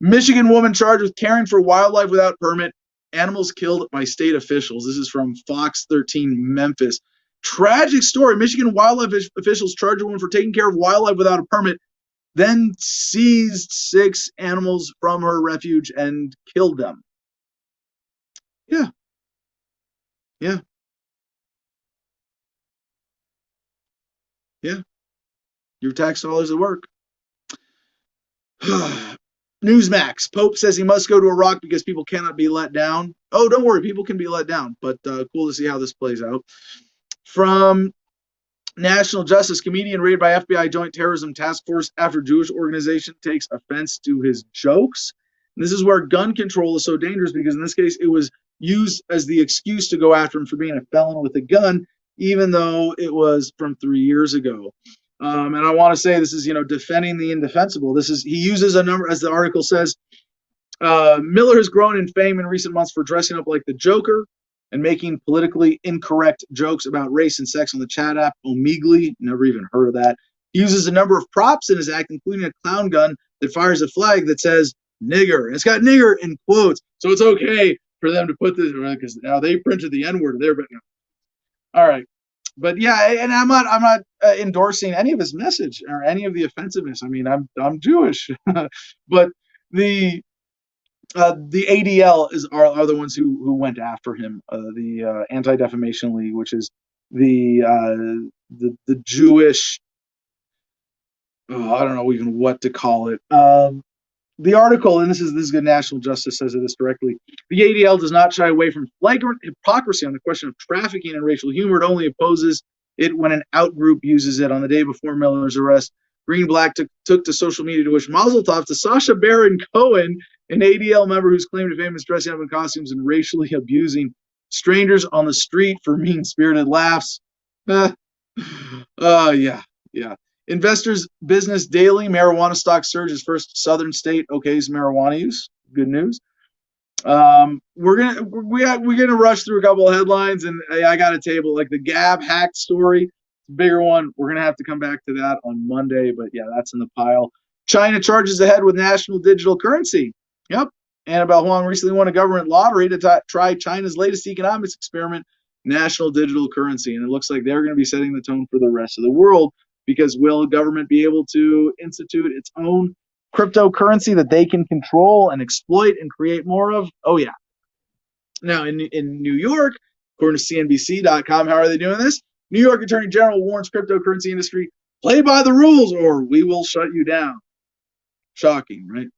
Michigan woman charged with caring for wildlife without permit. Animals killed by state officials. This is from Fox 13 Memphis. Tragic story. Michigan wildlife officials charged a woman for taking care of wildlife without a permit, then seized 6 animals from her refuge and killed them. Yeah. Your tax dollars at work. Newsmax. Pope says he must go to Iraq because people cannot be let down. Oh, don't worry, people can be let down, but cool to see how this plays out. From National Justice, comedian raided by FBI Joint Terrorism Task Force after Jewish organization takes offense to his jokes. And this is where gun control is so dangerous, because in this case, it was used as the excuse to go after him for being a felon with a gun, even though it was from 3 years ago. And I want to say this is, defending the indefensible. He uses a number, as the article says, Miller has grown in fame in recent months for dressing up like the Joker and making politically incorrect jokes about race and sex on the chat app Omegle. Never even heard of that. He uses a number of props in his act, including a clown gun that fires a flag that says nigger. And it's got nigger in quotes. So it's okay for them to put this, because now they printed the N-word there, but all right. But yeah, and I'm not endorsing any of his message or any of the offensiveness. I mean, I'm Jewish, but the ADL are the ones who went after him. The Anti-Defamation League, which is the Jewish, I don't know even what to call it. The article, and this is good. National Justice says this directly. The ADL does not shy away from flagrant hypocrisy on the question of trafficking and racial humor. It only opposes it when an out-group uses it. On the day before Miller's arrest, Greenblatt took to social media to wish Mazel Tov to Sacha Baron Cohen, an ADL member whose claim to fame is dressing up in costumes and racially abusing strangers on the street for mean-spirited laughs. Yeah. Investors Business Daily: marijuana stock surges first Southern state okays marijuana use. Good news. We're gonna rush through a couple of headlines, and I got a table like the Gab hacked story, bigger one. We're gonna have to come back to that on Monday, but yeah, that's in the pile. China charges ahead with national digital currency. Yep. Annabelle Huang recently won a government lottery to try China's latest economics experiment, national digital currency, and it looks like they're going to be setting the tone for the rest of the world. Because will government be able to institute its own cryptocurrency that they can control and exploit and create more of? Oh, yeah. Now, in New York, according to CNBC.com, how are they doing this? New York Attorney General warns cryptocurrency industry, play by the rules or we will shut you down. Shocking, right?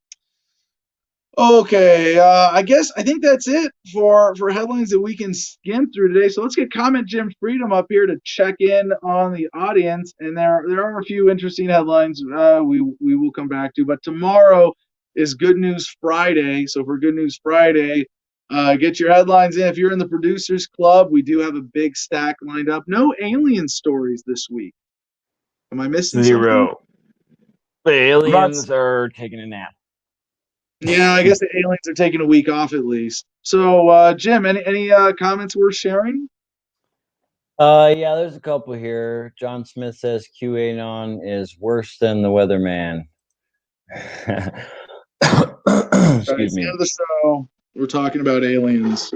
Okay, I think that's it for headlines that we can skim through today. So let's get Comment Jim Freedom up here to check in on the audience. And there are a few interesting headlines we will come back to. But tomorrow is Good News Friday. So for Good News Friday, get your headlines in. If you're in the Producers Club, we do have a big stack lined up. No alien stories this week. Am I missing Zero? Something? The aliens are taking a nap. Yeah, I guess the aliens are taking a week off at least. So, Jim, any comments worth sharing? Yeah, there's a couple here. John Smith says QAnon is worse than the weatherman. Excuse me. At the end of the show, we're talking about aliens.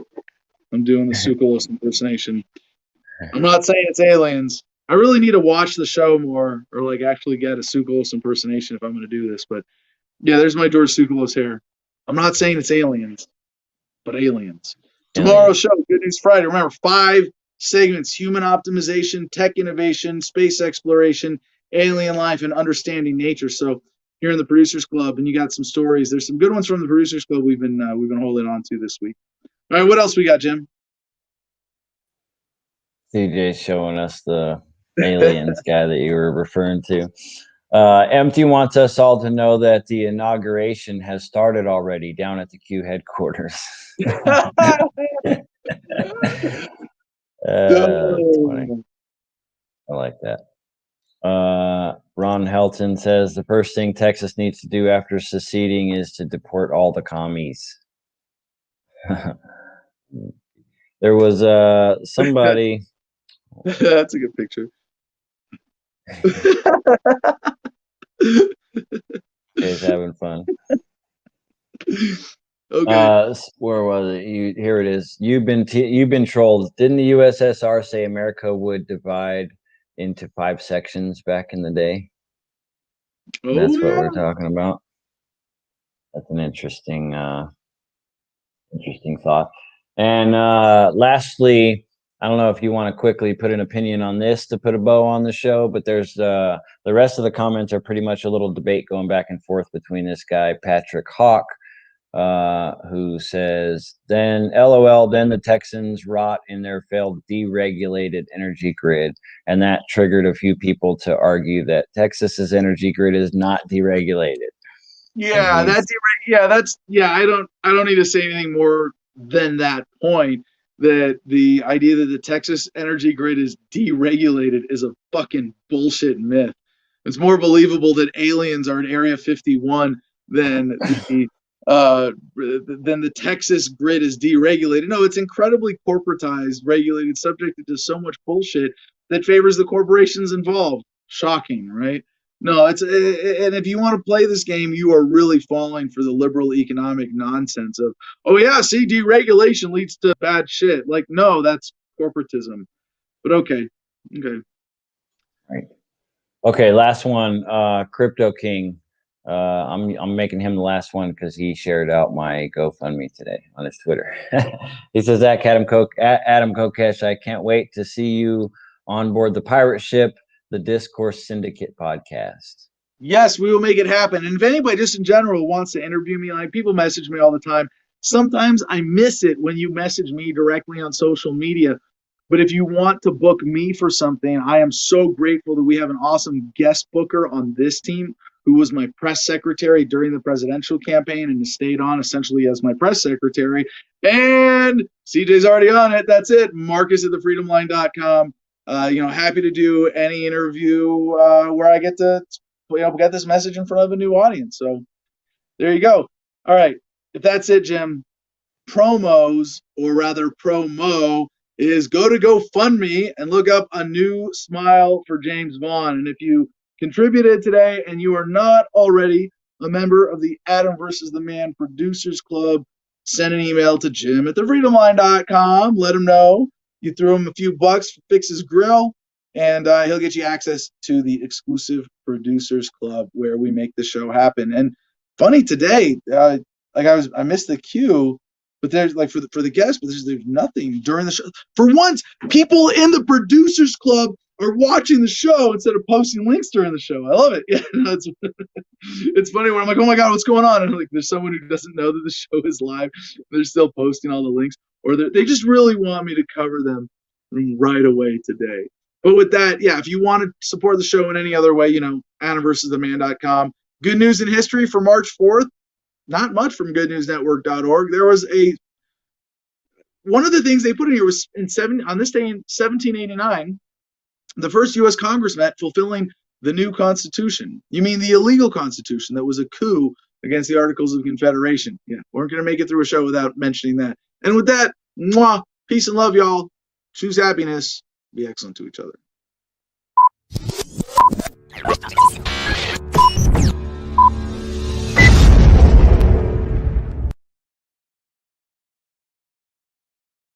I'm doing the Tsoukalos impersonation. I'm not saying it's aliens. I really need to watch the show more, or like actually get a Tsoukalos impersonation if I'm going to do this. But yeah, there's my George Tsoukalos hair. I'm not saying it's aliens, but aliens. Tomorrow's show, Good News Friday. Remember, 5 segments: human optimization, tech innovation, space exploration, alien life, and understanding nature. So here in the Producers Club, and you got some stories. There's some good ones from the Producers Club we've been holding on to this week. All right, what else we got, Jim? CJ's showing us the aliens guy that you were referring to. Empty wants us all to know that the inauguration has started already down at the Q headquarters. That's funny. I like that. Ron Helton says the first thing Texas needs to do after seceding is to deport all the commies. There was somebody. That's a good picture. Is having fun. Okay. Where was it? Here it is. You've been trolled. Didn't the USSR say America would divide into 5 sections back in the day? That's what we're talking about. That's an interesting thought. And lastly, I don't know if you want to quickly put an opinion on this to put a bow on the show, but there's the rest of the comments are pretty much a little debate going back and forth between this guy, Patrick Hawk, who says, then LOL, then the Texans rot in their failed deregulated energy grid. And that triggered a few people to argue that Texas's energy grid is not deregulated. Yeah, I don't need to say anything more than that point. That the idea that the Texas energy grid is deregulated is a fucking bullshit myth. It's more believable that aliens are in Area 51 than the Texas grid is deregulated. No, it's incredibly corporatized, regulated, subjected to so much bullshit that favors the corporations involved. Shocking, right? No, and if you want to play this game, you are really falling for the liberal economic nonsense of, oh yeah, see, deregulation leads to bad shit. Like, no, that's corporatism. But okay. Right. Okay, last one. Crypto King. I'm making him the last one because he shared out my GoFundMe today on his Twitter. He says, Adam Kokesh, I can't wait to see you on board the pirate ship, the Discourse Syndicate podcast. Yes, we will make it happen. And if anybody just in general wants to interview me, like people message me all the time. Sometimes I miss it when you message me directly on social media. But if you want to book me for something, I am so grateful that we have an awesome guest booker on this team who was my press secretary during the presidential campaign and has stayed on essentially as my press secretary. And CJ's already on it. That's it. Marcus at thefreedomline.com. Happy to do any interview where I get to get this message in front of a new audience. So there you go. All right. If that's it, Jim, promos, or rather promo, is go to GoFundMe and look up a new smile for James Vaughn. And if you contributed today and you are not already a member of the Adam versus the Man Producers Club, send an email to Jim at thefreedomline.com. Let him know you threw him a few bucks to fix his grill, and he'll get you access to the exclusive Producers Club where we make the show happen. And funny today, I missed the cue. But there's like for the guests, but there's nothing during the show. For once, people in the Producers Club are watching the show instead of posting links during the show. I love it. Yeah, it's funny when I'm like, oh my god, what's going on? And like, there's someone who doesn't know that the show is live. They're still posting all the links, or they just really want me to cover them right away today. But with that, yeah, if you want to support the show in any other way, AdamVersusTheMan.com. Good news in history for March 4th. Not much from goodnewsnetwork.org. There was one of the things they put in here was on this day in 1789, the first U.S. Congress met fulfilling the new Constitution. You mean the illegal Constitution that was a coup against the Articles of Confederation? Yeah, weren't going to make it through a show without mentioning that. And with that, peace and love, y'all. Choose happiness. Be excellent to each other.